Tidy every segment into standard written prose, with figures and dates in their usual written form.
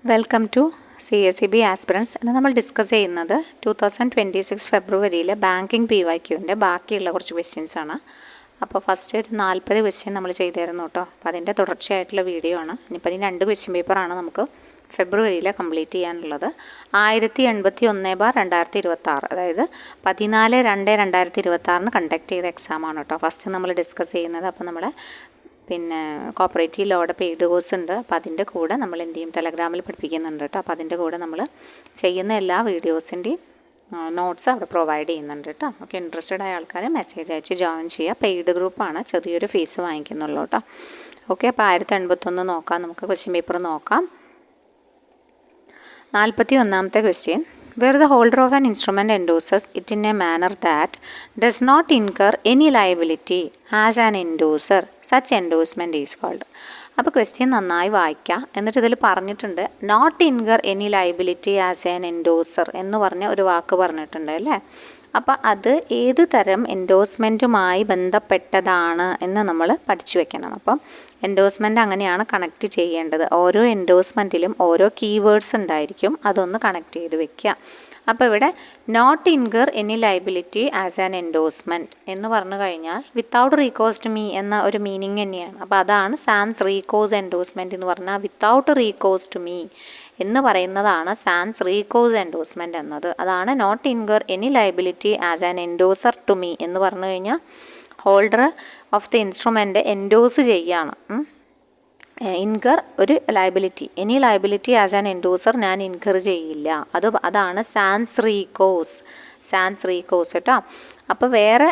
Welcome to CSEB aspirants. ഇന്ന് നമ്മൾ discuss ചെയ്യുന്നത് 2026 ഫെബ്രുവരിയിലെ ബാങ്കിങ് PYQൻ്റെ ബാക്കിയുള്ള കുറച്ച് ക്വസ്റ്റ്യൻസ് ആണ്. അപ്പോൾ ഫസ്റ്റ് ഒരു 40 ക്വസ്റ്റ്യൻ നമ്മൾ ചെയ്തായിരുന്നു കേട്ടോ. അപ്പോൾ അതിൻ്റെ തുടർച്ചയായിട്ടുള്ള വീഡിയോ ആണ്. ഇനിയിപ്പോൾ ഈ 2 ക്വസ്റ്റ്യൻ പേപ്പറാണ് നമുക്ക് ഫെബ്രുവരിയിൽ കംപ്ലീറ്റ് ചെയ്യാനുള്ളത്. 1081/2026, അതായത് 14/2/2026 കണ്ടക്ട് ചെയ്ത എക്സാമാണ് കേട്ടോ ഫസ്റ്റ് നമ്മൾ ഡിസ്കസ് ചെയ്യുന്നത്. അപ്പോൾ നമ്മളെ കോപ്പറേറ്റീവ് ലോയുടെ പെയ്ഡ് കോഴ്സ് ഉണ്ട്. അപ്പോൾ അതിൻ്റെ കൂടെ നമ്മൾ എന്ത് ചെയ്യും, ടെലഗ്രാമിൽ പഠിപ്പിക്കുന്നുണ്ട് കേട്ടോ. അപ്പോൾ അതിൻ്റെ കൂടെ നമ്മൾ ചെയ്യുന്ന എല്ലാ വീഡിയോസിൻ്റെയും നോട്ട്സ് അവിടെ പ്രൊവൈഡ് ചെയ്യുന്നുണ്ട് കേട്ടോ. ഓക്കെ, ഇൻട്രസ്റ്റഡ് ആയ ആൾക്കാർ മെസ്സേജ് അയച്ച് ജോയിൻ ചെയ്യുക. പെയ്ഡ് ഗ്രൂപ്പാണ്, ചെറിയൊരു ഫീസ് വാങ്ങിക്കുന്നുള്ളൂ കേട്ടോ. ഓക്കെ, അപ്പോൾ 1081 നോക്കാം. നമുക്ക് ക്വസ്റ്റ്യൻ പേപ്പർ നോക്കാം. 41ാമത്തെ question: where the holder of an instrument endorses it in a manner that does not incur any liability as an endorser, such endorsement is called. അപ്പോൾ question നന്നായി വായിക്കുക. എന്നിട്ട് ഇതിൽ പറഞ്ഞിട്ടുണ്ട് not incur any liability as an endorser എന്ന് പറഞ്ഞ ഒരു വാക്ക് പറഞ്ഞിട്ടുണ്ട് അല്ലേ. അപ്പോൾ അത് ഏത് തരം എൻഡോഴ്സ്മെൻറ്റുമായി ബന്ധപ്പെട്ടതാണ് എന്ന് നമ്മൾ പഠിച്ചു വെക്കണം. അപ്പം എൻഡോഴ്സ്മെൻറ്റ് അങ്ങനെയാണ് കണക്റ്റ് ചെയ്യേണ്ടത്. ഓരോ എൻഡോഴ്സ്മെൻറ്റിലും ഓരോ കീവേഡ്സ് ഉണ്ടായിരിക്കും, അതൊന്ന് കണക്ട് ചെയ്ത് വെക്കുക. അപ്പോൾ ഇവിടെ not incur any liability as an endorsement എന്ന് പറഞ്ഞു കഴിഞ്ഞാൽ വിത്തൗട്ട് റീകോസ് ടു മീ എന്ന ഒരു മീനിങ് തന്നെയാണ്. അപ്പോൾ അതാണ് സാൻസ് റീകോസ് എൻഡോഴ്സ്മെൻറ്റ് എന്ന് പറഞ്ഞാൽ വിത്തൗട്ട് റീകോസ് ടു മീ എന്ന് പറയുന്നതാണ് സാൻസ് റീകോസ് എൻഡോഴ്സ്മെൻറ്റ് എന്നത്. അതാണ് not incur any liability as an endorser to me എന്ന് പറഞ്ഞു കഴിഞ്ഞാൽ holder of the instrument endorse ചെയ്യാണ്. ഇൻകർ ഒരു liability, any liability as an endorser ഞാൻ ഇൻകർ ചെയ്യില്ല. അതാണ് സാൻസ് റീകോസ് കേട്ടോ. അപ്പോൾ വേറെ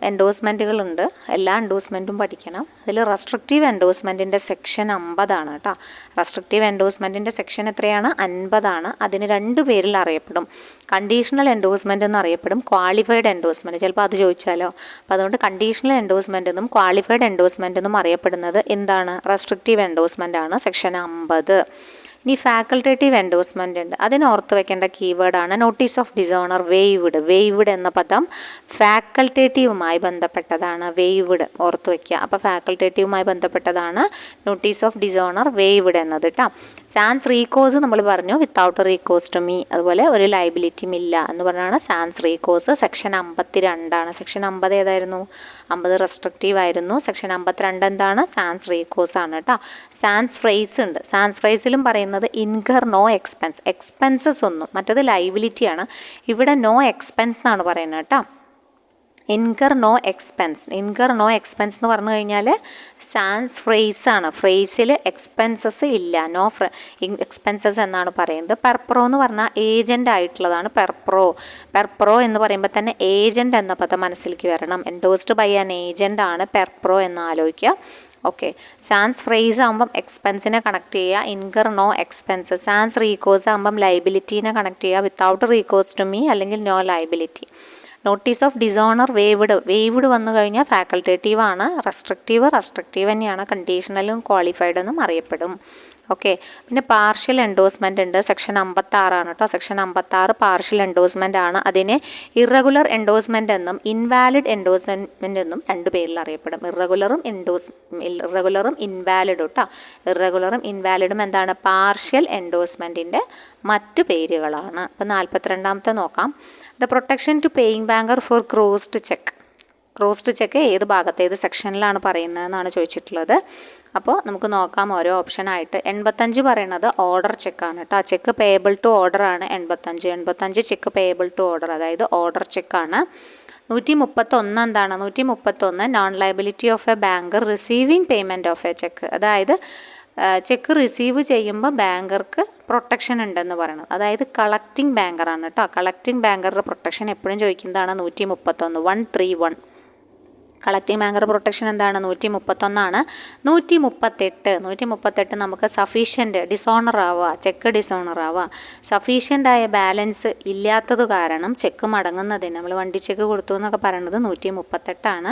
എൻഡോഴ്സ്മെൻറ്റുകളുണ്ട്, എല്ലാ എൻഡോഴ്സ്മെൻറ്റും പഠിക്കണം. അതിൽ റെസ്ട്രിക്റ്റീവ് എൻഡോഴ്സ്മെൻറ്റിൻ്റെ സെക്ഷൻ 50 കേട്ടോ. റെസ്ട്രിക്റ്റീവ് എൻഡോഴ്സ്മെൻറ്റിൻ്റെ സെക്ഷൻ എത്രയാണ്? 50. അതിന് 2 പേരിൽ അറിയപ്പെടും. കണ്ടീഷണൽ എൻഡോഴ്സ്മെൻറ്റ് എന്ന് അറിയപ്പെടും, ക്വാളിഫൈഡ് എൻഡോഴ്സ്മെൻറ്റ്. ചിലപ്പോൾ അത് ചോദിച്ചാലോ. അപ്പോൾ അതുകൊണ്ട് കണ്ടീഷണൽ എൻഡോഴ്സ്മെൻറ്റ് എന്നും ക്വാളിഫൈഡ് എൻഡോഴ്സ്മെൻറ്റ് എന്നും അറിയപ്പെടുന്നത് എന്താണ്? റെസ്ട്രിക്റ്റീവ് എൻഡോഴ്സ്മെൻറ്റ് ആണ്, സെക്ഷൻ 50. ഇനി ഫാക്കൾട്ടേറ്റീവ് എൻഡോഴ്സ്മെൻ്റ് ഉണ്ട്. അതിന് ഓർത്ത് വെക്കേണ്ട കീവേഡാണ് നോട്ടീസ് ഓഫ് ഡിസോണർ വേയ്വ്ഡ്. വേയ്വ്ഡ് എന്ന പദം ഫാക്കൾട്ടേറ്റീവുമായി ബന്ധപ്പെട്ടതാണ്. വേയ്വ്ഡ് ഓർത്ത് വയ്ക്കുക. അപ്പോൾ ഫാക്കൾട്ടേറ്റീവുമായി ബന്ധപ്പെട്ടതാണ് നോട്ടീസ് ഓഫ് ഡിസോണർ വേയ്വ്ഡ് എന്നത് കേട്ടോ. സാൻസ് റീകോസ് നമ്മൾ പറഞ്ഞു വിത്തൗട്ട് റീകോസ് ടു മീ, അതുപോലെ ഒരു ലൈബിലിറ്റിയും ഇല്ല എന്ന് പറഞ്ഞാണ് സാൻസ് റീകോസ്. സെക്ഷൻ 52 സെക്ഷൻ 50 ഏതായിരുന്നു? 50 റെസ്ട്രിക്റ്റീവ് ആയിരുന്നു. സെക്ഷൻ 52 എന്താണ്? സാൻസ് റീകോസ് ആണ് കേട്ടോ. സാൻസ് ഫ്രേസ് ഉണ്ട്. സാൻസ് ഫ്രേസിലും പറയുന്നത് ഇൻകർ നോ എക്സ്പെൻസ്, എക്സ്പെൻസസ് ഒന്നും, മറ്റത് ലൈബിലിറ്റിയാണ്. ഇവിടെ നോ എക്സ്പെൻസ് എന്നാണ് പറയുന്നത് കേട്ടോ. ഇൻകർ നോ എക്സ്പെൻസ് എന്ന് പറഞ്ഞു കഴിഞ്ഞാൽ സാൻസ് ഫ്രേസ് ആണ്. ഫ്രേസിൽ എക്സ്പെൻസസ് ഇല്ല, നോ എക്സ്പെൻസസ് എന്നാണ് പറയുന്നത്. പെർപ്രോ എന്ന് പറഞ്ഞാൽ ഏജൻ്റ് ആയിട്ടുള്ളതാണ്. പെർപ്രോ എന്ന് പറയുമ്പോൾ തന്നെ ഏജൻ്റ് എന്ന പദം മനസ്സിലേക്ക് വരണം. എൻഡോസ്ഡ് ബൈ ആൻ ഏജൻ്റ് ആണ് പെർപ്രോ എന്ന് ആലോചിക്കുക. ഓക്കെ, സാൻസ് ഫ്രേസ് ആകുമ്പം എക്സ്പെൻസിനെ കണക്ട് ചെയ്യുക, incur no expense. Sans recourse ആകുമ്പം ലൈബിലിറ്റീനെ കണക്ട് ചെയ്യുക, വിത്തൗട്ട് റീകോസ് ടു മീ അല്ലെങ്കിൽ no liability. Notice of dishonour waived വന്നു കഴിഞ്ഞാൽ ഫാക്കൾട്ടേറ്റീവ് ആണ്. റെസ്ട്രിക്റ്റീവ് തന്നെയാണ്. കണ്ടീഷണലും ക്വാളിഫൈഡ് എന്നും അറിയപ്പെടും. ഓക്കെ, പിന്നെ പാർഷ്യൽ എൻഡോഴ്സ്മെൻ്റ് ഉണ്ട്. സെക്ഷൻ 56 കേട്ടോ. സെക്ഷൻ 56 പാർഷ്യൽ എൻഡോഴ്സ്മെൻ്റ് ആണ്. അതിനെ ഇറഗുലർ എൻഡോഴ്സ്മെൻ്റ് എന്നും ഇൻവാലിഡ് എൻഡോഴ്സ്മെൻ്റ് എന്നും 2 പേരിൽ അറിയപ്പെടും. ഇറഗുലറും ഇൻവാലിഡും കേട്ടോ. ഇറഗുലറും ഇൻവാലിഡും എന്താണ്? പാർഷ്യൽ എൻഡോഴ്സ്മെൻറ്റിൻ്റെ മറ്റു പേരുകളാണ്. അപ്പോൾ 42ാമത്തെ നോക്കാം. The protection to paying banker for crossed cheque ഏത് ഭാഗത്ത്, ഏത് സെക്ഷനിലാണ് പറയുന്നതെന്നാണ് ചോദിച്ചിട്ടുള്ളത്. അപ്പോൾ നമുക്ക് നോക്കാം ഓരോ ഓപ്ഷനായിട്ട്. 85 പറയുന്നത് ഓർഡർ ചെക്കാണ് കേട്ടോ. ചെക്ക് പേയബിൾ ടു ഓർഡർ ആണ് 85 ചെക്ക് പേയബിൾ ടു ഓർഡർ, അതായത് ഓർഡർ ചെക്കാണ്. 131 എന്താണ്? 131 non liability of A banker receiving payment of a check, അതായത് ചെക്ക് റിസീവ് ചെയ്യുമ്പോൾ ബാങ്കർക്ക് പ്രൊട്ടക്ഷൻ ഉണ്ടെന്ന് പറയണം. അതായത് കളക്റ്റിംഗ് ബാങ്കറാണ് കേട്ടോ. കളക്റ്റിംഗ് ബാങ്കറുടെ പ്രൊട്ടക്ഷൻ എപ്പോഴും ചോദിക്കുന്നതാണ് 131, 131. കളക്റ്റിംഗ് ബാങ്കർ പ്രൊട്ടക്ഷൻ എന്താണ്? 131ആണ്. 138 നമുക്ക് സഫീഷ്യൻ്റ് ഡിസോണർ ആവുക, ചെക്ക് ഡിസോണർ ആവുക. സഫീഷ്യൻ്റ് ആയ ബാലൻസ് ഇല്ലാത്തത് കാരണം ചെക്ക് മടങ്ങുന്നതിന് നമ്മൾ വണ്ടി ചെക്ക് കൊടുത്തു എന്നൊക്കെ പറയുന്നത് 138ആണ്.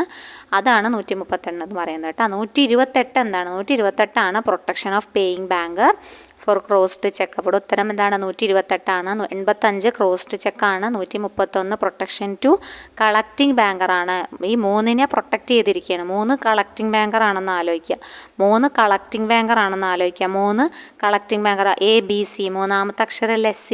അതാണ് 138 എന്ന് പറയുന്നത് കേട്ടോ. 128 എന്താണ്? 128 protection of paying banker for crossed cheque. അപ്പോൾ ഉത്തരം എന്താണ്? 128ആണ്. 85 ക്രോസ്ഡ് ചെക്കാണ്. 131 പ്രൊട്ടക്ഷൻ ടു കളക്റ്റിംഗ് ബാങ്കറാണ്. ഈ 3നെ പ്രൊട്ടക്റ്റ് ചെയ്തിരിക്കുകയാണ്. 3 കളക്റ്റിംഗ് ബാങ്കറാണെന്ന് ആലോചിക്കുക. 3 കളക്റ്റിംഗ് ബാങ്കറാണെന്ന് ആലോചിക്കുക. 3 കളക്റ്റിംഗ് ബാങ്കർ ABC, മൂന്നാമത്തെ അക്ഷരമല്ലേ C.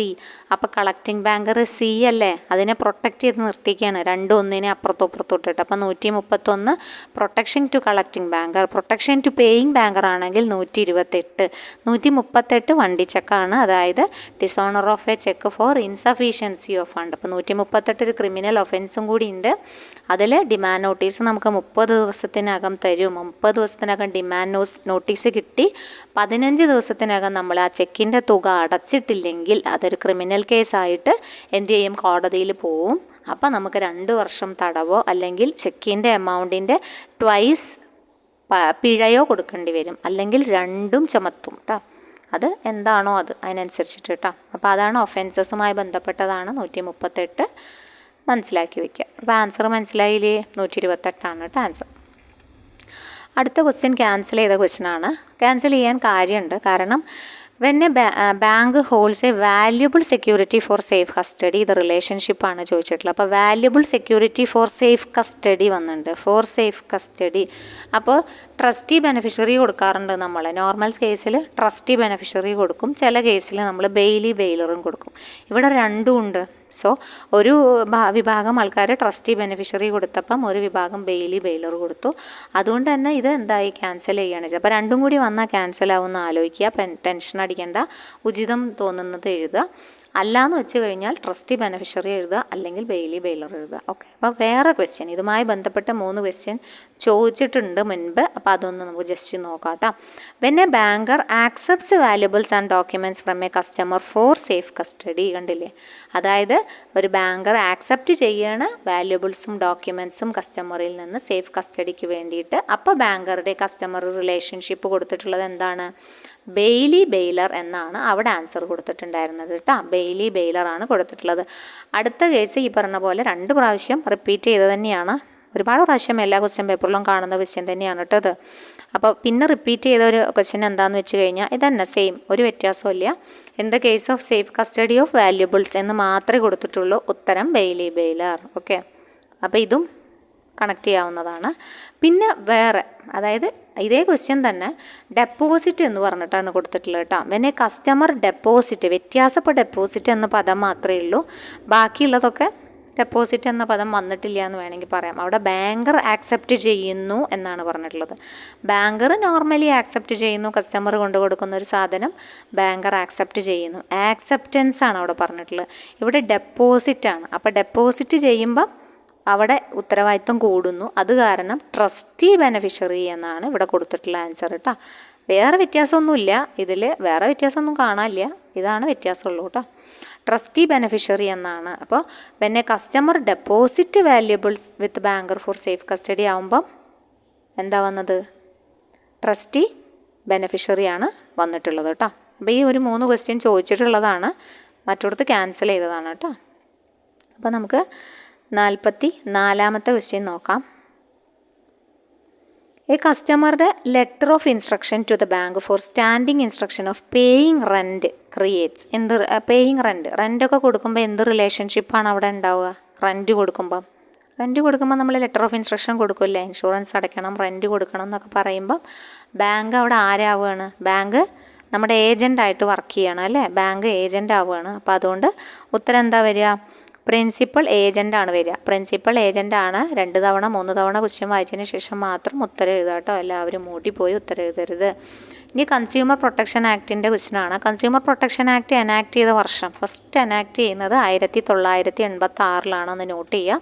അപ്പോൾ കളക്റ്റിംഗ് ബാങ്കർ C അല്ലേ? അതിനെ പ്രൊട്ടക്റ്റ് ചെയ്ത് നിർത്തിക്കുകയാണ്. 2 1നെ അപ്പുറത്തോ ഇപ്പുറത്തോ ഇട്ടിട്ട്. അപ്പോൾ 131 protection to collecting banker. Protection to paying banker ആണെങ്കിൽ 128. 138 വണ്ടി ചെക്കാണ്. അതായത് dishonour of a cheque for insufficiency of fund. അപ്പോൾ 138 ഒരു ക്രിമിനൽ ഒഫൻസും കൂടി ഉണ്ട്. അതിൽ ഡിമാൻഡ് നോട്ടീസ് നമുക്ക് 30 ദിവസത്തിനകം തരും. 30 ദിവസത്തിനകം ഡിമാൻഡ് നോട്ടീസ് കിട്ടി 15 ദിവസത്തിനകം നമ്മൾ ആ ചെക്കിൻ്റെ തുക അടച്ചിട്ടില്ലെങ്കിൽ അതൊരു ക്രിമിനൽ കേസായിട്ട് എന്ത് ചെയ്യും? കോടതിയിൽ പോവും. അപ്പോൾ നമുക്ക് 2 വർഷം തടവോ അല്ലെങ്കിൽ ചെക്കിൻ്റെ എമൗണ്ടിൻ്റെ ട്വൈസ് പിഴയോ കൊടുക്കേണ്ടി വരും. അല്ലെങ്കിൽ രണ്ടും ചുമത്തും കേട്ടോ. അത് എന്താണോ അത് അതിനനുസരിച്ചിട്ട് കേട്ടോ. അപ്പോൾ അതാണ് ഒഫൻസസുമായി ബന്ധപ്പെട്ടതാണ് 138. മനസ്സിലാക്കി വയ്ക്കുക. അപ്പോൾ ആൻസർ മനസ്സിലായില്ലേ? 128 കേട്ടോ ആൻസർ. അടുത്ത ക്വസ്റ്റ്യൻ ക്യാൻസൽ ചെയ്ത ക്വസ്റ്റ്യനാണ്. ക്യാൻസൽ ചെയ്യാൻ കാര്യമുണ്ട്. കാരണം when a bank holds a valuable security for safe custody, ഇത് റിലേഷൻഷിപ്പാണ് ചോദിച്ചിട്ടുള്ളത്. അപ്പോൾ valuable security for safe custody വന്നിട്ടുണ്ട്. For safe custody. അപ്പോൾ ട്രസ്റ്റി ബെനിഫിഷ്യറി കൊടുക്കാറുണ്ട് നമ്മൾ. നോർമൽ കേസിൽ ട്രസ്റ്റി ബെനിഫിഷ്യറി കൊടുക്കും. ചില കേസിൽ നമ്മൾ ബെയിലറും കൊടുക്കും. ഇവിടെ രണ്ടും ഉണ്ട്. സോ ഒരു വിഭാഗം ആൾക്കാർ ട്രസ്റ്റി ബെനിഫിഷ്യറി കൊടുത്തപ്പം ഒരു വിഭാഗം ബെയിലർ കൊടുത്തു. അതുകൊണ്ട് തന്നെ ഇത് എന്തായി? ക്യാൻസൽ ചെയ്യുകയാണ് ചെയ്തത്. അപ്പോൾ രണ്ടും കൂടി വന്നാൽ ക്യാൻസൽ ആവുമെന്ന് ആലോചിക്കുക. ടെൻഷൻ അടിക്കേണ്ട. ഉചിതം തോന്നുന്നത് എഴുതുക. അല്ലാന്ന് വെച്ച് കഴിഞ്ഞാൽ ട്രസ്റ്റി ബെനിഫിഷ്യറി എഴുതുക, അല്ലെങ്കിൽ ബെയിലർ എഴുതുക. ഓക്കെ. അപ്പോൾ വേറെ ക്വസ്റ്റ്യൻ, ഇതുമായി ബന്ധപ്പെട്ട 3 ക്വസ്റ്റ്യൻ ചോദിച്ചിട്ടുണ്ട് മുൻപ്. അപ്പോൾ അതൊന്ന് നമുക്ക് ജസ്റ്റ് നോക്കാം കേട്ടോ. When A banker accepts valuables and documents from A customer four safe custody. കണ്ടില്ലേ? അതായത് ഒരു ബാങ്കർ ആക്സെപ്റ്റ് ചെയ്യാണ് വാല്യുബിൾസും ഡോക്യുമെൻറ്റ്സും കസ്റ്റമറിൽ നിന്ന് സേഫ് കസ്റ്റഡിക്ക് വേണ്ടിയിട്ട്. അപ്പോൾ ബാങ്കറുടെ കസ്റ്റമർ റിലേഷൻഷിപ്പ് കൊടുത്തിട്ടുള്ളത് എന്താണ്? ബെയിലർ എന്നാണ് അവിടെ ആൻസർ കൊടുത്തിട്ടുണ്ടായിരുന്നത് കേട്ടോ. ബെയിലറാണ് കൊടുത്തിട്ടുള്ളത്. അടുത്ത കേസ് ഈ പറഞ്ഞ പോലെ 2 പ്രാവശ്യം റിപ്പീറ്റ് ചെയ്ത് തന്നെയാണ്. ഒരുപാട് പ്രാവശ്യം എല്ലാ ക്വസ്റ്റ്യൻ പേപ്പറിലും കാണുന്ന ക്വസ്റ്റ്യൻ തന്നെയാണ് കേട്ടോ ഇത്. അപ്പോൾ പിന്നെ റിപ്പീറ്റ് ചെയ്ത ഒരു ക്വസ്റ്റ്യൻ എന്താണെന്ന് വെച്ച് കഴിഞ്ഞാൽ ഇതന്നെ സെയിം, ഒരു വ്യത്യാസമില്ല. In the case of safe custody of valuables എന്ന് മാത്രമേ കൊടുത്തിട്ടുള്ളൂ. ഉത്തരം ബെയിലർ. ഓക്കെ. അപ്പോൾ ഇതും കണക്ട് ചെയ്യാവുന്നതാണ്. പിന്നെ വേറെ, അതായത് ഇതേ ക്വസ്റ്റ്യൻ തന്നെ ഡെപ്പോസിറ്റ് എന്ന് പറഞ്ഞിട്ടാണ് കൊടുത്തിട്ടുള്ളത് കേട്ടോ. വെൻ എ കസ്റ്റമർ ഡെപ്പോസിറ്റ്, വ്യത്യാസപ്പോൾ ഡെപ്പോസിറ്റ് എന്ന പദം മാത്രമേ ഉള്ളൂ. ബാക്കിയുള്ളതൊക്കെ ഡെപ്പോസിറ്റ് എന്ന പദം വന്നിട്ടില്ല എന്ന് വേണമെങ്കിൽ പറയാം. അവിടെ ബാങ്കർ ആക്സെപ്റ്റ് ചെയ്യുന്നു എന്നാണ് പറഞ്ഞിട്ടുള്ളത്. ബാങ്കർ നോർമലി ആക്സെപ്റ്റ് ചെയ്യുന്നു. കസ്റ്റമർ കൊണ്ടു കൊടുക്കുന്ന ഒരു സാധനം ബാങ്കർ ആക്സെപ്റ്റ് ചെയ്യുന്നു. ആക്സെപ്റ്റൻസ് ആണ് അവിടെ പറഞ്ഞിട്ടുള്ളത്. ഇവിടെ ഡെപ്പോസിറ്റ് ആണ്. അപ്പോൾ ഡെപ്പോസിറ്റ് ചെയ്യുമ്പം അവിടെ ഉത്തരവാദിത്വം കൂടുന്നു. അത് കാരണം ട്രസ്റ്റി ബെനിഫിഷ്യറി എന്നാണ് ഇവിടെ കൊടുത്തിട്ടുള്ള ആൻസർ കേട്ടോ. വേറെ വ്യത്യാസമൊന്നുമില്ല ഇതിൽ, വേറെ വ്യത്യാസമൊന്നും കാണാനില്ല. ഇതാണ് വ്യത്യാസമുള്ളൂ കേട്ടോ. ട്രസ്റ്റി ബെനിഫിഷ്യറി എന്നാണ്. അപ്പോൾ when a customer deposit valuables with banker four safe custody ആകുമ്പം എന്താ വന്നത്? ട്രസ്റ്റി ബെനിഫിഷ്യറിയാണ് വന്നിട്ടുള്ളത് കേട്ടോ. അപ്പോൾ ഈ ഒരു 3 ക്വസ്റ്റ്യൻ ചോദിച്ചിട്ടുള്ളതാണ്. മറ്റൊടത്ത് ക്യാൻസൽ ചെയ്തതാണ് കേട്ടോ. അപ്പോൾ നമുക്ക് 44ാമത്തെ ക്വസ്റ്റ്യൻ നോക്കാം. എ കസ്റ്റമറുടെ letter of instruction to the bank for standing instruction of paying rent creates. എന്ത് പേയിങ് റെൻറ്റൊക്കെ കൊടുക്കുമ്പോൾ എന്ത് റിലേഷൻഷിപ്പാണ് അവിടെ ഉണ്ടാവുക? റെൻറ്റ് കൊടുക്കുമ്പോൾ നമ്മൾ ലെറ്റർ ഓഫ് ഇൻസ്ട്രക്ഷൻ കൊടുക്കില്ലേ? ഇൻഷുറൻസ് അടയ്ക്കണം, റെൻറ്റ് കൊടുക്കണം എന്നൊക്കെ പറയുമ്പം ബാങ്ക് അവിടെ ആരാവുകയാണ്? ബാങ്ക് നമ്മുടെ ഏജൻ്റായിട്ട് വർക്ക് ചെയ്യണം അല്ലേ? ബാങ്ക് ഏജൻ്റ് ആവുകയാണ്. അപ്പോൾ അതുകൊണ്ട് ഉത്തരം എന്താ വരിക? പ്രിൻസിപ്പൽ ഏജൻ്റാണ് വരിക. പ്രിൻസിപ്പൽ ഏജൻ്റാണ്. 2 തവണ 3 തവണ ക്വസ്റ്റ്യൻ വായിച്ചതിന് ശേഷം മാത്രം ഉത്തരം എഴുതുക കേട്ടോ. എല്ലാവരും മൂടിപ്പോയി ഉത്തരം എഴുതരുത്. ഇനി കൺസ്യൂമർ പ്രൊട്ടക്ഷൻ ആക്ടിൻ്റെ ക്വസ്റ്റ്യനാണ്. കൺസ്യൂമർ പ്രൊട്ടക്ഷൻ ആക്ട് എനാക്ട് ചെയ്ത വർഷം, ഫസ്റ്റ് എനാക്ട് ചെയ്യുന്നത് 1986 ഒന്ന് നോട്ട് ചെയ്യുക.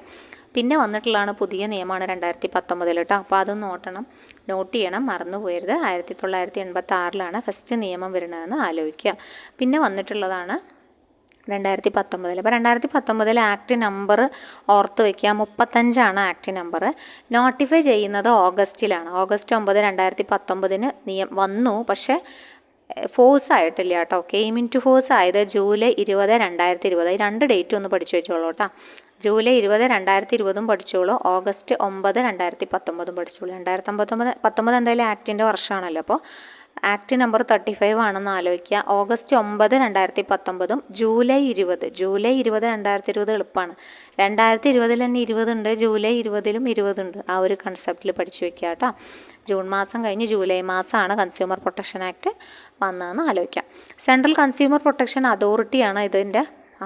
പിന്നെ വന്നിട്ടുള്ളതാണ് പുതിയ നിയമമാണ് 2019 കേട്ടോ. അപ്പോൾ അത് നോട്ട് ചെയ്യണം, മറന്നു പോയരുത്. 1986 ഫസ്റ്റ് നിയമം വരുന്നതെന്ന് ആലോചിക്കുക. പിന്നെ വന്നിട്ടുള്ളതാണ് 2019. അപ്പോൾ 2019 ആക്ട് നമ്പർ ഓർത്ത് വയ്ക്കുക. 35 ആക്ട് നമ്പർ. നോട്ടിഫൈ ചെയ്യുന്നത് ഓഗസ്റ്റിലാണ്. ഓഗസ്റ്റ് 9, 2019 നിയമം വന്നു. പക്ഷേ ഫോഴ്സ് ആയിട്ടില്ല കേട്ടോ. കെയിം ഇൻ ടു ഫോഴ്സ് ആയത് ജൂലൈ 20, 2020. ഈ 2 ഡേറ്റ് ഒന്ന് പഠിച്ചു വെച്ചോളൂ കേട്ടോ. ജൂലൈ 20, 2020 പഠിച്ചോളൂ. ഓഗസ്റ്റ് 9, 2019 പഠിച്ചോളൂ. 2019 എന്തായാലും ആക്ടിൻ്റെ വർഷമാണല്ലോ. അപ്പോൾ ആക്ട് നമ്പർ 35 ആണെന്ന് ആലോചിക്കുക. August 9, 2019 July 20. ജൂലൈ 20 2020 എളുപ്പമാണ്. 2020 തന്നെ 20 ഉണ്ട്, ജൂലൈ 20ലും 20 ഉണ്ട്. ആ ഒരു കൺസെപ്റ്റിൽ പഠിച്ചു വെക്കുക കേട്ടോ. ജൂൺ മാസം കഴിഞ്ഞ് ജൂലൈ മാസമാണ് കൺസ്യൂമർ പ്രൊട്ടക്ഷൻ ആക്ട് വന്നതെന്ന് ആലോചിക്കാം. സെൻട്രൽ കൺസ്യൂമർ പ്രൊട്ടക്ഷൻ അതോറിറ്റിയാണ് ഇതിൻ്റെ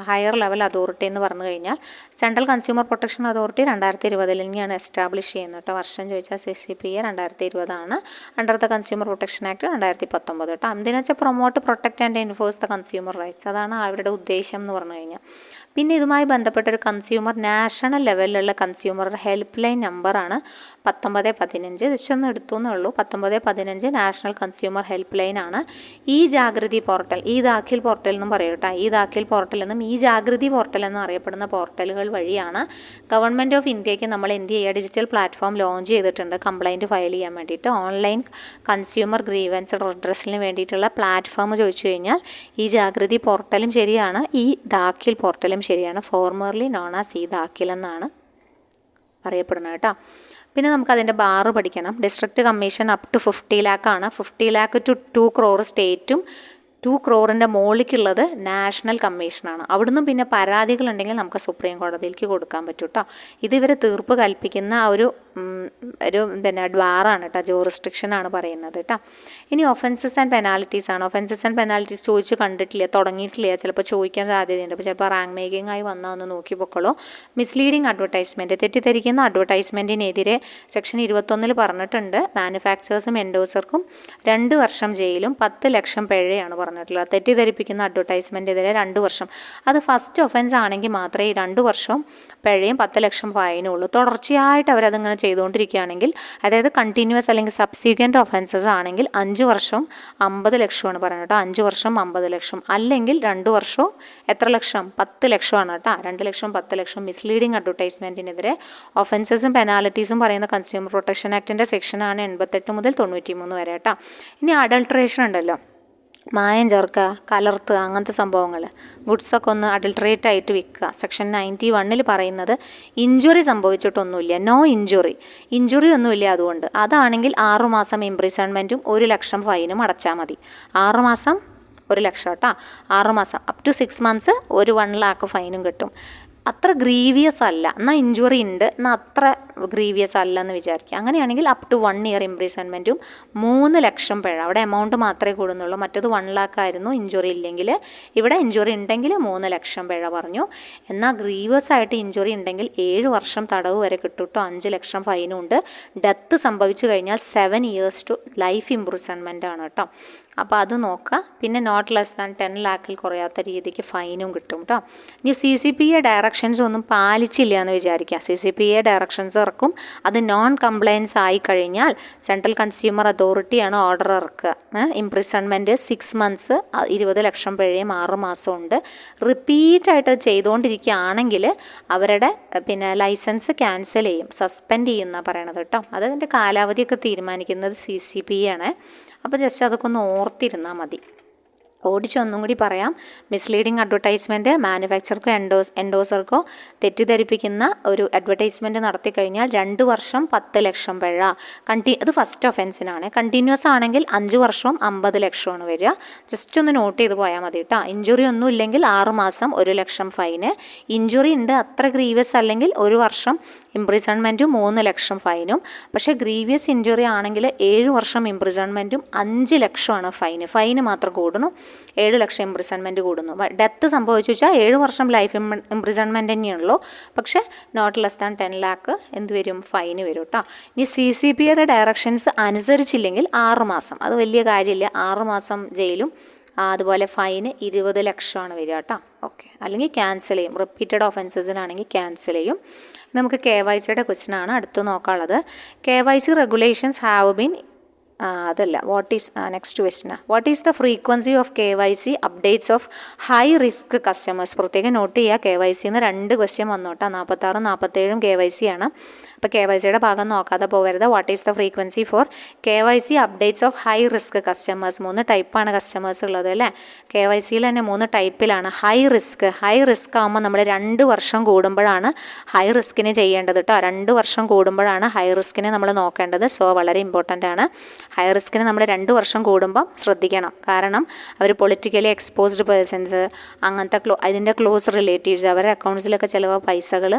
ഹയർ ലെവൽ അതോറിറ്റി എന്ന് പറഞ്ഞു കഴിഞ്ഞാൽ. സെൻട്രൽ കൺസ്യൂമർ പ്രൊട്ടക്ഷൻ അതോറിറ്റി 2020 തന്നെയാണ് എസ്റ്റാബ്ലിഷ് ചെയ്യുന്നത് കേട്ടോ. വർഷം ചോദിച്ചാൽ CCPA 2020 ആണ്. Under the consumer protection act 2019 കേട്ടോ. എന്തിനാ വെച്ചാൽ promote, protect and enforce the consumer rights, അതാണ് അവരുടെ ഉദ്ദേശം എന്ന് പറഞ്ഞു കഴിഞ്ഞാൽ. പിന്നെ ഇതുമായി ബന്ധപ്പെട്ടൊരു കൺസ്യൂമർ നാഷണൽ ലെവലിലുള്ള കൺസ്യൂമർ ഹെൽപ്പ് ലൈൻ നമ്പറാണ് 1915. ജസ്റ്റ് ഒന്ന് എടുത്തു എന്നുള്ളൂ. 1915 നാഷണൽ കൺസ്യൂമർ ഹെൽപ്പ് ലൈൻ ആണ്. ഈ ജാഗൃതി പോർട്ടൽ, ഈ ദാഖിൽ പോർട്ടൽ എന്നും പറയും കേട്ടോ. ഈ ദാഖിൽ പോർട്ടൽ എന്നും ഈ ജാഗൃതി പോർട്ടൽ എന്നും അറിയപ്പെടുന്ന പോർട്ടലുകൾ വഴിയാണ് ഗവൺമെൻറ് ഓഫ് ഇന്ത്യക്ക് നമ്മൾ എന്ത് ചെയ്യുക, ഡിജിറ്റൽ പ്ലാറ്റ്ഫോം ലോഞ്ച് ചെയ്തിട്ടുണ്ട് കംപ്ലയിൻറ്റ് ഫയൽ ചെയ്യാൻ വേണ്ടിയിട്ട്. ഓൺലൈൻ കൺസ്യൂമർ ഗ്രീവൻസ് റിഡ്രസിന് വേണ്ടിയിട്ടുള്ള പ്ലാറ്റ്ഫോം ചോദിച്ചു കഴിഞ്ഞാൽ ഈ ജാഗൃതി പോർട്ടലും ശരിയാണ്, ഈ ദാഖിൽ പോർട്ടലും ശരിയാണ്. ഫോർമർലി നോൺ ആസ് ഈ ദാഖിൽ എന്നാണ് അറിയപ്പെടുന്നത് കേട്ടോ. പിന്നെ നമുക്കതിൻ്റെ ബാറ് പഠിക്കണം. District commission up to 50 lakh ആണ്. 50 lakh to 2 crore സ്റ്റേറ്റും 2 crore മുകളിലേക്കുള്ളത് നാഷണൽ കമ്മീഷനാണ്. അവിടുന്ന് പിന്നെ പരാതികളുണ്ടെങ്കിൽ നമുക്ക് സുപ്രീം കോടതിയിലേക്ക് കൊടുക്കാൻ പറ്റും കേട്ടോ. ഇത് ഇവർ തീർപ്പ് കൽപ്പിക്കുന്ന ഒരു പിന്നെ ഡ്വാറാണ് കേട്ടോ, ജൂറിസ്ഡിക്ഷനാണ് പറയുന്നത് കേട്ടോ. ഇനി ഒഫൻസസ് ആൻഡ് പെനാൽറ്റീസ് ആണ്. ഒഫൻസസ് ആൻഡ് പെനാൽറ്റീസ് ചോദിച്ച് കണ്ടിട്ടില്ല, തുടങ്ങിയിട്ടില്ല, ചിലപ്പോൾ ചോദിക്കാൻ സാധ്യതയുണ്ട്. അപ്പോൾ ചിലപ്പോൾ റാങ്ക് മേക്കിംഗ് ആയി വന്നാൽ ഒന്ന് നോക്കി പൊക്കോളൂ. മിസ്ലീഡിങ് അഡ്വർടൈസ്മെൻറ്റ്, തെറ്റിദ്ധരിക്കുന്ന അഡ്വർടൈസ്മെൻറ്റിനെതിരെ സെക്ഷൻ 21 പറഞ്ഞിട്ടുണ്ട്. മാനുഫാക്ചേഴ്സും എൻഡോസർക്കും 2 വർഷം ജയിലും 10 ലക്ഷം പിഴയാണ് പറഞ്ഞിട്ടുള്ളത്. തെറ്റിദ്ധരിപ്പിക്കുന്ന അഡ്വർടൈസ്മെൻറ്റിനെതിരെ 2 വർഷം. അത് ഫസ്റ്റ് ഒഫൻസ് ആണെങ്കിൽ മാത്രമേ ഈ 2 വർഷവും പിഴയും 10 ലക്ഷം ഫൈനും ഉള്ളൂ. തുടർച്ചയായിട്ട് അവരതിങ്ങനെ ചെയ്തുകൊണ്ടിരിക്കുകയാണെങ്കിൽ, അതായത് കണ്ടിന്യൂസ് അല്ലെങ്കിൽ സബ്സീക്വൻറ്റ് ഒഫൻസസ് ആണെങ്കിൽ 5 വർഷവും 50 ലക്ഷമാണ് പറയുന്നത് കേട്ടോ. 5 വർഷം 50 ലക്ഷം, അല്ലെങ്കിൽ 2 വർഷവും എത്ര ലക്ഷം, 10 ലക്ഷമാണ് കേട്ടോ. 2 ലക്ഷം 10 ലക്ഷം. മിസ്ലീഡിങ് അഡ്വർടൈസ്മെൻറ്റിനെതിരെ ഒഫൻസസും പെനാലിറ്റീസും പറയുന്ന കൺസ്യൂമർ പ്രൊട്ടക്ഷൻ ആക്ടിൻ്റെ സെക്ഷനാണ് 88 മുതൽ 93 വരെ കേട്ടോ. ഇനി അഡൾട്രേഷൻ ഉണ്ടല്ലോ, മായം ചേർക്കുക, കലർത്തുക, അങ്ങനത്തെ സംഭവങ്ങൾ, ഗുഡ്സൊക്കെ ഒന്ന് അഡൾട്രേറ്റ് ആയിട്ട് വിൽക്കുക. സെക്ഷൻ 91 പറയുന്നത് ഇഞ്ചുറി സംഭവിച്ചിട്ടൊന്നുമില്ല, നോ ഇഞ്ചുറി ഒന്നുമില്ല. അതുകൊണ്ട് അതാണെങ്കിൽ 6 മാസം ഇംപ്രിസൺമെൻറ്റും 1 ലക്ഷം ഫൈനും അടച്ചാൽ മതി. 6 മാസം 1 ലക്ഷം കേട്ടോ. 6 മാസം അപ് ടു 6 months ഒരു 1 lakh ഫൈനും കിട്ടും. അത്ര ഗ്രീവിയസ് അല്ല, എന്നാൽ ഇഞ്ചുറി ഉണ്ട്, എന്നാൽ അത്ര ഗ്രീവിയസ് അല്ല എന്ന് വിചാരിക്കുക. അങ്ങനെയാണെങ്കിൽ അപ് ടു 1 year ഇംപ്രിസൺമെൻറ്റും 3 ലക്ഷം പിഴ. അവിടെ എമൗണ്ട് മാത്രമേ കൂടുന്നുള്ളൂ. മറ്റത് 1 lakh ആയിരുന്നു ഇഞ്ചുറി ഇല്ലെങ്കിൽ. ഇവിടെ ഇഞ്ചുറി ഉണ്ടെങ്കിൽ 3 ലക്ഷം പിഴ പറഞ്ഞു. എന്നാൽ ഗ്രീവിയസ് ആയിട്ട് ഇഞ്ചുറി ഉണ്ടെങ്കിൽ 7 വർഷം തടവ് വരെ കിട്ടും കേട്ടോ. 5 ലക്ഷം ഫൈനും ഉണ്ട്. ഡെത്ത് സംഭവിച്ചു കഴിഞ്ഞാൽ 7 years to ലൈഫ് ഇംപ്രിസൺമെൻ്റ് ആണ് കേട്ടോ. അപ്പോൾ അത് നോക്കുക. പിന്നെ നോട്ട് ലെസ് ദാൻ 10 lakh കുറയാത്ത രീതിക്ക് ഫൈനും കിട്ടും കേട്ടോ. ഇനി CCPA ഡയറക്ഷൻസ് ഒന്നും പാലിച്ചില്ല എന്ന് വിചാരിക്കുക. CCPA ഡയറക്ഷൻസ് ഇറക്കും. അത് നോൺ കംപ്ലയൻസ് ആയി കഴിഞ്ഞാൽ സെൻട്രൽ കൺസ്യൂമർ അതോറിറ്റിയാണ് ഓർഡർ ഇറക്കുക. ഇംപ്രിസൺമെൻറ്റ് 6 months 20 ലക്ഷം പിഴയും 6 മാസം ഉണ്ട്. റിപ്പീറ്റായിട്ട് ചെയ്തുകൊണ്ടിരിക്കുകയാണെങ്കിൽ അവരുടെ പിന്നെ ലൈസൻസ് ക്യാൻസൽ ചെയ്യും, സസ്പെൻഡ് ചെയ്യുമെന്നാണ് പറയണത് കേട്ടോ. അതിൻ്റെ കാലാവധിയൊക്കെ തീരുമാനിക്കുന്നത് CCPA ആണ്. അപ്പോൾ ജസ്റ്റ് അതൊക്കെ ഒന്ന് ഓർത്തിരുന്നാൽ മതി. ഓടിച്ച് ഒന്നും കൂടി പറയാം. മിസ്ലീഡിങ് അഡ്വർടൈസ്മെൻറ്റ്, മാനുഫാക്ചർക്കോ എൻഡോസർക്കോ തെറ്റിദ്ധരിപ്പിക്കുന്ന ഒരു അഡ്വർടൈസ്മെൻറ്റ് നടത്തി കഴിഞ്ഞാൽ 2 വർഷം 10 ലക്ഷം പിഴ. അത് ഫസ്റ്റ് ഒഫൻസിനാണ്. കണ്ടിന്യൂസ് ആണെങ്കിൽ 5 വർഷവും 50 ലക്ഷമാണ് വരിക. ജസ്റ്റ് ഒന്ന് നോട്ട് ചെയ്ത് പോയാൽ മതി കേട്ടോ. ഇഞ്ചുറി ഒന്നും ഇല്ലെങ്കിൽ 6 മാസം 1 ലക്ഷം ഫൈന്. ഇഞ്ചുറി ഉണ്ട്, അത്ര ഗ്രീവിയസ് അല്ലെങ്കിൽ 1 വർഷം ഇംപ്രിസൺമെൻറ്റും 3 ലക്ഷം ഫൈനും. പക്ഷേ ഗ്രീവിയസ് ഇഞ്ചുറി ആണെങ്കിൽ 7 വർഷം ഇംപ്രിസൺമെൻറ്റും 5 ലക്ഷമാണ് ഫൈന് മാത്രം കൂടുന്നു. 7 ലക്ഷം ഇംപ്രിസൺമെൻറ്റ് കൂടുന്നു. ഡെത്ത് സംഭവിച്ചു വെച്ചാൽ 7 വർഷം ലൈഫ് ഇംപ്രിസൺമെൻറ്റ് തന്നെയാണല്ലോ. പക്ഷേ നോട്ട് ലെസ് ദാൻ 10 lakh എന്ത് വരും, ഫൈന് വരും കേട്ടോ. ഇനി CCPA ഡയറക്ഷൻസ് അനുസരിച്ചില്ലെങ്കിൽ 6 മാസം, അത് വലിയ കാര്യമില്ല, 6 മാസം ജയിലും അതുപോലെ ഫൈന് 20 ലക്ഷമാണ് വരിക കേട്ടോ. ഓക്കെ, അല്ലെങ്കിൽ ക്യാൻസൽ ചെയ്യും. റിപ്പീറ്റഡ് ഓഫൻസസിനാണെങ്കിൽ ക്യാൻസൽ ചെയ്യും. നമുക്ക് KYCയുടെ ക്വസ്റ്റ്യനാണ് അടുത്ത് നോക്കാനുള്ളത്. KYC റെഗുലേഷൻസ് ഹാവ് ബീൻ അതല്ല, next question, what is the frequency of KYC updates of high risk customers? പ്രത്യേകം നോട്ട് ചെയ്യുക. KYC 2 ക്വസ്റ്റ്യൻ വന്നോട്ടാ. 46 47 KYC ആണ്. ഇപ്പോൾ KYCയുടെ ഭാഗം നോക്കാതെ പോകരുത്. What is the frequency for KYC updates of high risk customers? 3 ടൈപ്പാണ് കസ്റ്റമേഴ്സ് ഉള്ളത് അല്ലേ? KYCയിൽ തന്നെ 3 ടൈപ്പിലാണ്. ഹൈ റിസ്ക് ആകുമ്പോൾ നമ്മൾ 2 വർഷം കൂടുമ്പോഴാണ് ഹൈ റിസ്കിന് ചെയ്യേണ്ടത് കേട്ടോ. 2 വർഷം കൂടുമ്പോഴാണ് ഹൈ റിസ്കിന് നമ്മൾ നോക്കേണ്ടത്. സോ വളരെ ഇമ്പോർട്ടൻ്റ് ആണ്. ഹൈ റിസ്കിന് നമ്മൾ 2 വർഷം കൂടുമ്പം ശ്രദ്ധിക്കണം. കാരണം അവർ പൊളിറ്റിക്കലി എക്സ്പോസ്ഡ് പേഴ്സൺസ്, അങ്ങനത്തെ അതിൻ്റെ ക്ലോസ് റിലേറ്റീവ്സ്, അവരുടെ അക്കൗണ്ട്സിലൊക്കെ ചിലപ്പോൾ പൈസകൾ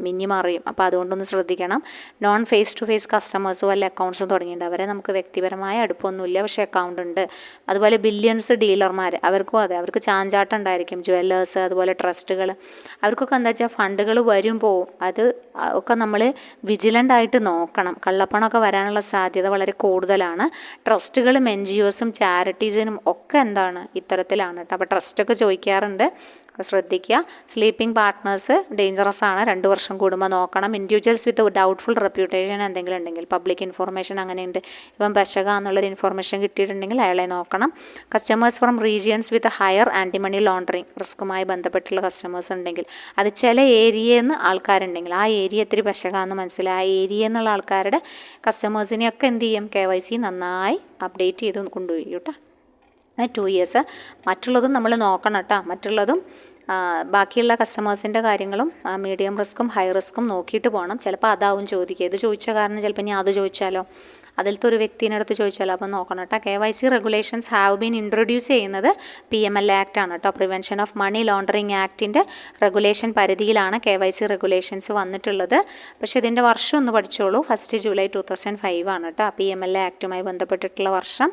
മിന്നിമറിയും. അപ്പോൾ അതുകൊണ്ടൊന്ന് ശ്രദ്ധിക്കണം. നോൺ ഫേസ് ടു ഫേസ് കസ്റ്റമേഴ്സും വല്ല അക്കൗണ്ട്സും തുടങ്ങിയിട്ടുണ്ട്. അവരെ നമുക്ക് വ്യക്തിപരമായ അടുപ്പമൊന്നുമില്ല, പക്ഷേ അക്കൗണ്ട് ഉണ്ട്. അതുപോലെ ബില്യൺസ് ഡീലർമാർ, അവർക്കും അതെ, അവർക്ക് ചാഞ്ചാട്ടം ഉണ്ടായിരിക്കും. ജ്വല്ലേഴ്സ്, അതുപോലെ ട്രസ്റ്റുകൾ, അവർക്കൊക്കെ എന്താ വെച്ചാൽ ഫണ്ടുകൾ വരും പോവും. അത് ഒക്കെ നമ്മൾ വിജിലൻ്റ് ആയിട്ട് നോക്കണം. കള്ളപ്പണമൊക്കെ വരാനുള്ള സാധ്യത വളരെ കൂടുതലാണ്. ട്രസ്റ്റുകളും NGOസും ചാരിറ്റീസിനും ഒക്കെ എന്താണ് ഇത്തരത്തിലാണ് കേട്ടോ. അപ്പോൾ ട്രസ്റ്റൊക്കെ ചോദിക്കാറുണ്ട്, ശ്രദ്ധിക്കുക. സ്ലീപ്പിംഗ് പാർട്ട്നേഴ്സ് ഡേഞ്ചറസ് ആണ്, 2 വർഷം കൂടുമ്പോൾ നോക്കണം. ഇൻഡിവിജ്വൽസ് വിത്ത് ഡൗട്ട്ഫുൾ റെപ്യൂട്ടേഷൻ എന്തെങ്കിലും ഉണ്ടെങ്കിൽ, പബ്ലിക് ഇൻഫോർമേഷൻ അങ്ങനെയുണ്ട്, ഇവൻ പെശക എന്നുള്ളൊരു ഇൻഫോർമേഷൻ കിട്ടിയിട്ടുണ്ടെങ്കിൽ അയാളെ നോക്കണം. Customers from regions with higher anti money laundering റിസ്ക്കുമായി ബന്ധപ്പെട്ടുള്ള കസ്റ്റമേഴ്സ് ഉണ്ടെങ്കിൽ, അത് ചില ഏരിയയിൽ നിന്ന് ആൾക്കാരുണ്ടെങ്കിൽ, ആ ഏരിയ ഇത്തിരി പെശക എന്ന് മനസ്സിലായി, ആ ഏരിയ എന്നുള്ള ആൾക്കാരുടെ കസ്റ്റമേഴ്സിനെയൊക്കെ എന്ത് ചെയ്യും, KYC നന്നായി അപ്ഡേറ്റ് ചെയ്ത് കൊണ്ടുപോയി കേട്ടോ. 2 ഇയേഴ്സ്. മറ്റുള്ളതും നമ്മൾ നോക്കണം കേട്ടോ. മറ്റുള്ളതും ബാക്കിയുള്ള കസ്റ്റമേഴ്സിൻ്റെ കാര്യങ്ങളും മീഡിയം റിസ്ക്കും ഹൈ റിസ്ക്കും നോക്കിയിട്ട് പോകണം. ചിലപ്പോൾ അതാവും ചോദിക്കുക. ഇത് ചോദിച്ച കാരണം ചിലപ്പോൾ ഇനി അത് ചോദിച്ചാലോ, അതിലത്തെ ഒരു വ്യക്തിൻ്റെ അടുത്ത് ചോദിച്ചാലോ, അപ്പോൾ നോക്കണം കേട്ടോ. KYC regulations have been introduce ചെയ്യുന്നത് PML ആക്ട് ആണ് കേട്ടോ. പ്രിവെൻഷൻ ഓഫ് മണി ലോണ്ടറിങ് ആക്ടിൻ്റെ റെഗുലേഷൻ പരിധിയിലാണ് KYC റെഗുലേഷൻസ് വന്നിട്ടുള്ളത്. പക്ഷേ ഇതിൻ്റെ വർഷം ഒന്ന് പഠിച്ചോളൂ. 1 ജൂലൈ 2005 ആണ് കേട്ടോ. PML ആക്റ്റുമായി ബന്ധപ്പെട്ടിട്ടുള്ള വർഷം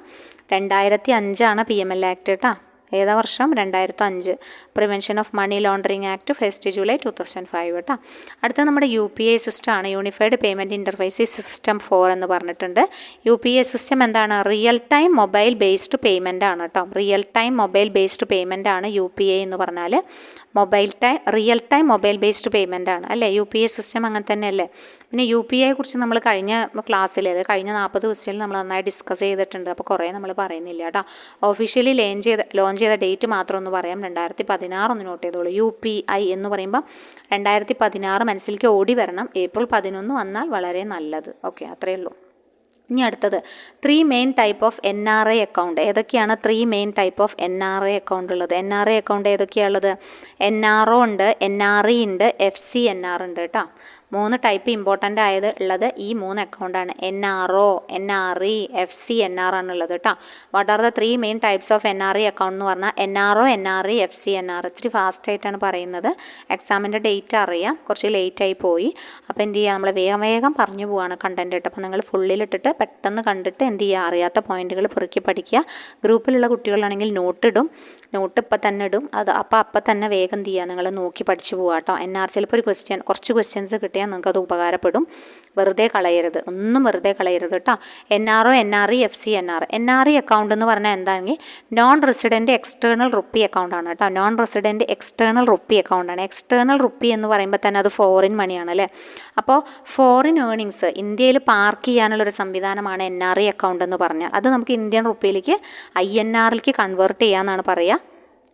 2005 PML ആക്ട് കേട്ടോ. ഏതാ വർഷം? 2005. Prevention of money laundering act 1 July 2005 കേട്ടോ. അടുത്ത നമ്മുടെ UPI സിസ്റ്റമാണ്, യൂണിഫൈഡ് പേയ്മെൻറ്റ് ഇൻ്റർഫേസ് സിസ്റ്റം 4 എന്ന് പറഞ്ഞിട്ടുണ്ട്. UPI സിസ്റ്റം എന്താണ്? Real time mobile based payment ആണ് കേട്ടോ. Real time mobile based payment ആണ് UPI എന്ന് പറഞ്ഞാൽ. Real time mobile based payment ആണ് അല്ലേ. UPI സിസ്റ്റം അങ്ങനെ തന്നെ അല്ലേ. പിന്നെ UPI കുറിച്ച് നമ്മൾ കഴിഞ്ഞ ക്ലാസ്സിൽ, അത് കഴിഞ്ഞ 40 ക്വസ്റ്റ്യനിൽ നമ്മൾ നന്നായി ഡിസ്കസ് ചെയ്തിട്ടുണ്ട്. അപ്പോൾ കുറേ നമ്മൾ പറയുന്നില്ല കേട്ടോ. ഒഫീഷ്യലി ലോഞ്ച് ചെയ്ത ഡേറ്റ് മാത്രം ഒന്ന് പറയാം. 2016 ഒന്ന് നോട്ട് ചെയ്തോളൂ. UPI എന്ന് പറയുമ്പോൾ 2016 മനസ്സിലേക്ക് ഓടി വരണം. ഏപ്രിൽ 11 വന്നാൽ വളരെ നല്ലത്. ഓക്കെ, അത്രയേ ഉള്ളൂ. ഇനി അടുത്തത് 3 main type of NRI account. ഏതൊക്കെയാണ് 3 main type of NRI account ഉള്ളത്? NRI അക്കൗണ്ട് ഏതൊക്കെയാണുള്ളത്? NRO ഉണ്ട്, NRE ഉണ്ട്, FCNR ഉണ്ട് കേട്ടോ. 3 ടൈപ്പ് ഇമ്പോർട്ടൻ്റ് ഉള്ളത് ഈ 3 അക്കൗണ്ടാണ്. NRO, NRE, FCNR ആണുള്ളത് കേട്ടോ. What are the 3 main types of NRI account എന്ന് പറഞ്ഞാൽ NRO, NRE, FCNR. ഇത്തിരി ഫാസ്റ്റായിട്ടാണ് പറയുന്നത്. എക്സാമിൻ്റെ ഡേറ്റ് അറിയാം, കുറച്ച് ലേറ്റായി പോയി. അപ്പോൾ എന്ത് ചെയ്യുക, നമ്മൾ വേഗം പറഞ്ഞു പോവാണ് കണ്ടൻറ്റ് കേട്ടോ. അപ്പോൾ നിങ്ങൾ ഫുള്ളിലിട്ടിട്ട് പെട്ടെന്ന് കണ്ടിട്ട് എന്ത് ചെയ്യുക, അറിയാത്ത പോയിന്റുകൾ പെറുക്കി പഠിക്കുക. ഗ്രൂപ്പിലുള്ള കുട്ടികളാണെങ്കിൽ നോട്ട് ഇപ്പം തന്നെ ഇടും. അപ്പം തന്നെ വേഗം എന്ത് ചെയ്യുക, നിങ്ങൾ നോക്കി പഠിച്ചു പോവുക കേട്ടോ. ചിലപ്പോൾ കുറച്ച് ക്വസ്റ്റ്യൻസ് കിട്ടിയാൽ നിങ്ങൾക്കത് ഉപകാരപ്പെടും. വെറുതെ കളയരുത്, ഒന്നും വെറുതെ കളയരുത് കേട്ടോ. NRO, NRE, FCNR. NRE account എന്ന് പറഞ്ഞാൽ എന്താണെങ്കിൽ non resident external rupee account ആണ് കേട്ടോ. നോൺ റെസിഡൻറ്റ് എക്സ്റ്റേണൽ റുപ്പി അക്കൗണ്ടാണ്. എക്സ്റ്റേണൽ റുപ്പി എന്ന് പറയുമ്പോൾ തന്നെ അത് ഫോറിൻ മണിയാണ് അല്ലേ. അപ്പോൾ ഫോറിൻ ഏർണിങ്സ് ഇന്ത്യയിൽ പാർക്ക് ചെയ്യാനുള്ളൊരു സംവിധാനമാണ് NRE അക്കൗണ്ട് എന്ന് പറഞ്ഞാൽ. അത് നമുക്ക് ഇന്ത്യൻ റുപ്പിയിലേക്ക് INRലേക്ക് കൺവേർട്ട് ചെയ്യാമെന്നാണ് പറയുക.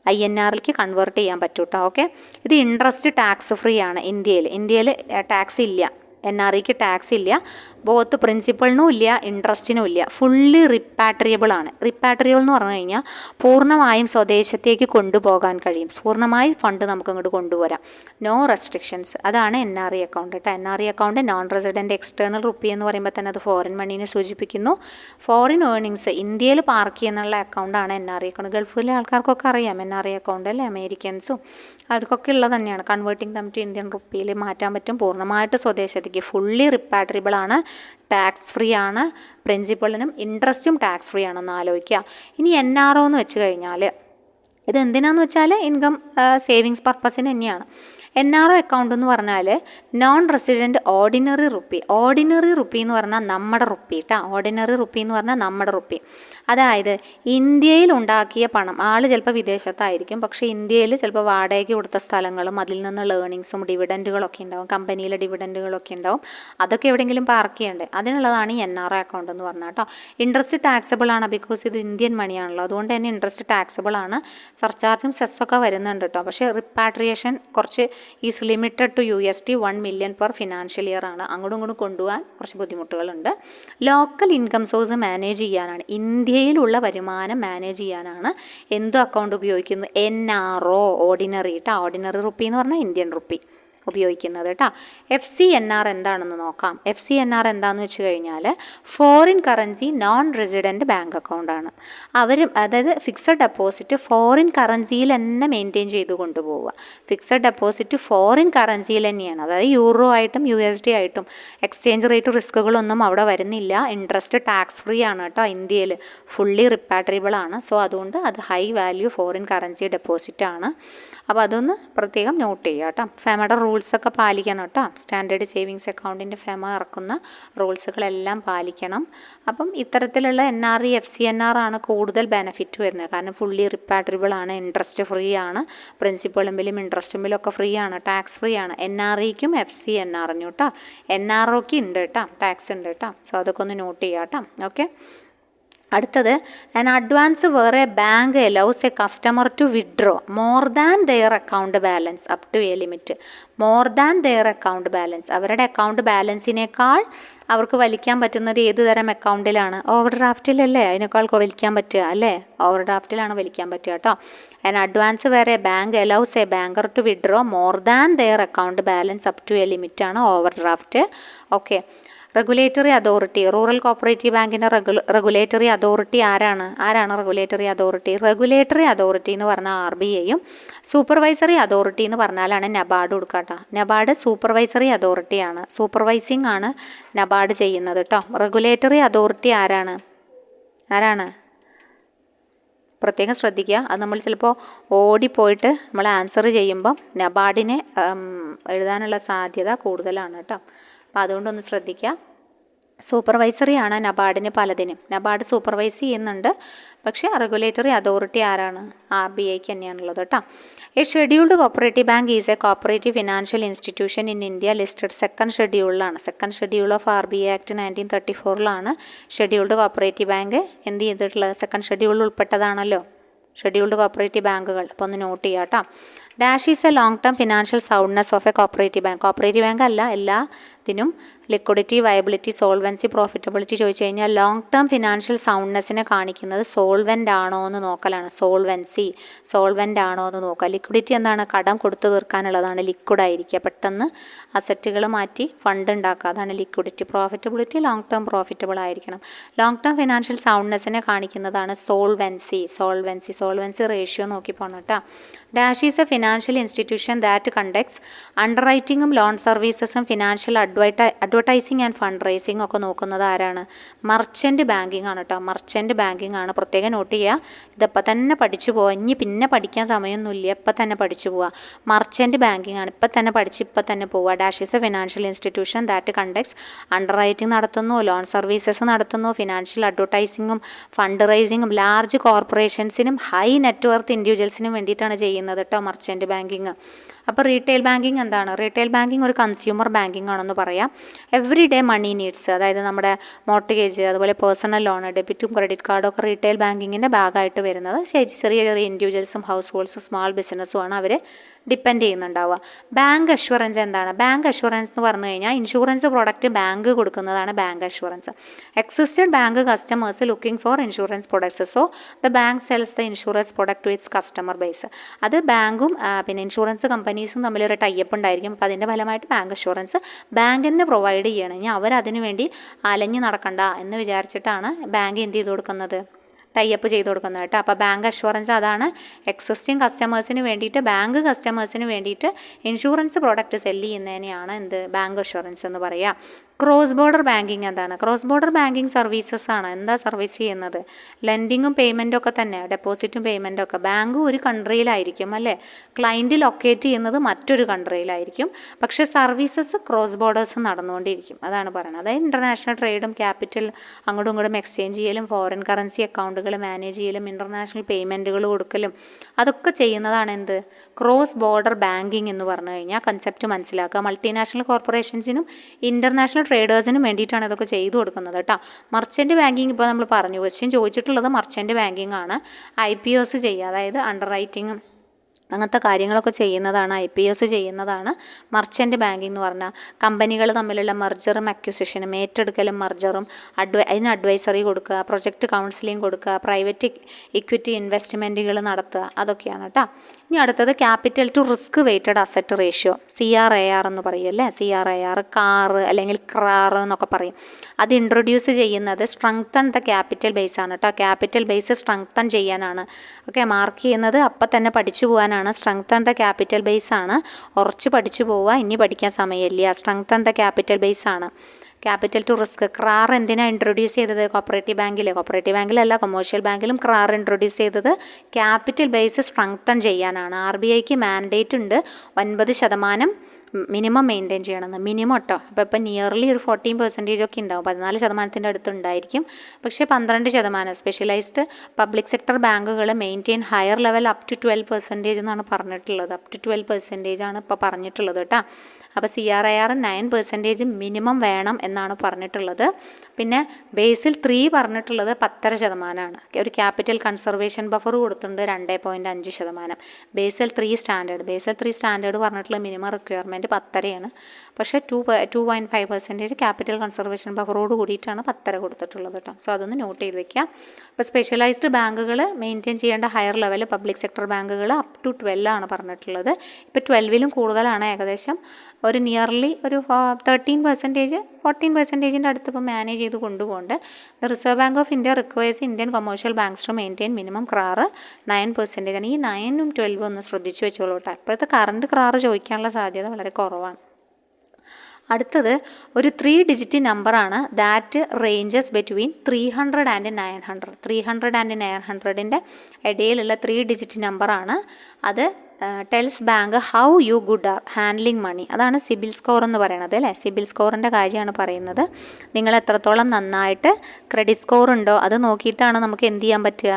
INRലേക്ക് കൺവേർട്ട് ചെയ്യാൻ പറ്റും കേട്ടോ. ഓക്കെ, ഇത് ഇൻട്രസ്റ്റ് ടാക്സ് ഫ്രീ ആണ്. ഇന്ത്യയിൽ ടാക്സ് ഇല്ല. NREക്ക് ടാക്സ് ഇല്ല. ബോത്ത് പ്രിൻസിപ്പളിനും ഇല്ല, ഇൻട്രസ്റ്റിനും ഇല്ല. ഫുള്ളി റിപ്പാട്രിയബിൾ ആണ്. റിപ്പാട്രിയബിൾ എന്ന് പറഞ്ഞു കഴിഞ്ഞാൽ പൂർണ്ണമായും സ്വദേശത്തേക്ക് കൊണ്ടുപോകാൻ കഴിയും. പൂർണ്ണമായി ഫണ്ട് നമുക്ക് ഇങ്ങോട്ട് കൊണ്ടുവരാം. No restrictions. അതാണ് NRE അക്കൗണ്ട് കേട്ടോ. NRE account non resident external rupee എന്ന് പറയുമ്പോൾ തന്നെ അത് ഫോറിൻ മണീനെ സൂചിപ്പിക്കുന്നു. ഫോറിൻ ഏർണിങ്സ് ഇന്ത്യയിൽ പാർക്ക് ചെയ്യുന്നുള്ള അക്കൗണ്ടാണ് NRE അക്കൗണ്ട്. ഗൾഫിലെ ആൾക്കാർക്കൊക്കെ അറിയാം NRE അക്കൗണ്ട് അല്ലേ. അമേരിക്കൻസും അവർക്കൊക്കെ ഉള്ളത് തന്നെയാണ്. കൺവേർട്ടിങ് ദം ടു ഇന്ത്യൻ റുപ്പിയിൽ മാറ്റാൻ പറ്റും. പൂർണ്ണമായിട്ട് സ്വദേശത്തേക്ക് ഫുള്ളി റിപ്പാട്രിയബിൾ ആണ്. ടാക്സ് ഫ്രീ ആണ്. പ്രിൻസിപ്പളിനും ഇൻട്രസ്റ്റും ടാക്സ് ഫ്രീ ആണെന്ന് ആലോചിക്കുക. ഇനി NRO എന്ന് വെച്ച് കഴിഞ്ഞാൽ ഇത് എന്തിനാന്ന് വെച്ചാൽ ഇൻകം സേവിങ്സ് പർപ്പസിന് തന്നെയാണ്. NRO അക്കൗണ്ട് എന്ന് പറഞ്ഞാൽ non resident ordinary rupee. Ordinary rupee എന്ന് പറഞ്ഞാൽ നമ്മുടെ റുപ്പി കേട്ടോ. ഓർഡിനറി റുപ്പി എന്ന് പറഞ്ഞാൽ നമ്മുടെ റുപ്പി. അതായത് ഇന്ത്യയിൽ ഉണ്ടാക്കിയ പണം, ആൾ ചിലപ്പോൾ വിദേശത്തായിരിക്കും, പക്ഷേ ഇന്ത്യയിൽ ചിലപ്പോൾ വാടകയ്ക്ക് കൊടുത്ത സ്ഥലങ്ങളും അതിൽ നിന്നുള്ള ഏർണിങ്സും ഡിവിഡൻറ്റുകളൊക്കെ ഉണ്ടാവും. കമ്പനിയിലെ ഡിവിഡൻറ്റുകളൊക്കെ ഉണ്ടാവും. അതൊക്കെ എവിടെയെങ്കിലും പാർക്ക് ചെയ്യണ്ടേ, അതിനുള്ളതാണ് ഈ NRO അക്കൗണ്ട് എന്ന് പറഞ്ഞാൽ കേട്ടോ. ഇൻട്രസ്റ്റ് ടാക്സബിൾ ആണ്, ബിക്കോസ് ഇത് ഇന്ത്യൻ മണിയാണല്ലോ. അതുകൊണ്ട് തന്നെ ഇൻട്രസ്റ്റ് ടാക്സബിൾ ആണ്. സർചാർജും സെസ്സൊക്കെ വരുന്നുണ്ട് കേട്ടോ. പക്ഷേ റിപ്പാട്രിയേഷൻ കുറച്ച് is limited to USD 1 million per financial year ആണ്. അങ്ങോട്ടും ഇങ്ങോട്ടും കൊണ്ടുപോകാൻ കുറച്ച് ബുദ്ധിമുട്ടുകളുണ്ട്. ലോക്കൽ ഇൻകം സോഴ്സ് മാനേജ് ചെയ്യാനാണ്, ഇന്ത്യയിലുള്ള വരുമാനം മാനേജ് ചെയ്യാനാണ് എന്ത് അക്കൗണ്ട് ഉപയോഗിക്കുന്നത്? NRO, ഓർഡിനറി കേട്ടോ. ഓർഡിനറി റുപ്പി എന്ന് പറഞ്ഞാൽ ഇന്ത്യൻ റുപ്പി ഉപയോഗിക്കുന്നത് കേട്ടോ. FCNR എന്താണെന്ന് നോക്കാം. FCNR എന്താണെന്ന് വെച്ച് കഴിഞ്ഞാൽ foreign currency non resident bank അക്കൗണ്ടാണ്. അതായത് ഫിക്സഡ് ഡെപ്പോസിറ്റ് ഫോറിൻ കറൻസിയിൽ തന്നെ മെയിൻറ്റെയിൻ ചെയ്ത് കൊണ്ടുപോവുക. ഫിക്സഡ് ഡെപ്പോസിറ്റ് ഫോറിൻ കറൻസിയിൽ തന്നെയാണ്, അതായത് യൂറോ ആയിട്ടും USD ആയിട്ടും. എക്സ്ചേഞ്ച് റേറ്റ് റിസ്കുകളൊന്നും അവിടെ വരുന്നില്ല. ഇൻട്രസ്റ്റ് ടാക്സ് ഫ്രീ ആണ് കേട്ടോ. ഇന്ത്യയിൽ ഫുള്ളി റിപ്പാട്രിബിൾ ആണ്. സോ അതുകൊണ്ട് അത് high value foreign currency deposit ആണ്. അപ്പോൾ അതൊന്ന് പ്രത്യേകം നോട്ട് ചെയ്യുക കേട്ടോ. ഫെമയുടെ റൂൾസൊക്കെ പാലിക്കണം കേട്ടോ. സ്റ്റാൻഡേർഡ് സേവിങ്സ് അക്കൗണ്ടിൻ്റെ ഫെമ ഇറക്കുന്ന റൂൾസുകളെല്ലാം പാലിക്കണം. അപ്പം ഇത്തരത്തിലുള്ള NRE FCNR ആണ് കൂടുതൽ ബെനിഫിറ്റ് വരുന്നത്. കാരണം ഫുള്ളി റിപ്പാട്രിബിൾ ആണ്, ഇൻട്രസ്റ്റ് ഫ്രീ ആണ്, പ്രിൻസിപ്പളും ബില്ലും ഇൻട്രസ്റ്റും ബില്ലും ഒക്കെ ഫ്രീ ആണ്, ടാക്സ് ഫ്രീ ആണ്. NREക്കും FCNRനും കേട്ടോ. NROക്ക് ഉണ്ട് കേട്ടോ, ടാക്സ് ഉണ്ട് കേട്ടോ. സോ അതൊക്കെ ഒന്ന് നോട്ട് ചെയ്യുക കേട്ടോ. ഓക്കെ. അടുത്തത്, an advance where a bank allows a customer to withdraw more than their account balance up to a limit. More than their account balance, അവരുടെ അക്കൗണ്ട് ബാലൻസിനേക്കാൾ അവർക്ക് വലിക്കാൻ പറ്റുന്നത് ഏത് തരം അക്കൗണ്ടിലാണ്? ഓവർ ഡ്രാഫ്റ്റിലല്ലേ അതിനേക്കാൾ വലിക്കാൻ പറ്റുക അല്ലേ? ഓവർ ഡ്രാഫ്റ്റിലാണ് വലിക്കാൻ പറ്റുക കേട്ടോ. An advance where a bank allows a banker to withdraw more than their account balance up to a limit ആണ് overdraft. Okay. Regulatory authority, rural cooperative ബാങ്കിൻ്റെ റെഗുലേറ്ററി അതോറിറ്റി ആരാണ്? Regulatory authority? റെഗുലേറ്ററി അതോറിറ്റി എന്ന് പറഞ്ഞാൽ RBIയും supervisory authority എന്ന് പറഞ്ഞാലാണ് NABARD കൊടുക്കുക കേട്ടോ. NABARD supervisory അതോറിറ്റിയാണ്, supervising ആണ് NABARD ചെയ്യുന്നത് കേട്ടോ. റെഗുലേറ്ററി അതോറിറ്റി ആരാണ്? പ്രത്യേകം ശ്രദ്ധിക്കുക. അത് നമ്മൾ ചിലപ്പോൾ ഓടിപ്പോയിട്ട് നമ്മൾ ആൻസർ ചെയ്യുമ്പം നബാർഡിനെ എഴുതാനുള്ള സാധ്യത കൂടുതലാണ് കേട്ടോ. അപ്പോൾ അതുകൊണ്ടൊന്ന് ശ്രദ്ധിക്കുക. സൂപ്പർവൈസറി ആണ് നബാർഡിന് പലതിനും. നബാർഡ് സൂപ്പർവൈസ് ചെയ്യുന്നുണ്ട്, പക്ഷേ റെഗുലേറ്ററി അതോറിറ്റി ആരാണ്? RBIക്ക് തന്നെയാണുള്ളത് കേട്ടോ. A scheduled cooperative bank is a cooperative financial institution in India listed second ഷെഡ്യൂളിലാണ്. Second schedule of RBI act 1934 scheduled cooperative bank എന്ത് ചെയ്തിട്ടുള്ളത്? സെക്കൻഡ് ഷെഡ്യൂളിൽ ഉൾപ്പെട്ടതാണല്ലോ ഷെഡ്യൂൾഡ് കോപ്പറേറ്റീവ് ബാങ്കുകൾ. അപ്പോൾ ഒന്ന് നോട്ട് ചെയ്യാം കേട്ടോ. Dash is A long term financial soundness of a cooperative bank. Cooperative bank അല്ല, എല്ലാത്തിനും ലിക്വിഡിറ്റി, വയബിലിറ്റി, സോൾവൻസി, പ്രോഫിറ്റബിലിറ്റി ചോദിച്ചു കഴിഞ്ഞാൽ ലോങ് ടേം ഫിനാൻഷ്യൽ സൗണ്ട്നെസ്സിനെ കാണിക്കുന്നത് സോൾവെൻ്റ് ആണോ എന്ന് നോക്കലാണ്. സോൾവെൻ്റ് ആണോ എന്ന് നോക്കുക. ലിക്വിഡിറ്റി എന്താണ്? കടം കൊടുത്തു തീർക്കാനുള്ളതാണ്, ലിക്വിഡ് ആയിരിക്കുക, പെട്ടെന്ന് അസറ്റുകൾ മാറ്റി ഫണ്ട് ഉണ്ടാക്കുക, അതാണ് liquidity. Profitability long term profitable ആയിരിക്കണം. ലോങ് ടേം ഫിനാൻഷ്യൽ സൗണ്ട്നെസ്സിനെ കാണിക്കുന്നതാണ് സോൾവൻസി റേഷ്യോ നോക്കി പോകണം കേട്ടോ. Dash is a financial institution that conducts അണ്ടർറൈറ്റിങ്ങും ലോൺ സർവീസസും financial advertising and fund raising ഒക്കെ നോക്കുന്നത് ആരാണ്? മർച്ചൻറ്റ് ബാങ്കിങ് ആണ് കേട്ടോ. മർച്ചൻറ്റ് ബാങ്കിങ് ആണ്, പ്രത്യേകം നോട്ട് ചെയ്യുക. ഇതിപ്പോൾ തന്നെ പഠിച്ചു പോവുക, ഇനി പിന്നെ പഠിക്കാൻ സമയമൊന്നുമില്ല, ഇപ്പം തന്നെ പഠിച്ചു പോവുക. മർച്ചൻറ്റ് ബാങ്കിങ് ആണ്, ഇപ്പം തന്നെ പഠിച്ച് ഇപ്പം തന്നെ പോവുക. Dash is a financial institution that conducts underwriting നടത്തുന്നു, ലോൺ സർവീസസ് നടത്തുന്നു, ഫിനാൻഷ്യൽ അഡ്വർടൈസിങ്ങും ഫണ്ട് റൈസിങ്ങും ലാർജ് കോർപ്പറേഷൻസിനും ഹൈ നെറ്റ്വർത്ത് ഇൻഡിവിജ്വൽസിനും വേണ്ടിയിട്ടാണ് ചെയ്യുന്നത് കേട്ടോ മർച്ചൻറ്റ് ബാങ്കിങ്. അപ്പോൾ റീറ്റെയിൽ ബാങ്കിങ് എന്താണ്? റീറ്റെയിൽ ബാങ്കിങ് ഒരു കൺസ്യൂമർ ബാങ്കിങ് ആണെന്ന് പറയാം. എവറി ഡേ മണി നീഡ്സ്, അതായത് നമ്മുടെ മോർട്ട്ഗേജ്, അതുപോലെ പേഴ്സണൽ ലോൺ, ഡെബിറ്റും ക്രെഡിറ്റ് കാർഡും ഒക്കെ റീറ്റെയിൽ ബാങ്കിങ്ങിൻ്റെ ഭാഗമായിട്ട് വരുന്നത്. ചെറിയ ഇൻഡിവിജ്വൽസും ഹൗസ് ഹോൾഡ്സും സ്മാൾ ബിസിനസ്സുമാണ് അവർ ഡിപ്പെൻഡ് ചെയ്യുന്നുണ്ടാവുക. ബാങ്ക് അഷ്വറൻസ് എന്താണ്? ബാങ്ക് അഷ്വറൻസ് എന്ന് പറഞ്ഞു കഴിഞ്ഞാൽ ഇൻഷുറൻസ് പ്രോഡക്റ്റ് ബാങ്ക് കൊടുക്കുന്നതാണ് bank assurance. Existed bank customers looking for insurance products, so the bank sells the insurance product to its customer base. അത് ബാങ്കും പിന്നെ ഇൻഷുറൻസ് കമ്പനീസും തമ്മിലൊരു ടൈപ്പ് ഉണ്ടായിരിക്കും. അപ്പോൾ അതിൻ്റെ ഫലമായിട്ട് ബാങ്ക് അഷ്വറൻസ് ബാങ്ക് തന്നെ പ്രൊവൈഡ് ചെയ്യണം. ഇനി അവരതിനു വേണ്ടി അലഞ്ഞു നടക്കണ്ട എന്ന് വിചാരിച്ചിട്ടാണ് ബാങ്ക് എന്ത് ചെയ്ത് കൊടുക്കുന്നത്? ടൈപ്പ് ചെയ്ത് കൊടുക്കുന്നത് കേട്ടോ. അപ്പോൾ ബാങ്ക് അഷ്വറൻസ് അതാണ് എക്സിസ്റ്റിംഗ് കസ്റ്റമേഴ്സിന് വേണ്ടിയിട്ട്, ബാങ്ക് കസ്റ്റമേഴ്സിന് വേണ്ടിയിട്ട് ഇൻഷുറൻസ് പ്രോഡക്റ്റ് സെല്ല് ചെയ്യുന്നതിനെയാണ് എന്ത്? ബാങ്ക് അഷ്വറൻസ് എന്ന് പറയുക. ക്രോസ് ബോർഡർ ബാങ്കിങ് എന്താണ്? ക്രോസ് ബോർഡർ ബാങ്കിങ് സർവീസസ് ആണ്. എന്താ സർവീസ് ചെയ്യുന്നത്? ലെൻഡിങ്ങും പേയ്മെൻറ്റും ഒക്കെ തന്നെ, ഡെപ്പോസിറ്റും പേയ്മെൻറ്റും ഒക്കെ. ബാങ്ക് ഒരു കൺട്രിയിലായിരിക്കും അല്ലേ, ക്ലയൻറ്റ് ലൊക്കേറ്റ് ചെയ്യുന്നത് മറ്റൊരു കൺട്രിയിലായിരിക്കും, പക്ഷേ സർവീസസ് ക്രോസ് ബോർഡേഴ്സ് നടന്നുകൊണ്ടിരിക്കും. അതാണ് പറയുന്നത്. അതായത് ഇൻ്റർനാഷണൽ ട്രേഡും ക്യാപിറ്റൽ അങ്ങോട്ടും ഇങ്ങോട്ടും എക്സ്ചേഞ്ച് ചെയ്യലും ഫോറിൻ കറൻസി അക്കൗണ്ടുകൾ മാനേജ് ചെയ്യലും ഇൻ്റർനാഷണൽ പേയ്മെൻറ്റുകൾ കൊടുക്കലും അതൊക്കെ ചെയ്യുന്നതാണ് എന്ത്? ക്രോസ് ബോർഡർ ബാങ്കിങ് എന്ന് പറഞ്ഞു കഴിഞ്ഞാൽ കൺസെപ്റ്റ് മനസ്സിലാക്കുക. മൾട്ടിനാഷണൽ കോർപ്പറേഷൻസിനും ഇൻ്റർനാഷണൽ ട്രേഡേഴ്സിനും വേണ്ടിയിട്ടാണ് ഇതൊക്കെ ചെയ്തു കൊടുക്കുന്നത് കേട്ടോ. മർച്ചൻറ്റ് ബാങ്കിങ് ഇപ്പോൾ നമ്മൾ പറഞ്ഞു, ക്വസ്റ്റ്യൻ ചോദിച്ചിട്ടുള്ളത് മർച്ചൻറ്റ് ബാങ്കിങ് ആണ്. IPOs ചെയ്യുക, അതായത് അണ്ടർ റൈറ്റിങ്ങും അങ്ങനത്തെ കാര്യങ്ങളൊക്കെ ചെയ്യുന്നതാണ് IPOs ചെയ്യുന്നതാണ്. മർച്ചൻ്റ് ബാങ്കിങ് എന്ന് പറഞ്ഞാൽ കമ്പനികൾ തമ്മിലുള്ള മെർജറും അക്വിസിഷനും ഏറ്റെടുക്കലും മെർജറും അതിന് അഡ്വൈസറി കൊടുക്കുക, പ്രൊജക്റ്റ് കൗൺസിലിംഗ് കൊടുക്കുക, പ്രൈവറ്റ് ഇക്വിറ്റി ഇൻവെസ്റ്റ്മെൻറ്റുകൾ നടത്തുക, അതൊക്കെയാണ് കേട്ടോ. ഇനി അടുത്തത് capital to risk weighted asset ratio, CRAR എന്ന് പറയുമല്ലേ. CRAR കാറ് അല്ലെങ്കിൽ ക്രാർ എന്നൊക്കെ പറയും. അത് ഇൻട്രൊഡ്യൂസ് ചെയ്യുന്നത് സ്ട്രെങ്തൺ ദ ക്യാപിറ്റൽ ബേസ് ആണ് കേട്ടോ. ക്യാപിറ്റൽ ബേസ് സ്ട്രെങ്തൺ ചെയ്യാനാണ്. ഓക്കെ, മാർക്ക് ചെയ്യുന്നത് അപ്പം തന്നെ പഠിച്ചു പോകാനാണ്. സ്ട്രെങ്തൺ ദ ക്യാപിറ്റൽ ബേസ് ആണ്. ഉറച്ച് പഠിച്ചു പോവുക, ഇനി പഠിക്കാൻ സമയമില്ല. സ്ട്രെങ്തൺ ദ ക്യാപിറ്റൽ ബേസ് ആണ്. Capital to risk. ക്രാർ എന്തിനാണ് ഇൻട്രൊഡ്യൂസ് ചെയ്തത്? കോപ്പറേറ്റീവ് ബാങ്കിലല്ല, കൊമേഴ്ഷ്യൽ ബാങ്കിലും ക്രാർ ഇൻട്രൊഡ്യൂസ് ചെയ്തത് ക്യാപിറ്റൽ ബേസ് സ്ട്രെങ്തൺ ചെയ്യാനാണ്. RBIക്ക് മാൻഡേറ്റ് ഉണ്ട് 9% മിനിമം മെയിൻറ്റെയിൻ ചെയ്യണമെന്ന്. മിനിമം കേട്ടോ. അപ്പോൾ ഇപ്പം നിയർലി ഒരു 14% ഒക്കെ ഉണ്ടാവും, 14% അടുത്ത് ഉണ്ടായിരിക്കും. പക്ഷേ 12% സ്പെഷ്യലൈസ്ഡ് പബ്ലിക് സെക്ടർ ബാങ്കുകൾ maintain higher level up to 12% എന്നാണ് പറഞ്ഞിട്ടുള്ളത്. അപ് ടു 12% ആണ് ഇപ്പോൾ പറഞ്ഞിട്ടുള്ളത് കേട്ടോ. അപ്പോൾ CRAR 9% മിനിമം വേണം എന്നാണ് പറഞ്ഞിട്ടുള്ളത്. പിന്നെ ബേസിൽ 3 പറഞ്ഞിട്ടുള്ളത് 10.5%. ഒരു ക്യാപിറ്റൽ കൺസർവേഷൻ ബഫർ കൊടുത്തിട്ടുണ്ട് 2.5%. ബേസിൽ 3 സ്റ്റാൻഡേർഡ് പറഞ്ഞിട്ടുള്ള മിനിമം റിക്വയർമെൻറ്റ് 10.5%. പക്ഷേ 2.5% ക്യാപിറ്റൽ കൺസർവേഷൻ ബഫറോട് കൂടിയിട്ടാണ് 10.5 കൊടുത്തിട്ടുള്ളത് കേട്ടോ. സോ അതൊന്ന് നോട്ട് ചെയ്ത് വെക്കുക. ഇപ്പോൾ സ്പെഷ്യലൈസ്ഡ് ബാങ്കുകൾ മെയിൻറ്റെയിൻ ചെയ്യേണ്ട ഹയർ ലെവൽ പബ്ലിക് സെക്ടർ ബാങ്കുകൾ അപ് ടു 12 ആണ് പറഞ്ഞിട്ടുള്ളത്. ഇപ്പോൾ 12ലും കൂടുതലാണ്. ഏകദേശം ഒരു നിയർലി ഒരു 14% അടുത്ത് ഇപ്പോൾ മാനേജ് ചെയ്ത് കൊണ്ടുപോകുന്നുണ്ട്. The reserve bank of India requires Indian commercial banks to maintain minimum CRAR 9% ആണ്. ഈ 9ഉം 12ഉം ഒന്ന് ശ്രദ്ധിച്ചു വെച്ചോളൂ കേട്ടോ. ഇപ്പോഴത്തെ കറണ്ട് ക്രാർ ചോദിക്കാനുള്ള സാധ്യത വളരെ കുറവാണ്. അടുത്തത് ഒരു 3 ഡിജിറ്റ് നമ്പറാണ്. That ranges between 300 and 900. 300 and 900ൻ്റെ ഇടയിലുള്ള 3 ഡിജിറ്റ് നമ്പറാണ്. അത് tells bank how you good are handling money. അതാണ് സിബിൽ സ്കോർ എന്ന് പറയുന്നത് അല്ലേ. സിബിൽ സ്കോറിൻ്റെ കാര്യമാണ് പറയുന്നത്. നിങ്ങൾ എത്രത്തോളം നന്നായിട്ട് ക്രെഡിറ്റ് സ്കോർ ഉണ്ടോ അത് നോക്കിയിട്ടാണ് നമുക്ക് എന്ത് ചെയ്യാൻ പറ്റുക,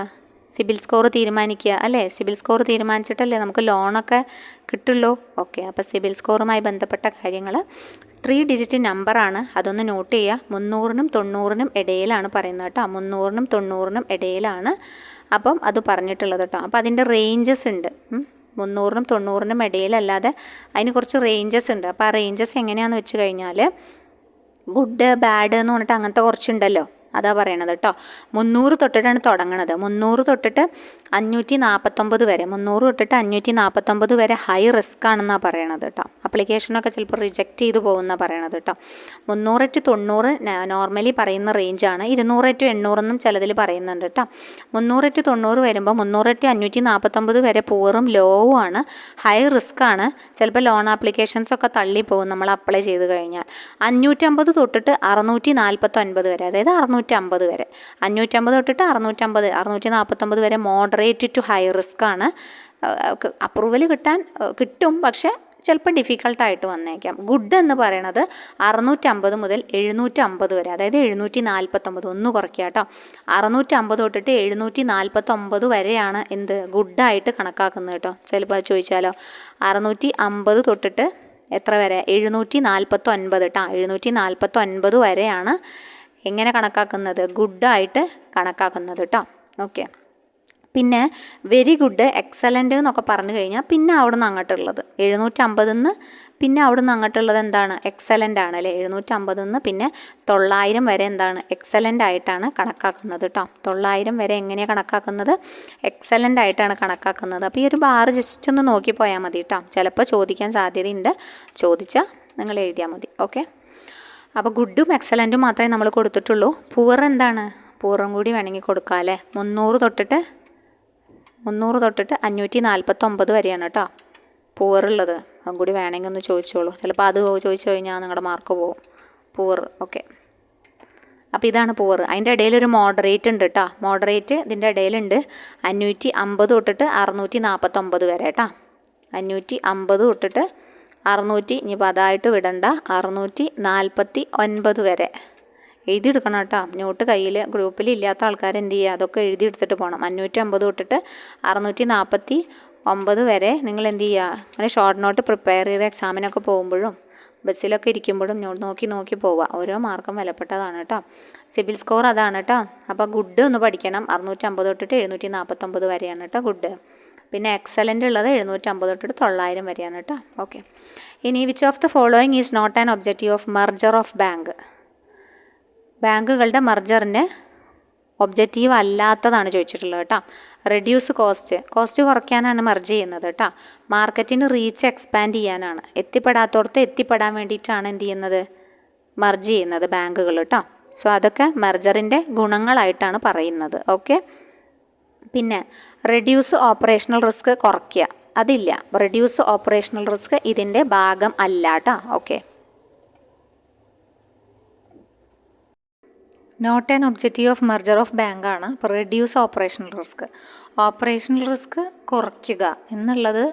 സിബിൽ സ്കോർ തീരുമാനിക്കുക അല്ലേ. സിബിൽ സ്കോർ തീരുമാനിച്ചിട്ടല്ലേ നമുക്ക് ലോണൊക്കെ കിട്ടുള്ളൂ. ഓക്കെ, അപ്പോൾ സിബിൽ സ്കോറുമായി ബന്ധപ്പെട്ട കാര്യങ്ങൾ 3 ഡിജിറ്റ് നമ്പറാണ്. അതൊന്ന് നോട്ട് ചെയ്യുക. 300നും 90നും ഇടയിലാണ് പറയുന്നത് കേട്ടോ. 300നും 90നും ഇടയിലാണ് അപ്പം അത് പറഞ്ഞിട്ടുള്ളത് കേട്ടോ. അപ്പോൾ അതിൻ്റെ റേഞ്ചസ് ഉണ്ട്. 300നും 90നും ഇടയിലല്ലാതെ അതിന് കുറച്ച് റേഞ്ചസ് ഉണ്ട്. അപ്പോൾ ആ റേഞ്ചസ് എങ്ങനെയാണെന്ന് വെച്ച് കഴിഞ്ഞാൽ ഗുഡ് ബാഡ് എന്ന് പറഞ്ഞിട്ട് അങ്ങനത്തെ കുറച്ചുണ്ടല്ലോ, അതാ പറയണത് കേട്ടോ. 300 തൊട്ടിട്ടാണ് തുടങ്ങണത്. 300 തൊട്ടിട്ട് 549 വരെ, 300 തൊട്ടിട്ട് 549 വരെ ഹൈ റിസ്ക് ആണെന്നാണ് പറയണത് കേട്ടോ. അപ്ലിക്കേഷനൊക്കെ ചിലപ്പോൾ റിജക്റ്റ് ചെയ്തു പോകുമെന്നാണ് പറയണത് കേട്ടോ. 300 to 90 നോർമലി പറയുന്ന റേഞ്ചാണ്. 200 to 800 എന്നും ചിലതിൽ പറയുന്നുണ്ട് കേട്ടോ. 300 to 90 വരുമ്പോൾ 300 to 549 വരെ പൂറും ലോവും ആണ്, ഹൈ റിസ്ക് ആണ്. ചിലപ്പോൾ ലോൺ ആപ്ലിക്കേഷൻസൊക്കെ തള്ളിപ്പോകും നമ്മൾ അപ്ലൈ ചെയ്ത് കഴിഞ്ഞാൽ. 550 തൊട്ടിട്ട് 649 വരെ, അതായത് 650 വരെ, 550 തൊട്ടിട്ട് 649 വരെ മോഡറേറ്റ് ടു ഹൈ റിസ്ക് ആണ്. അപ്രൂവൽ കിട്ടും, പക്ഷേ ചിലപ്പോൾ ഡിഫിക്കൽട്ടായിട്ട് വന്നേക്കാം. ഗുഡ് എന്ന് പറയണത് 650 മുതൽ 750 വരെ, അതായത് 749, ഒന്ന് കുറയ്ക്കുക കേട്ടോ. 650 തൊട്ടിട്ട് 749 വരെയാണ് എന്ത് ഗുഡായിട്ട് കണക്കാക്കുന്നത് കേട്ടോ. ചിലപ്പോൾ അത് ചോദിച്ചാലോ. 650 തൊട്ടിട്ട് എത്ര വരെ? 749 കേട്ടോ. 749 വരെയാണ് എങ്ങനെ കണക്കാക്കുന്നത്? ഗുഡായിട്ട് കണക്കാക്കുന്നത് കേട്ടോ. ഓക്കെ, പിന്നെ വെരി ഗുഡ്, എക്സലൻ്റ് എന്നൊക്കെ പറഞ്ഞു കഴിഞ്ഞാൽ പിന്നെ അവിടെ നിന്ന് അങ്ങോട്ടുള്ളത് 750 പിന്നെ അവിടെ നിന്ന് അങ്ങോട്ടുള്ളത് എന്താണ്? എക്സലൻ്റ് ആണ് അല്ലേ. 750 പിന്നെ 900 വരെ എന്താണ്? എക്സലൻ്റ് ആയിട്ടാണ് കണക്കാക്കുന്നത് കേട്ടോ. 900 വരെ എങ്ങനെയാണ് കണക്കാക്കുന്നത്? എക്സലൻ്റ് ആയിട്ടാണ് കണക്കാക്കുന്നത്. അപ്പോൾ ഈ ഒരു ബാർ ജസ്റ്റ് ഒന്ന് നോക്കി പോയാൽ മതി കേട്ടോ. ചിലപ്പോൾ ചോദിക്കാൻ സാധ്യതയുണ്ട്, ചോദിച്ചാൽ നിങ്ങൾ എഴുതിയാൽ മതി. ഓക്കെ, അപ്പോൾ ഗുഡും എക്സലൻറ്റും മാത്രമേ നമ്മൾ കൊടുത്തിട്ടുള്ളൂ. പൂവർ എന്താണ്? പൂറും കൂടി വേണമെങ്കിൽ കൊടുക്കാം അല്ലേ. 300 തൊട്ടിട്ട് 549 വരെയാണ് കേട്ടോ പൂവറുള്ളത്. അതും കൂടി വേണമെങ്കിൽ ഒന്ന് ചോദിച്ചോളൂ. ചിലപ്പോൾ അത് ചോദിച്ചു കഴിഞ്ഞാൽ നിങ്ങളുടെ മാർക്ക് പോകും. പൂവർ. ഓക്കെ, അപ്പോൾ ഇതാണ് പൂവർ. അതിൻ്റെ ഇടയിലൊരു മോഡറേറ്റ് ഉണ്ട് കേട്ടോ. മോഡറേറ്റ് ഇതിൻ്റെ ഇടയിലുണ്ട്. 550 തൊട്ടിട്ട് 649 വരെ കേട്ടോ. 550 തൊട്ടിട്ട് 600, ഇനിയിപ്പോൾ അതായിട്ട് വിടണ്ട, 649 വരെ എഴുതിയെടുക്കണം കേട്ടോ. നോട്ട് കയ്യിൽ ഗ്രൂപ്പിൽ ഇല്ലാത്ത ആൾക്കാർ എന്ത് ചെയ്യുക, അതൊക്കെ എഴുതിയെടുത്തിട്ട് പോകണം. 550 തൊട്ടിട്ട് 649 വരെ നിങ്ങൾ എന്ത് ചെയ്യുക, അങ്ങനെ ഷോർട്ട് നോട്ട് പ്രിപ്പയർ ചെയ്ത് എക്സാമിനൊക്കെ പോകുമ്പോഴും ബസ്സിലൊക്കെ ഇരിക്കുമ്പോഴും നോക്കി നോക്കി പോവുക. ഓരോ മാർക്കും വിലപ്പെട്ടതാണ് കേട്ടോ. സിബിൽ സ്കോർ അതാണ് കേട്ടോ. അപ്പോൾ ഗുഡ് ഒന്ന് പഠിക്കണം. 650 തൊട്ടിട്ട് 749 വരെയാണ് കേട്ടോ ഗുഡ്. പിന്നെ എക്സലൻ്റ് ഉള്ളത് 750 തൊട്ടിട്ട് 900 വരെയാണ് കേട്ടോ. ഓക്കെ. ഇനി which of the following is not an objective of merger of bank? ബാങ്കുകളുടെ മെർജറിന് ഒബ്ജക്റ്റീവ് അല്ലാത്തതാണ് ചോദിച്ചിട്ടുള്ളത് കേട്ടോ. റെഡ്യൂസ് കോസ്റ്റ് കുറയ്ക്കാനാണ് മെർജ് ചെയ്യുന്നത് കേട്ടോ. മാർക്കറ്റിന് റീച്ച് എക്സ്പാൻഡ് ചെയ്യാനാണ്. എത്തിപ്പെടാത്തോടത്ത് എത്തിപ്പെടാൻ വേണ്ടിയിട്ടാണ് എന്ത് ചെയ്യുന്നത്, മെർജ് ചെയ്യുന്നത് ബാങ്കുകൾ കേട്ടോ. സോ അതൊക്കെ മെർജറിൻ്റെ ഗുണങ്ങളായിട്ടാണ് പറയുന്നത്. ഓക്കെ. പിന്നെ റെഡ്യൂസ് ഓപ്പറേഷണൽ റിസ്ക്, കുറയ്ക്കുക, അതില്ല. റെഡ്യൂസ് ഓപ്പറേഷണൽ റിസ്ക് ഇതിൻ്റെ ഭാഗം അല്ല കേട്ടോ. Okay. Not an objective of merger of bank ആണ്. അപ്പോൾ റെഡ്യൂസ് ഓപ്പറേഷണൽ റിസ്ക് കുറയ്ക്കുക എന്നുള്ളത്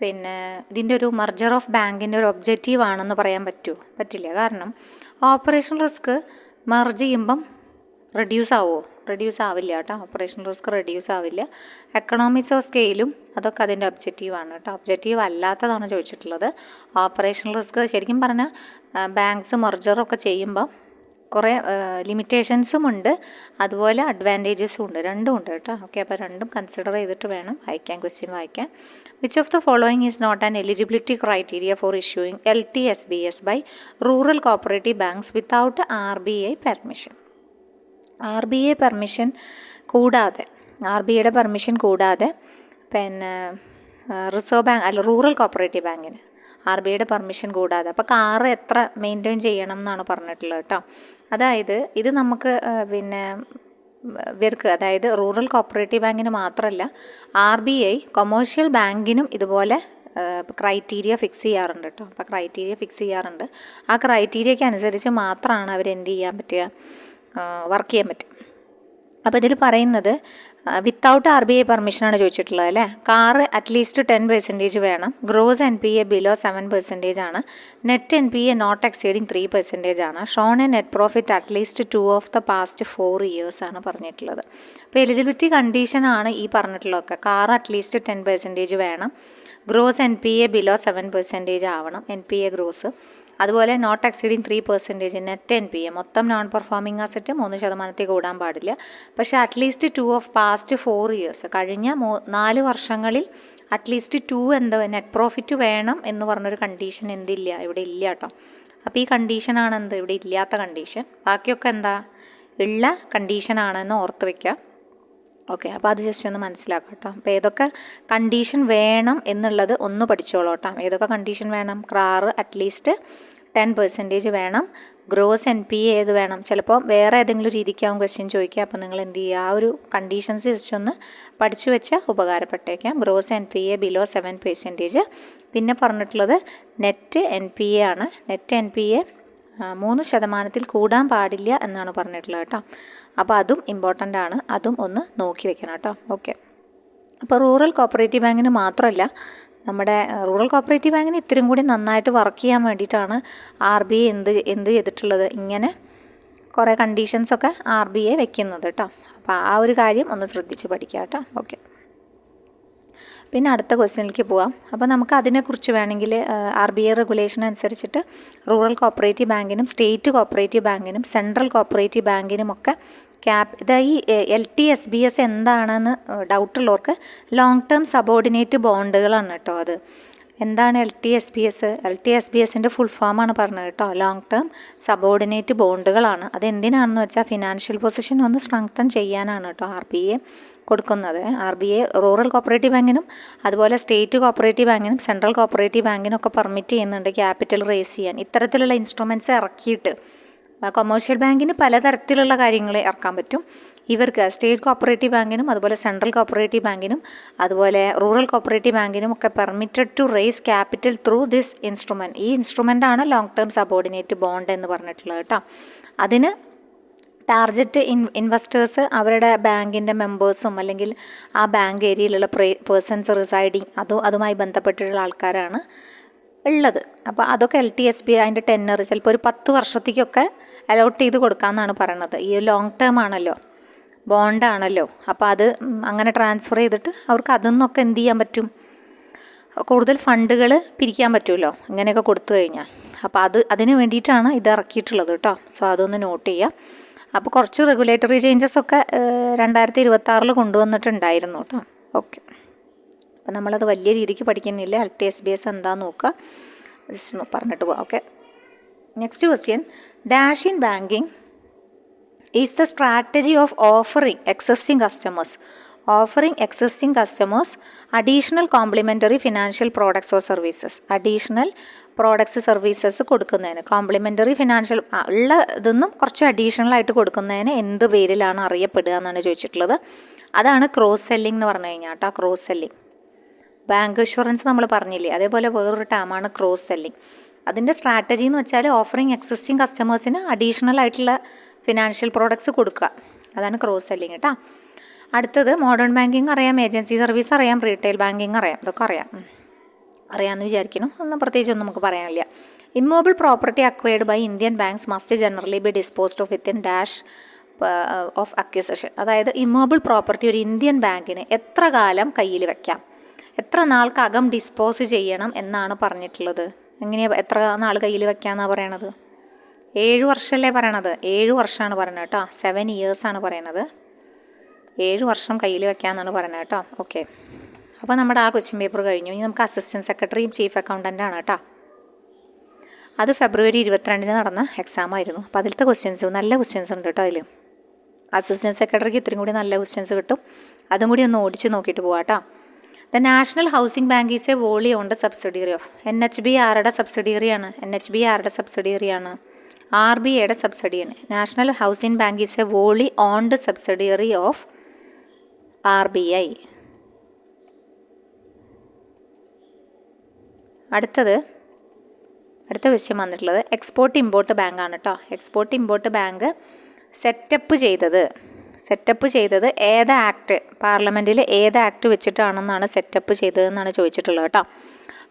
പിന്നെ ഇതിൻ്റെ ഒരു മെർജർ ഓഫ് ബാങ്കിൻ്റെ ഒരു ഒബ്ജക്റ്റീവ് ആണെന്ന് പറയാൻ പറ്റില്ല. കാരണം ഓപ്പറേഷണൽ റിസ്ക് മെർജ് ചെയ്യുമ്പം റെഡ്യൂസ് ആവില്ല കേട്ടോ. ഓപ്പറേഷണൽ റിസ്ക് റെഡ്യൂസ് ആവില്ല. എക്കണോമിക്സ് ഓഫ് സ്കെയിലും അതൊക്കെ അതിൻ്റെ ഒബ്ജക്റ്റീവാണ് കേട്ടോ. ഒബ്ജക്റ്റീവ് അല്ലാത്തതാണ് ചോദിച്ചിട്ടുള്ളത്. ഓപ്പറേഷണൽ റിസ്ക് ശരിക്കും പറഞ്ഞാൽ ബാങ്ക്സ് മെർജറൊക്കെ ചെയ്യുമ്പം കുറേ ലിമിറ്റേഷൻസും ഉണ്ട്, അതുപോലെ അഡ്വാൻറ്റേജസും ഉണ്ട്. രണ്ടും ഉണ്ട് കേട്ടോ. ഓക്കെ. അപ്പോൾ രണ്ടും കൺസിഡർ ചെയ്തിട്ട് വേണം ക്വസ്റ്റ്യൻ വായിക്കാൻ. Which of the following is not an eligibility criteria for issuing LTSBS by rural cooperative banks without RBI permission? RBI permission കൂടാതെ, RBIയുടെ പെർമിഷൻ കൂടാതെ പിന്നെ റിസർവ് ബാങ്ക് അല്ല, റൂറൽ കോപ്പറേറ്റീവ് ബാങ്കിന് RBIയുടെ പെർമിഷൻ കൂടാതെ. അപ്പോൾ കാറ് എത്ര മെയിൻറ്റെയിൻ ചെയ്യണം എന്നാണ് പറഞ്ഞിട്ടുള്ളത് കേട്ടോ. അതായത് ഇത് നമുക്ക് പിന്നെ ഇവർക്ക്, അതായത് റൂറൽ കോപ്പറേറ്റീവ് ബാങ്കിന് മാത്രമല്ല RBI കൊമേഴ്ഷ്യൽ ബാങ്കിനും ഇതുപോലെ ക്രൈറ്റീരിയ ഫിക്സ് ചെയ്യാറുണ്ട് കേട്ടോ. അപ്പോൾ ക്രൈറ്റീരിയ ഫിക്സ് ചെയ്യാറുണ്ട്. ആ ക്രൈറ്റീരിയയ്ക്ക് അനുസരിച്ച് മാത്രമാണ് അവർ എന്ത് ചെയ്യാൻ പറ്റുക, വർക്ക് ചെയ്യാൻ പറ്റും. അപ്പോൾ ഇതിൽ പറയുന്നത് വിത്തൗട്ട് RBI പെർമിഷനാണ് ചോദിച്ചിട്ടുള്ളത് അല്ലേ. കാറ് അറ്റ്ലീസ്റ്റ് 10% വേണം. ഗ്രോസ് NPA ബിലോ 7% ആണ്. നെറ്റ് NPA നോട്ട് എക്സീഡിങ് 3% ആണ്. Shown a net profit at least 2 of the past 4 years ആണ് പറഞ്ഞിട്ടുള്ളത്. അപ്പോൾ എലിജിബിലിറ്റി കണ്ടീഷനാണ് ഈ പറഞ്ഞിട്ടുള്ളതൊക്കെ. കാറ് അറ്റ്ലീസ്റ്റ് 10% വേണം. ഗ്രോസ് NPA ബിലോ 7% ആവണം, NPA ഗ്രോസ്. അതുപോലെ നോട്ട് എക്സീഡിങ് 3% നെറ്റ് NPA, മൊത്തം നോൺ പെർഫോമിംഗ് അസറ്റ് 3% കൂടാൻ പാടില്ല. പക്ഷേ അറ്റ്ലീസ്റ്റ് 2 ഓഫ് പാസ്റ്റ് 4 years, കഴിഞ്ഞ 4 വർഷങ്ങളിൽ അറ്റ്ലീസ്റ്റ് 2 നെറ്റ് പ്രോഫിറ്റ് വേണം എന്ന് പറഞ്ഞൊരു കണ്ടീഷൻ എന്തില്ല, ഇവിടെ ഇല്ല കേട്ടോ. അപ്പോൾ ഈ കണ്ടീഷനാണ് ഇവിടെ ഇല്ലാത്ത കണ്ടീഷൻ. ബാക്കിയൊക്കെ ഉള്ള കണ്ടീഷനാണെന്ന് ഓർത്ത് വയ്ക്കുക. ഓക്കെ. അപ്പോൾ അത് ജസ്റ്റ് ഒന്ന് മനസ്സിലാക്കാം കേട്ടോ. അപ്പോൾ ഏതൊക്കെ കണ്ടീഷൻ വേണം എന്നുള്ളത് ഒന്ന് പഠിച്ചോളൂ കേട്ടോ. ഏതൊക്കെ കണ്ടീഷൻ വേണം? കാറ് അറ്റ്ലീസ്റ്റ് 10% വേണം. ഗ്രോസ് NPA ഏത് വേണം? ചിലപ്പോൾ വേറെ ഏതെങ്കിലും രീതിക്കാവും ക്വസ്റ്റ്യൻ ചോദിക്കുക. അപ്പോൾ നിങ്ങൾ എന്ത് ചെയ്യുക, ആ ഒരു കണ്ടീഷൻസ് ജസ്റ്റ് ഒന്ന് പഠിച്ചു വെച്ചാൽ ഉപകാരപ്പെട്ടേക്കാം. Gross NPA below 7%. പിന്നെ പറഞ്ഞിട്ടുള്ളത് നെറ്റ് NPA ആണ്. നെറ്റ് NPA 3% കൂടാൻ പാടില്ല എന്നാണ് പറഞ്ഞിട്ടുള്ളത് കേട്ടോ. അപ്പോൾ അതും ഇമ്പോർട്ടൻ്റ് ആണ്. അതും ഒന്ന് നോക്കി വെക്കണം കേട്ടോ. ഓക്കെ. അപ്പോൾ റൂറൽ കോപ്പറേറ്റീവ് ബാങ്കിന് മാത്രമല്ല, നമ്മുടെ റൂറൽ കോപ്പറേറ്റീവ് ബാങ്കിന് ഇത്തിരി കൂടി നന്നായിട്ട് വർക്ക് ചെയ്യാൻ വേണ്ടിയിട്ടാണ് RBI എന്ത് ചെയ്തിട്ടുള്ളത്, ഇങ്ങനെ കുറേ കണ്ടീഷൻസൊക്കെ RBI വെക്കുന്നത് കേട്ടോ. അപ്പോൾ ആ ഒരു കാര്യം ഒന്ന് ശ്രദ്ധിച്ച് പഠിക്കുക കേട്ടോ. ഓക്കെ. പിന്നെ അടുത്ത ക്വസ്റ്റ്യനിലേക്ക് പോവാം. അപ്പോൾ നമുക്ക് അതിനെക്കുറിച്ച് വേണമെങ്കിൽ RBI റെഗുലേഷൻ അനുസരിച്ചിട്ട് റൂറൽ കോപ്പറേറ്റീവ് ബാങ്കിനും സ്റ്റേറ്റ് കോപ്പറേറ്റീവ് ബാങ്കിനും സെൻട്രൽ കോപ്പറേറ്റീവ് ബാങ്കിനുമൊക്കെ ഈ LTSBS എന്താണെന്ന് ഡൗട്ടുള്ളവർക്ക് ലോങ് ടേം സബോർഡിനേറ്റ് ബോണ്ടുകളാണ് കേട്ടോ. അത് എന്താണ് LTSBSൻ്റെ ഫുൾ ഫോമാണ് പറഞ്ഞത് കേട്ടോ. ലോങ് ടേം സബോർഡിനേറ്റ് ബോണ്ടുകളാണ്. അത് എന്തിനാണെന്ന് വെച്ചാൽ ഫിനാൻഷ്യൽ പൊസിഷൻ ഒന്ന് സ്ട്രെങ്തൻ ചെയ്യാനാണ് കേട്ടോ RBI കൊടുക്കുന്നത്. RBI റൂറൽ കോപ്പറേറ്റീവ് ബാങ്കിനും അതുപോലെ സ്റ്റേറ്റ് കോപ്പറേറ്റീവ് ബാങ്കിനും സെൻട്രൽ കോപ്പറേറ്റീവ് ബാങ്കിനും ഒക്കെ പെർമിറ്റ് ചെയ്യുന്നുണ്ട് ക്യാപിറ്റൽ റേസ് ചെയ്യാൻ. ഇത്തരത്തിലുള്ള ഇൻസ്ട്രുമെൻറ്റ്സ് ഇറക്കിയിട്ട് കൊമേഴ്ഷ്യൽ ബാങ്കിന് പലതരത്തിലുള്ള കാര്യങ്ങൾ ഇറക്കാൻ പറ്റും. ഇവർക്ക് സ്റ്റേറ്റ് കോപ്പറേറ്റീവ് ബാങ്കിനും അതുപോലെ സെൻട്രൽ കോപ്പറേറ്റീവ് ബാങ്കിനും അതുപോലെ റൂറൽ കോപ്പറേറ്റീവ് ബാങ്കിനും ഒക്കെ permitted to raise capital through this instrument. ഈ ഇൻസ്ട്രുമെൻ്റാണ് ലോങ് ടേം സബോർഡിനേറ്റ് ബോണ്ട് എന്ന് പറഞ്ഞിട്ടുള്ളത് കേട്ടോ. അതിന് ടാർജറ്റ് ഇൻവെസ്റ്റേഴ്സ് അവരുടെ ബാങ്കിൻ്റെ മെമ്പേഴ്സും അല്ലെങ്കിൽ ആ ബാങ്ക് ഏരിയയിലുള്ള പേഴ്സൺസ് റിസൈഡിങ് അതുമായി ബന്ധപ്പെട്ടിട്ടുള്ള ആൾക്കാരാണ് ഉള്ളത്. അപ്പോൾ അതൊക്കെ LTSB അതിൻ്റെ ടെന്നർ ചിലപ്പോൾ ഒരു 10 വർഷത്തേക്കൊക്കെ അലോട്ട് ചെയ്ത് കൊടുക്കാമെന്നാണ് പറയണത്. ഈ ലോങ് ടേം ആണല്ലോ, ബോണ്ടാണല്ലോ. അപ്പോൾ അത് അങ്ങനെ ട്രാൻസ്ഫർ ചെയ്തിട്ട് അവർക്ക് അതിന്നൊക്കെ എന്ത് ചെയ്യാൻ പറ്റും, കൂടുതൽ ഫണ്ടുകൾ പിരിക്കാൻ പറ്റുമല്ലോ ഇങ്ങനെയൊക്കെ കൊടുത്തു കഴിഞ്ഞാൽ. അപ്പോൾ അതിന് വേണ്ടിയിട്ടാണ് ഇത് ഇറക്കിയിട്ടുള്ളത് കേട്ടോ. സോ അതൊന്ന് നോട്ട് ചെയ്യുക. അപ്പോൾ കുറച്ച് റെഗുലേറ്ററി ചേഞ്ചസ് ഒക്കെ 2026 കൊണ്ടുവന്നിട്ടുണ്ടായിരുന്നു കേട്ടോ. ഓക്കെ, അപ്പോൾ നമ്മളത് വലിയ രീതിക്ക് പഠിക്കുന്നില്ല. LTSBS എന്താണെന്ന് നോക്കുക, ജസ്റ്റ് പറഞ്ഞിട്ട് പോവാം. Okay, next question. Dash in banking is the strategy of offering existing customers additional complementary financial products or services. Additional products services കൊടുക്കുന്നതിന്, കോംപ്ലിമെൻ്ററി ഫിനാൻഷ്യൽ ഉള്ള ഇതൊന്നും കുറച്ച് അഡീഷണൽ ആയിട്ട് കൊടുക്കുന്നതിന് എന്ത് പേരിലാണ് അറിയപ്പെടുക എന്നാണ് ചോദിച്ചിട്ടുള്ളത്. അതാണ് ക്രോസ് സെല്ലിംഗ് എന്ന് പറഞ്ഞു കഴിഞ്ഞാൽ കേട്ടോ. ക്രോസ് സെല്ലിംഗ്, ബാങ്ക് ഇൻഷുറൻസ് നമ്മൾ പറഞ്ഞില്ലേ, അതേപോലെ വേറൊരു ടേമാണ് ക്രോസ് സെല്ലിംഗ്. അതിൻ്റെ സ്ട്രാറ്റജി എന്ന് വെച്ചാൽ ഓഫറിങ് എക്സിസ്റ്റിംഗ് കസ്റ്റമേഴ്സിന് അഡീഷണൽ ആയിട്ടുള്ള ഫിനാൻഷ്യൽ പ്രോഡക്ട്സ് കൊടുക്കുക. അതാണ് ക്രോസ് സെല്ലിംഗ് കേട്ടോ. അടുത്തത് മോഡേൺ ബാങ്കിങ് അറിയാം, ഏജൻസി സർവീസ് അറിയാം, റീറ്റെയിൽ ബാങ്കിങ് അറിയാം. ഇതൊക്കെ അറിയാമെന്ന് വിചാരിക്കുന്നു. ഒന്നും പ്രത്യേകിച്ചൊന്നും നമുക്ക് പറയാനില്ല. Immovable property acquired by Indian banks must generally be disposed of within dash of acquisition. അതായത് ഇമ്മൂവബിൾ പ്രോപ്പർട്ടി ഒരു ഇന്ത്യൻ ബാങ്കിന് എത്ര കാലം കയ്യിൽ വെക്കാം, എത്ര നാൾക്കകം ഡിസ്പോസ് ചെയ്യണം എന്നാണ് പറഞ്ഞിട്ടുള്ളത്. എങ്ങനെയാണ് എത്ര നാൾ കയ്യിൽ വെക്കാമെന്നാണ് പറയണത്? 7 വർഷമല്ലേ പറയണത്? 7 വർഷമാണ് പറയുന്നത് കേട്ടോ. 7 ഇയേഴ്സാണ് പറയണത്. 7 വർഷം കയ്യിൽ വെക്കാമെന്നാണ് പറയുന്നത് കേട്ടോ. ഓക്കെ, അപ്പോൾ നമ്മുടെ ആ ക്വസ്റ്റ്യൻ പേപ്പർ കഴിഞ്ഞു. ഇനി നമുക്ക് അസിസ്റ്റൻറ്റ് സെക്രട്ടറിയും ചീഫ് അക്കൗണ്ടൻ്റാണ് കേട്ടോ. അത് ഫെബ്രുവരി 22 നടന്ന എക്സാം ആയിരുന്നു. അപ്പോൾ അതിലത്തെ ക്വസ്റ്റ്യൻസ് നല്ല ക്വസ്റ്റ്യൻസ് ഉണ്ട് കേട്ടോ അതിൽ. അസിസ്റ്റൻറ്റ് സെക്രട്ടറിക്ക് ഇത്രയും കൂടി നല്ല ക്വസ്റ്റ്യൻസ് കിട്ടും. അതും കൂടി ഒന്ന് ഓടിച്ച് നോക്കിയിട്ട് പോവാം കേട്ടോ. The national housing bank is a wholly owned subsidiary of. NHB ആരുടെ സബ്സിഡിയറിയാണ്? RBIയുടെ സബ്സിഡിയാണ്. National housing bank is a wholly owned subsidiary of RBI. അടുത്ത വിഷയം വന്നിട്ടുള്ളത് എക്സ്പോർട്ട് ഇമ്പോർട്ട് ബാങ്ക് ആണ് കേട്ടോ. എക്സ്പോർട്ട് ഇമ്പോർട്ട് ബാങ്ക് സെറ്റപ്പ് ചെയ്തത് ഏത് ആക്ട്, പാർലമെൻറ്റിൽ ഏത് ആക്ട് വെച്ചിട്ടാണെന്നാണ് സെറ്റപ്പ് ചെയ്തതെന്നാണ് ചോദിച്ചിട്ടുള്ളത് കേട്ടോ.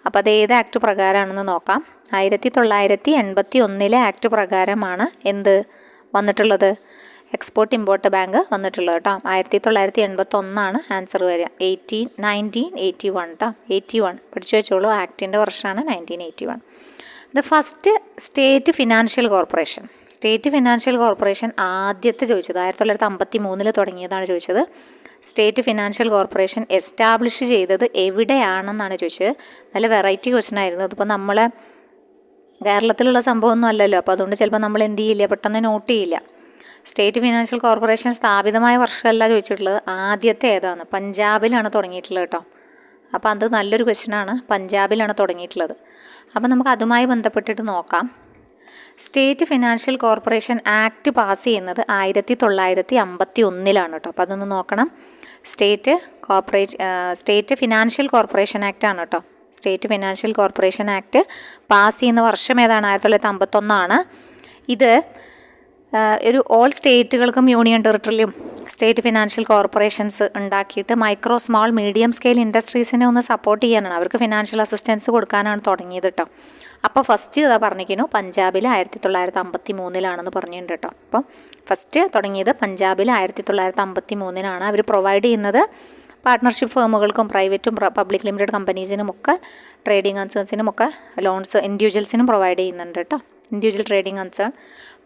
അപ്പോൾ അത് ഏത് ആക്ട് പ്രകാരമാണെന്ന് നോക്കാം. 1981 ആക്ട് പ്രകാരമാണ് എന്ത് വന്നിട്ടുള്ളത്? എക്സ്പോർട്ട് ഇമ്പോർട്ട് ബാങ്ക് വന്നിട്ടുള്ളത് കേട്ടോ. 1981 ആൻസർ വരിക. 1981 കേട്ടോ. 81 പഠിച്ചു വെച്ചോളൂ. ആക്ടിൻ്റെ വർഷമാണ് 1981. The first state financial corporation ആദ്യത്തെ ചോദിച്ചത് 1953 തുടങ്ങിയതാണ് ചോദിച്ചത്. സ്റ്റേറ്റ് ഫിനാൻഷ്യൽ കോർപ്പറേഷൻ എസ്റ്റാബ്ലിഷ് ചെയ്തത് എവിടെയാണെന്നാണ് ചോദിച്ചത്. നല്ല വെറൈറ്റി ക്വസ്റ്റ്യൻ ആയിരുന്നു. അതിപ്പോൾ നമ്മളെ കേരളത്തിലുള്ള സംഭവമൊന്നും അല്ലല്ലോ. അപ്പോൾ അതുകൊണ്ട് ചിലപ്പോൾ നമ്മൾ എന്ത് ചെയ്യില്ല, പെട്ടെന്ന് നോട്ട് ചെയ്യില്ല. സ്റ്റേറ്റ് ഫിനാൻഷ്യൽ കോർപ്പറേഷൻ സ്ഥാപിതമായ വർഷമല്ല ചോദിച്ചിട്ടുള്ളത്. ആദ്യത്തെ ഏതാണ്? പഞ്ചാബിലാണ് തുടങ്ങിയിട്ടുള്ളത് കേട്ടോ. അപ്പോൾ അത് നല്ലൊരു ക്വസ്റ്റ്യനാണ്. പഞ്ചാബിലാണ് തുടങ്ങിയിട്ടുള്ളത്. അപ്പോൾ നമുക്ക് അതുമായി ബന്ധപ്പെട്ടിട്ട് നോക്കാം. State financial corporation act pass ചെയ്യുന്നത് 1951 കേട്ടോ. അപ്പോൾ അതൊന്ന് നോക്കണം. സ്റ്റേറ്റ് ഫിനാൻഷ്യൽ കോർപ്പറേഷൻ ആക്ട് ആണ് കേട്ടോ. State financial corporation act pass ചെയ്യുന്ന വർഷം ഏതാണ്? 1951. ഇത് ഒരു ഓൾ സ്റ്റേറ്റുകൾക്കും യൂണിയൻ ടെറിട്ടറിയിലും സ്റ്റേറ്റ് ഫിനാൻഷ്യൽ കോർപ്പറേഷൻസ് ഉണ്ടാക്കിയിട്ട് മൈക്രോ സ്മോൾ മീഡിയം സ്കെയിൽ ഇൻഡസ്ട്രീസിനെ ഒന്ന് സപ്പോർട്ട് ചെയ്യാനാണ്, അവർക്ക് ഫിനാൻഷ്യൽ അസിസ്റ്റൻസ് കൊടുക്കാനാണ് തുടങ്ങിയത് കേട്ടോ. അപ്പോൾ ഫസ്റ്റ് ഇതാ പറഞ്ഞിരിക്കുന്നു പഞ്ചാബിൽ 1953 പറഞ്ഞിട്ടുണ്ട് കേട്ടോ. അപ്പം ഫസ്റ്റ് തുടങ്ങിയത് പഞ്ചാബിൽ 1953 അവർ പ്രൊവൈഡ് ചെയ്യുന്നത് പാർട്ട്ണർഷിപ്പ് ഫേമുകൾക്കും പ്രൈവറ്റും പബ്ലിക് ലിമിറ്റഡ് കമ്പനീസിനുമൊക്കെ ട്രേഡിംഗ് കൺസേൺസിനുമൊക്കെ ലോൺസ് ഇൻഡിവിജ്വൽസിനും പ്രൊവൈഡ് ചെയ്യുന്നുണ്ട് കേട്ടോ. Individual trading concern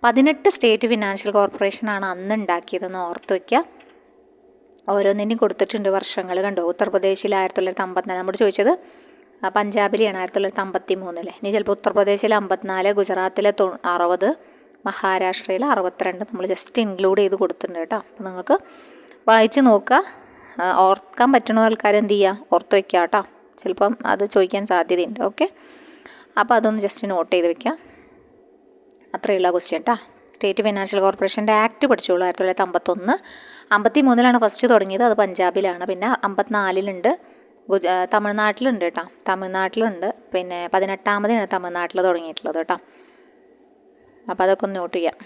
18 state financial കോർപ്പറേഷനാണ് അന്ന് ഉണ്ടാക്കിയതെന്ന് ഓർത്ത് വയ്ക്കുക. ഓരോന്നിനും കൊടുത്തിട്ടുണ്ട് വർഷങ്ങൾ കണ്ടോ. ഉത്തർപ്രദേശിൽ 1954, നമ്മൾ ചോദിച്ചത് പഞ്ചാബിലാണ് 1953. ഇനി ചിലപ്പോൾ ഉത്തർപ്രദേശിൽ 54, ഗുജറാത്തിൽ 60, മഹാരാഷ്ട്രയിൽ 62 നമ്മൾ ജസ്റ്റ് ഇൻക്ലൂഡ് ചെയ്ത് കൊടുത്തിട്ടുണ്ട് കേട്ടോ. അപ്പോൾ നിങ്ങൾക്ക് വായിച്ച് നോക്കുക. ഓർക്കാൻ പറ്റുന്ന ആൾക്കാർ എന്ത് ചെയ്യുക, ഓർത്ത് വയ്ക്കുക കേട്ടോ. ചിലപ്പം അത് ചോദിക്കാൻ സാധ്യതയുണ്ട്. ഓക്കെ, അപ്പോൾ അതൊന്ന് ജസ്റ്റ് നോട്ട് ചെയ്ത് വയ്ക്കുക. അത്രയുള്ള ക്വസ്റ്റ്യൻ കേട്ടോ. സ്റ്റേറ്റ് ഫിനാൻഷ്യൽ കോർപ്പറേഷൻ്റെ ആക്ട് പഠിച്ചോളൂ. 1951. 53 ഫസ്റ്റ് തുടങ്ങിയത്, അത് പഞ്ചാബിലാണ്. പിന്നെ 54 തമിഴ്നാട്ടിലുണ്ട് കേട്ടോ. തമിഴ്നാട്ടിലുണ്ട്. പിന്നെ 18 തമിഴ്നാട്ടിൽ തുടങ്ങിയിട്ടുള്ളത് കേട്ടോ. അപ്പോൾ അതൊക്കെ ഒന്ന് നോട്ട് ചെയ്യാം.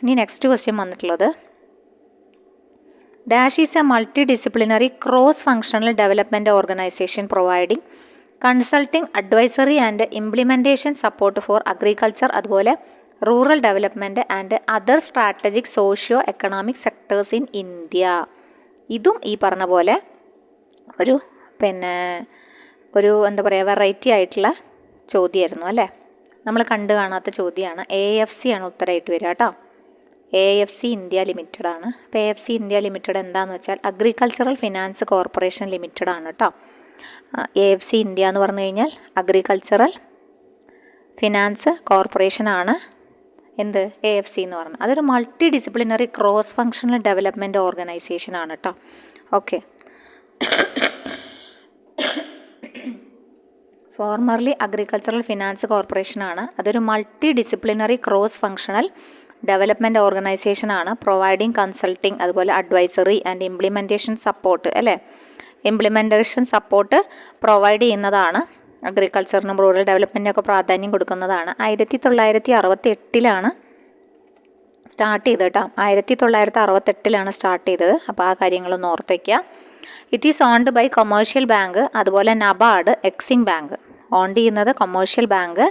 ഇനി നെക്സ്റ്റ് ക്വസ്റ്റ്യൻ വന്നിട്ടുള്ളത് dash is a multi disciplinary cross functional development organisation providing consulting advisory and implementation support for agriculture, അതുപോലെ rural development and other strategic socio economic sectors in India. ഇതും ഈ പറഞ്ഞ പോലെ ഒരു എന്താ പറയുക വെറൈറ്റി ആയിട്ടുള്ള ചോദ്യമായിരുന്നു അല്ലേ. നമ്മൾ കണ്ടു കാണാത്ത ചോദ്യമാണ്. AFC ആണ് ഉത്തരമായിട്ട് വരിക കേട്ടോ. AFC ഇന്ത്യ ലിമിറ്റഡ് ആണ്. അപ്പോൾ AFC ഇന്ത്യ ലിമിറ്റഡ് എന്താണെന്ന് വെച്ചാൽ അഗ്രികൾച്ചറൽ ഫിനാൻസ് കോർപ്പറേഷൻ ലിമിറ്റഡ് ആണ് കേട്ടോ. AFC ഇന്ത്യ എന്ന് പറഞ്ഞു കഴിഞ്ഞാൽ അഗ്രികൾച്ചറൽ ഫിനാൻസ് കോർപ്പറേഷൻ ആണ്. എന്ത് AFC എന്ന് പറഞ്ഞാൽ അതൊരു multi disciplinary cross functional development organisation ആണ് കേട്ടോ. Okay, formerly agricultural finance corporation ആണ്. അതൊരു multi disciplinary cross functional development organisation ആണ്. പ്രൊവൈഡിങ് കൺസൾട്ടിങ്, അതുപോലെ അഡ്വൈസറി ആൻഡ് ഇംപ്ലിമെൻറ്റേഷൻ സപ്പോർട്ട് അല്ലേ, ഇംപ്ലിമെൻറ്റേഷൻ സപ്പോർട്ട് പ്രൊവൈഡ് ചെയ്യുന്നതാണ്. അഗ്രികൾച്ചറിനും റൂറൽ ഡെവലപ്മെൻറ്റിനൊക്കെ പ്രാധാന്യം കൊടുക്കുന്നതാണ്. 1968 സ്റ്റാർട്ട് ചെയ്തത് കേട്ടോ. 1968 സ്റ്റാർട്ട് ചെയ്തത്. അപ്പോൾ ആ കാര്യങ്ങളൊന്ന് ഓർത്ത് വയ്ക്കുക. It is owned by commercial bank, അതുപോലെ നബാർഡ്, എക്സിം ബാങ്ക്. ഓൺ ചെയ്യുന്നത് കൊമേഴ്ഷ്യൽ ബാങ്ക്,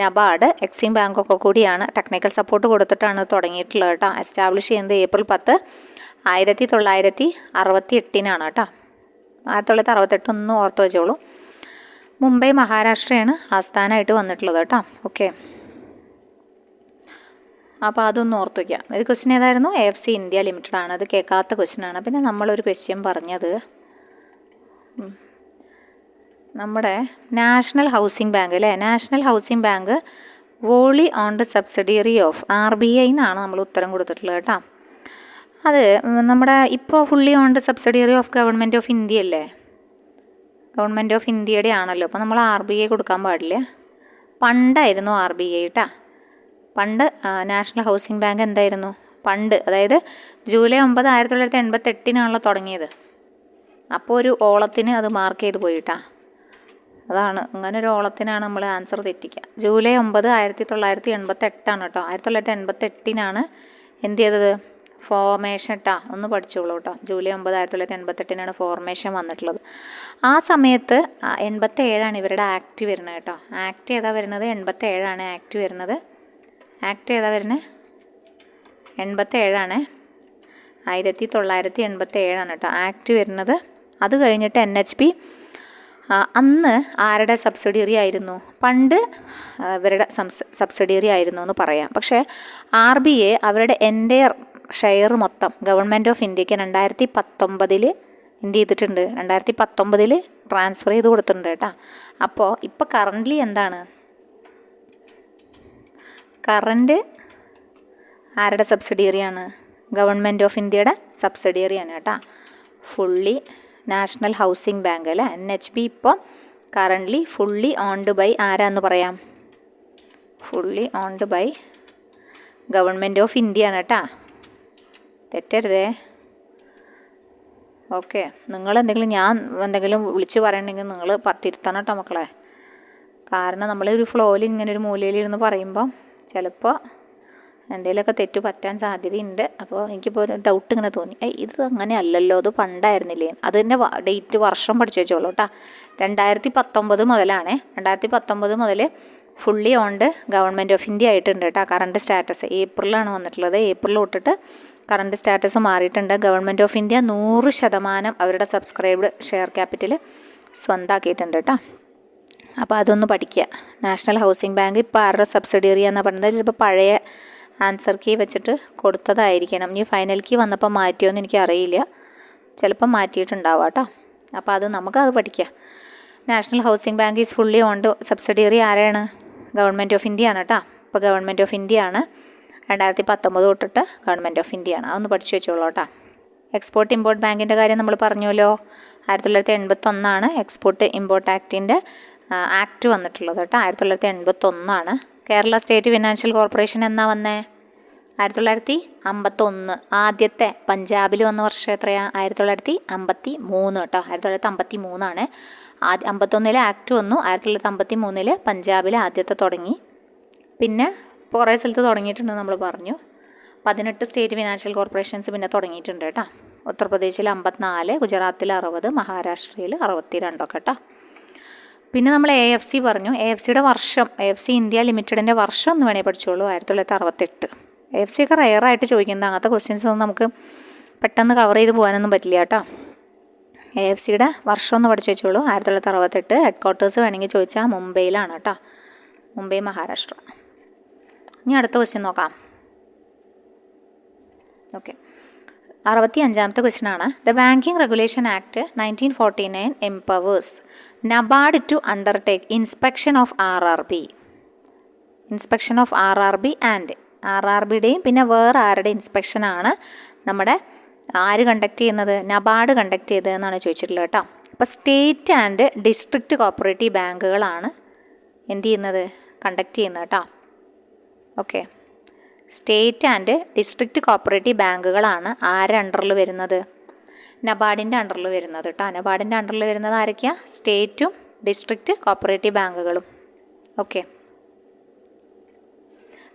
നബാർഡ്, എക്സിം ബാങ്കൊക്കെ കൂടിയാണ്. ടെക്നിക്കൽ സപ്പോർട്ട് കൊടുത്തിട്ടാണ് തുടങ്ങിയിട്ടുള്ളത് കേട്ടോ. എസ്റ്റാബ്ലിഷ് ചെയ്യുന്നത് April 10, 1968 കേട്ടോ. 1968 ഒന്ന് ഓർത്ത് വെച്ചോളൂ. മുംബൈ മഹാരാഷ്ട്രയാണ് ആസ്ഥാനമായിട്ട് വന്നിട്ടുള്ളത് കേട്ടോ. ഓക്കെ, അപ്പോൾ അതൊന്ന് ഓർത്ത് വയ്ക്കുക. ഇത് ക്വസ്റ്റ്യൻ ഏതായിരുന്നു? AFC ഇന്ത്യ ലിമിറ്റഡ് ആണ്. അത് കേൾക്കാത്ത ക്വസ്റ്റ്യനാണ്. പിന്നെ നമ്മളൊരു ക്വസ്റ്റ്യൻ പറഞ്ഞത് നമ്മുടെ നാഷണൽ ഹൗസിംഗ് ബാങ്ക് അല്ലേ, national housing bank volley owned subsidiary of RBI എന്നാണ് നമ്മൾ ഉത്തരം കൊടുത്തിട്ടുള്ളത് കേട്ടോ. അത് നമ്മുടെ ഇപ്പോൾ fully owned subsidiary of government of India അല്ലേ, ഗവൺമെൻറ് ഓഫ് ഇന്ത്യയുടെ ആണല്ലോ. അപ്പോൾ നമ്മൾ RBI കൊടുക്കാൻ പാടില്ല. പണ്ടായിരുന്നു RBI കേട്ടോ. പണ്ട് നാഷണൽ ഹൗസിംഗ് ബാങ്ക് എന്തായിരുന്നു പണ്ട്, അതായത് July 9, 1988 തുടങ്ങിയത്. അപ്പോൾ ഒരു ഓളത്തിന് അത് മാർക്ക് ചെയ്ത് പോയിട്ടാ. അതാണ്, അങ്ങനെ ഒരു ഓളത്തിനാണ് നമ്മൾ ആൻസർ തെറ്റിക്കുക. July 9, 1988 കേട്ടോ. 1988 എന്ത് ചെയ്തത്? ഫോർമേഷൻ കേട്ടോ. ഒന്ന് പഠിച്ചോളൂ കേട്ടോ. July 9, 1988 ഫോർമേഷൻ വന്നിട്ടുള്ളത്. ആ സമയത്ത് 87 ഇവരുടെ ആക്ട് വരുന്നത് കേട്ടോ. ആക്ട് ഏതാ വരുന്നത്? 87 ആക്ട് വരുന്നത്. ആക്ട് ഏതാ വരുന്നത്? 87 1987 കേട്ടോ ആക്ട് വരുന്നത്. അത് കഴിഞ്ഞിട്ട് NHB അന്ന് ആരുടെ സബ്സിഡിയറി ആയിരുന്നു? പണ്ട് ഇവരുടെ സബ്സിഡിയറി ആയിരുന്നു എന്ന് പറയാം. പക്ഷേ RBI അവരുടെ എൻ്റെയർ ഷെയർ മൊത്തം ഗവൺമെൻറ് ഓഫ് ഇന്ത്യക്ക് 2019 എന്ത് ചെയ്തിട്ടുണ്ട്? 2019 ട്രാൻസ്ഫർ ചെയ്ത് കൊടുത്തിട്ടുണ്ട് കേട്ടോ. അപ്പോൾ ഇപ്പോൾ കറൻ്റ്ലി എന്താണ്? കറണ്ട് ആരുടെ സബ്സിഡിയറിയാണ്? ഗവൺമെൻറ് ഓഫ് ഇന്ത്യയുടെ സബ്സിഡിയറിയാണ് കേട്ടോ. ഫുള്ളി നാഷണൽ ഹൗസിംഗ് ബാങ്ക് അല്ലേ, NHB ഇപ്പോൾ കറൻ്റ്ലി ഫുള്ളി ഓൺഡ് ബൈ ആരാന്ന് പറയാം? Fully owned by government of India ആണ് കേട്ടോ. തെറ്റരുതേ. ഓക്കെ, ഞാൻ എന്തെങ്കിലും വിളിച്ച് പറയണമെങ്കിൽ നിങ്ങൾ തിരുത്തണം കേട്ടോ മക്കളെ. കാരണം നമ്മളൊരു ഫ്ലോയിൽ ഇങ്ങനെ ഒരു മൂലയിലിരുന്ന് പറയുമ്പോൾ ചിലപ്പോൾ എന്തെങ്കിലുമൊക്കെ തെറ്റ് പറ്റാൻ സാധ്യതയുണ്ട്. അപ്പോൾ എനിക്കിപ്പോൾ ഒരു ഡൗട്ട് ഇങ്ങനെ തോന്നി, ഇത് അങ്ങനെ അല്ലല്ലോ, അത് പണ്ടായിരുന്നില്ലേ? അതിൻ്റെ ഡേറ്റ് വർഷം പഠിച്ചു വെച്ചോളൂ കേട്ടോ. 2019 മുതലാണ്. 2019 മുതൽ fully owned government of India ആയിട്ടുണ്ട് കേട്ടോ. കറണ്ട് സ്റ്റാറ്റസ് ഏപ്രിലാണ് വന്നിട്ടുള്ളത്. ഏപ്രിൽ തൊട്ടിട്ട് കറണ്ട് സ്റ്റാറ്റസ് മാറിയിട്ടുണ്ട്. ഗവൺമെൻറ് ഓഫ് ഇന്ത്യ 100% അവരുടെ സബ്സ്ക്രൈബ്ഡ് ഷെയർ ക്യാപിറ്റൽ സ്വന്തമാക്കിയിട്ടുണ്ട് കേട്ടോ. അപ്പോൾ അതൊന്ന് പഠിക്കുക. നാഷണൽ ഹൗസിംഗ് ബാങ്ക് ഇപ്പോൾ ആരുടെ സബ്സിഡിയറി എന്ന് പറയുന്നത് ചിലപ്പോൾ പഴയ ആൻസർ കീ വെച്ചിട്ട് കൊടുത്തതായിരിക്കണം. ഇനി ഫൈനൽ കീ വന്നപ്പോൾ മാറ്റിയോന്ന് എനിക്കറിയില്ല. ചിലപ്പോൾ മാറ്റിയിട്ടുണ്ടാവാം കേട്ടോ. അപ്പോൾ നമുക്കത് പഠിക്കാം. National housing bank is fully owned subsidiary ആരാണ്? ഗവൺമെൻറ് ഓഫ് ഇന്ത്യ ആണ് കേട്ടോ. ഇപ്പോൾ ഗവൺമെൻറ് ഓഫ് ഇന്ത്യ ആണ്. 2019 തൊട്ടിട്ട് ഗവൺമെൻറ് ഓഫ് ഇന്ത്യ ആണ്. അതൊന്ന് പഠിച്ചു വെച്ചോളൂ കേട്ടോ. എക്സ്പോർട്ട് ഇമ്പോർട്ട് ബാങ്കിൻ്റെ കാര്യം നമ്മൾ പറഞ്ഞല്ലോ. 1981 എക്സ്പോർട്ട് ഇമ്പോർട്ട് ആക്ടിൻ്റെ ആക്ട് വന്നിട്ടുള്ളത് കേട്ടോ. 1981 കേരള സ്റ്റേറ്റ് ഫിനാൻഷ്യൽ കോർപ്പറേഷൻ എന്നാ വന്നേ? 1951. ആദ്യത്തെ പഞ്ചാബിൽ വന്ന വർഷം എത്രയാ? 1953 കേട്ടോ. 1953 51 ആക്ട് വന്നു. 1953 പഞ്ചാബിൽ ആദ്യത്തെ തുടങ്ങി. പിന്നെ കുറേ സ്ഥലത്ത് തുടങ്ങിയിട്ടുണ്ട് നമ്മൾ പറഞ്ഞു. 18 സ്റ്റേറ്റ് ഫിനാൻഷ്യൽ കോർപ്പറേഷൻസ് പിന്നെ തുടങ്ങിയിട്ടുണ്ട് കേട്ടോ. ഉത്തർപ്രദേശിൽ 54, ഗുജറാത്തിൽ 60, മഹാരാഷ്ട്രയിൽ 62 കേട്ടോ. പിന്നെ നമ്മൾ AFC പറഞ്ഞു. AFCയുടെ വർഷം, AFC ഇന്ത്യ ലിമിറ്റഡിൻ്റെ വർഷം ഒന്ന് വേണേൽ പഠിച്ചോളൂ. 1968. AFC ഒക്കെ റെയറായിട്ട് ചോദിക്കുന്നത്. അങ്ങനത്തെ ക്വസ്റ്റ്യൻസ് ഒന്നും നമുക്ക് പെട്ടെന്ന് കവർ ചെയ്ത് പോകാനൊന്നും പറ്റില്ല കേട്ടോ. AFCയുടെ വർഷം ഒന്ന് പഠിച്ചു വെച്ചോളൂ. 1968. ഹെഡ് ക്വാർട്ടേഴ്സ് വേണമെങ്കിൽ ചോദിച്ചാൽ മുംബൈയിലാണ് കേട്ടോ. മുംബൈ മഹാരാഷ്ട്ര. ഇനി അടുത്ത ക്വസ്റ്റ്യൻ നോക്കാം. ഓക്കെ, 65ാമത്തെ ക്വസ്റ്റ്യനാണ്. The banking regulation act 1949 empowers NABARD to undertake inspection of RRB. Inspection of RRB and RRBയുടെയും പിന്നെ വേറെ ആരുടെ ഇൻസ്പെക്ഷനാണ് നമ്മുടെ ആര് കണ്ടക്ട് ചെയ്യുന്നത്? നബാർഡ് കണ്ടക്ട് ചെയ്തതെന്നാണ് ചോദിച്ചിട്ടുള്ളത് കേട്ടോ. അപ്പോൾ സ്റ്റേറ്റ് ആൻഡ് ഡിസ്ട്രിക്റ്റ് കോപ്പറേറ്റീവ് ബാങ്കുകളാണ് എന്ത് ചെയ്യുന്നത്? കണ്ടക്ട് ചെയ്യുന്നത് കേട്ടോ. Okay, state and district cooperative ബാങ്കുകളാണ് ആരുടെ അണ്ടറിൽ വരുന്നത്? നബാർഡിൻ്റെ അണ്ടറിൽ വരുന്നത് കേട്ടോ. നബാർഡിൻ്റെ അണ്ടറിൽ വരുന്നത് ആരൊക്കെയാണ്? സ്റ്റേറ്റും ഡിസ്ട്രിക്റ്റ് കോപ്പറേറ്റീവ് ബാങ്കുകളും. ഓക്കെ,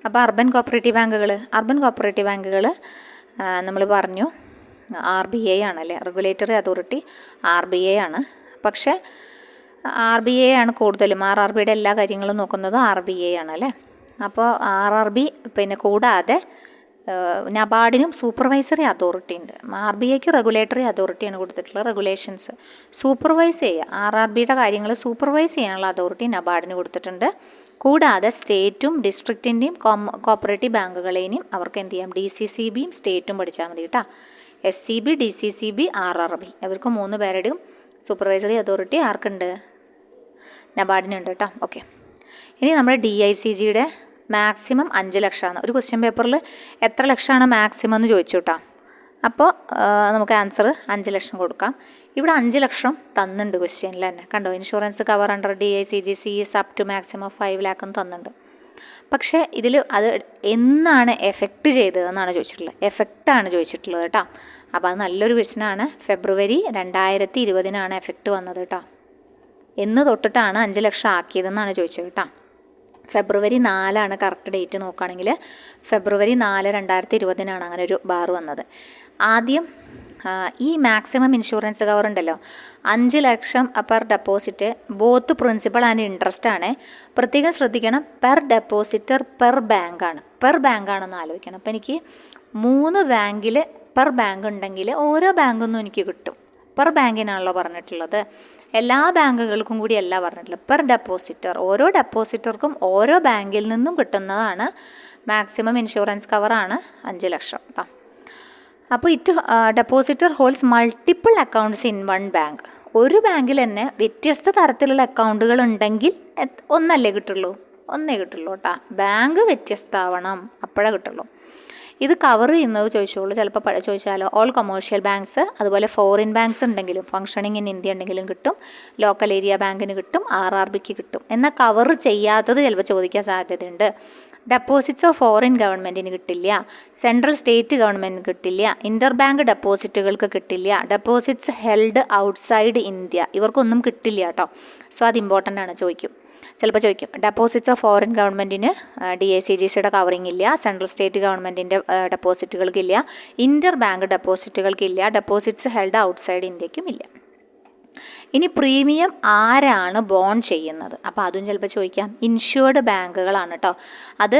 അപ്പോൾ അർബൻ കോപ്പറേറ്റീവ് ബാങ്കുകൾ നമ്മൾ പറഞ്ഞു RBI ആണല്ലേ, റെഗുലേറ്ററി അതോറിറ്റി RBI ആണ്. പക്ഷേ RBI ആണ് കൂടുതലും, RRBയുടെ എല്ലാ കാര്യങ്ങളും നോക്കുന്നത് RBI ആണല്ലേ. അപ്പോൾ RRB പിന്നെ കൂടാതെ നബാർഡിനും സൂപ്പർവൈസറി അതോറിറ്റി ഉണ്ട്. RBIക്ക് റെഗുലേറ്ററി അതോറിറ്റിയാണ് കൊടുത്തിട്ടുള്ളത്. റെഗുലേഷൻസ് സൂപ്പർവൈസ് ചെയ്യുക, RRBയുടെ കാര്യങ്ങൾ സൂപ്പർവൈസ് ചെയ്യാനുള്ള അതോറിറ്റി നബാർഡിന് കൊടുത്തിട്ടുണ്ട്. കൂടാതെ സ്റ്റേറ്റും ഡിസ്ട്രിക്റ്റിൻ്റെയും കോപ്പറേറ്റീവ് ബാങ്കുകളെയും അവർക്ക് എന്ത് ചെയ്യാം? DCCBയും സ്റ്റേറ്റും പഠിച്ചാൽ മതി കേട്ടോ. SCB, DCCB, RRB ഇവർക്ക് 3 പേരുടെയും സൂപ്പർവൈസറി അതോറിറ്റി ആർക്കുണ്ട്? നബാർഡിനുണ്ട് കേട്ടോ. ഓക്കെ, ഇനി നമ്മുടെ DICGയുടെ മാക്സിമം 5 ലക്ഷമാണ്. ഒരു ക്വസ്റ്റ്യൻ പേപ്പറിൽ എത്ര ലക്ഷമാണ് മാക്സിമം എന്ന് ചോദിച്ചു കേട്ടോ. അപ്പോൾ നമുക്ക് ആൻസർ 5 ലക്ഷം കൊടുക്കാം. ഇവിടെ 5 ലക്ഷം തന്നിട്ടുണ്ട് ക്വസ്റ്റ്യനിൽ തന്നെ, കണ്ടോ? Insurance cover under DICG CEs up to maximum 5 lakh എന്ന് തന്നിട്ടുണ്ട്. പക്ഷേ ഇതിൽ അത് എന്നാണ് എഫക്റ്റ് ചെയ്തതെന്നാണ് ചോദിച്ചിട്ടുള്ളത്. എഫക്റ്റാണ് ചോദിച്ചിട്ടുള്ളത് കേട്ടോ. അപ്പോൾ അത് നല്ലൊരു ക്വസ്റ്റ്യനാണ്. ഫെബ്രുവരി 2020 എഫക്റ്റ് വന്നത് കേട്ടോ. എന്ന് തൊട്ടിട്ടാണ് 5 ലക്ഷം ആക്കിയതെന്നാണ് ചോദിച്ചത് കേട്ടോ. ഫെബ്രുവരി 4 കറക്റ്റ് ഡേറ്റ് നോക്കുകയാണെങ്കിൽ ഫെബ്രുവരി 4, 2020 അങ്ങനെ ഒരു ബാർ വന്നത്. ആദ്യം ഈ മാക്സിമം ഇൻഷുറൻസ് കവർ ഉണ്ടല്ലോ, 5 ലക്ഷം per deposit both principal and interest ആണ്. പ്രത്യേകം ശ്രദ്ധിക്കണം, പെർ ഡെപ്പോസിറ്റർ പെർ ബാങ്കാണ്. പെർ ബാങ്കാണെന്ന് ആലോചിക്കണം. അപ്പോൾ എനിക്ക് 3 ബാങ്കിൽ പെർ ബാങ്ക് ഉണ്ടെങ്കിൽ ഓരോ ബാങ്കൊന്നും എനിക്ക് കിട്ടും. പെർ ബാങ്കിനാണല്ലോ പറഞ്ഞിട്ടുള്ളത്, എല്ലാ ബാങ്കുകൾക്കും കൂടി അല്ല പറഞ്ഞിട്ടുള്ളത്. പെർ ഡെപ്പോസിറ്റർ, ഓരോ ഡെപ്പോസിറ്റർക്കും ഓരോ ബാങ്കിൽ നിന്നും കിട്ടുന്നതാണ് മാക്സിമം ഇൻഷുറൻസ് കവറാണ് 5 ലക്ഷം കേട്ടോ. അപ്പോൾ depositor holds multiple accounts in one bank. ഒരു ബാങ്കിൽ തന്നെ വ്യത്യസ്ത തരത്തിലുള്ള അക്കൗണ്ടുകൾ ഉണ്ടെങ്കിൽ ഒന്നേ കിട്ടുള്ളൂ കേട്ടോ. ബാങ്ക് വ്യത്യസ്തമാവണം, അപ്പോഴേ കിട്ടുള്ളൂ. ഇത് കവർ ചെയ്യുന്നത് ചിലപ്പോൾ ചോദിച്ചാലോ, ഓൾ കൊമേഴ്ഷ്യൽ ബാങ്ക്സ്, അതുപോലെ ഫോറിൻ ബാങ്ക്സ് ഉണ്ടെങ്കിലും ഫങ്ഷനിങ് ഇൻ ഇന്ത്യ ഉണ്ടെങ്കിലും കിട്ടും, ലോക്കൽ ഏരിയ ബാങ്കിന് കിട്ടും, RRBക്ക് കിട്ടും. എന്നാൽ കവർ ചെയ്യാത്തത് ചിലപ്പോൾ ചോദിക്കാൻ സാധ്യതയുണ്ട്. ഡെപ്പോസിറ്റ്സ് ഓഫ് ഫോറിൻ ഗവൺമെൻറ്റിന് കിട്ടില്ല, സെൻട്രൽ സ്റ്റേറ്റ് ഗവൺമെൻറ്റിന് കിട്ടില്ല, ഇൻ്റർ ബാങ്ക് ഡെപ്പോസിറ്റുകൾക്ക് കിട്ടില്ല, ഡെപ്പോസിറ്റ്സ് ഹെൽഡ് ഔട്ട്സൈഡ് ഇന്ത്യ ഇവർക്കൊന്നും കിട്ടില്ല കേട്ടോ. സോ അത് ഇമ്പോർട്ടൻ്റ് ആണ്, ചിലപ്പോൾ ചോദിക്കും. ഡെപ്പോസിറ്റ്സ് ഓഫ് ഫോറിൻ ഗവൺമെൻറ്റിന് DICGCയുടെ കവറിങ് ഇല്ല, സെൻട്രൽ സ്റ്റേറ്റ് ഗവൺമെൻറ്റിൻ്റെ ഡെപ്പോസിറ്റുകൾക്കില്ല, ഇൻ്റർ ബാങ്ക് ഡെപ്പോസിറ്റുകൾക്കില്ല, ഡെപ്പോസിറ്റ്സ് ഹെൽഡ് ഔട്ട്സൈഡ് ഇന്ത്യക്കും ഇല്ല. ഇനി പ്രീമിയം ആരാണ് ബോൺ ചെയ്യുന്നത്? അപ്പോൾ അതും ചിലപ്പോൾ ചോദിക്കാം. ഇൻഷ്വേർഡ് ബാങ്കുകളാണ് കേട്ടോ. അത്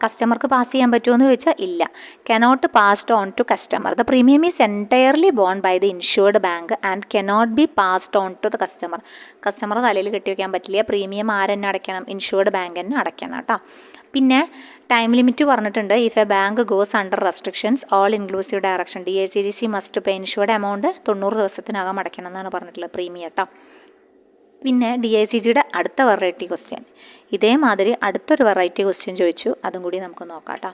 കസ്റ്റമർക്ക് പാസ് ചെയ്യാൻ പറ്റുമോ എന്ന് ചോദിച്ചാൽ ഇല്ല. Cannot passed on to customer. The premium is entirely borne by the insured bank and cannot be passed on to the customer. Customer തലയിൽ കെട്ടിവെക്കാൻ പറ്റില്ല. പ്രീമിയം ആരെന്നെ അടയ്ക്കണം? ഇൻഷ്വേർഡ് ബാങ്ക് തന്നെ അടയ്ക്കണം കേട്ടോ. പിന്നെ ടൈം ലിമിറ്റ് പറഞ്ഞിട്ടുണ്ട്. If A bank goes under restrictions all inclusive direction DICGC must pay insured amount 90 ദിവസത്തിനകം അടയ്ക്കണം എന്നാണ് പറഞ്ഞിട്ടുള്ളത്, പ്രീമിയം കേട്ടോ. പിന്നെ DICGയുടെ അടുത്ത വെറൈറ്റി ക്വസ്റ്റ്യൻ, ഇതേമാതിരി അടുത്തൊരു വെറൈറ്റി ക്വസ്റ്റ്യൻ ചോദിച്ചു, അതും കൂടി നമുക്ക് നോക്കാം കേട്ടോ.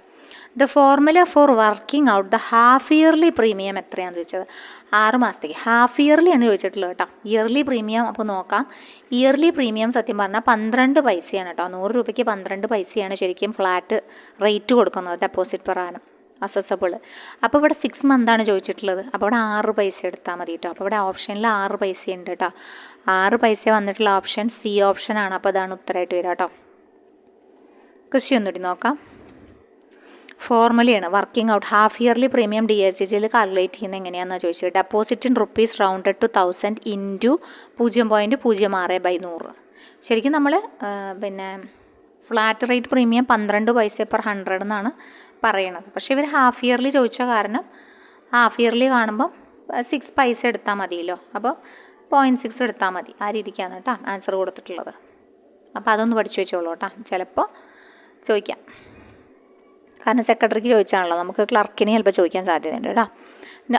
The formula for working out the half yearly premium എത്രയാണെന്ന് ചോദിച്ചത്? 6 മാസത്തേക്ക് ഹാഫ് ഇയർലി ആണ് ചോദിച്ചിട്ടുള്ളത് കേട്ടോ. ഇയർലി പ്രീമിയം അപ്പോൾ നോക്കാം. ഇയർലി പ്രീമിയം സത്യം പറഞ്ഞാൽ 12 പൈസയാണ് കേട്ടോ. 100 രൂപയ്ക്ക് 12 പൈസയാണ് ശരിക്കും ഫ്ലാറ്റ് റേറ്റ് കൊടുക്കുന്നത് ഡെപ്പോസിറ്റ് പെർ ആനം അസസബിൾ. അപ്പോൾ ഇവിടെ 6 മന്താണ് ചോദിച്ചിട്ടുള്ളത്. അപ്പോൾ ഇവിടെ 6 പൈസ എടുത്താൽ മതി കേട്ടോ. അപ്പോൾ ഇവിടെ ഓപ്ഷനിൽ 6 പൈസ ഉണ്ട് കേട്ടോ. 6 പൈസ വന്നിട്ടുള്ള ഓപ്ഷൻ C ഓപ്ഷനാണ്. അപ്പോൾ അതാണ് ഉത്തരമായിട്ട് വരിക കേട്ടോ. ക്വസ്റ്റ്യൻ ഒന്നുകൂടി നോക്കാം. ഫോർമുലയാണ് working out half yearly premium DICGയിൽ കാൽക്കുലേറ്റ് ചെയ്യുന്നത് എങ്ങനെയാണെന്നാണ് ചോദിച്ചത്. Deposit in rupees rounded to 1000 into 0.06/100. ശരിക്കും നമ്മൾ പിന്നെ ഫ്ലാറ്റ് റേറ്റ് പ്രീമിയം 12 പൈസ പെർ 100 എന്നാണ് പറയണത്. പക്ഷേ ഇവർ ഹാഫ് ഇയർലി ചോദിച്ച കാരണം ഹാഫ് ഇയർലി കാണുമ്പം 6 പൈസ എടുത്താൽ മതിയല്ലോ. അപ്പോൾ 0.6 എടുത്താൽ മതി. ആ രീതിക്കാണ് കേട്ടോ ആൻസർ കൊടുത്തിട്ടുള്ളത്. അപ്പോൾ അതൊന്ന് പഠിച്ചു വെച്ചോളൂ കേട്ടോ, ചിലപ്പോൾ ചോദിക്കാം. കാരണം സെക്രട്ടറിക്ക് ചോദിച്ചാണല്ലോ, നമുക്ക് ക്ലർക്കിന് ചിലപ്പോൾ ചോദിക്കാൻ സാധ്യതയുണ്ട് കേട്ടോ.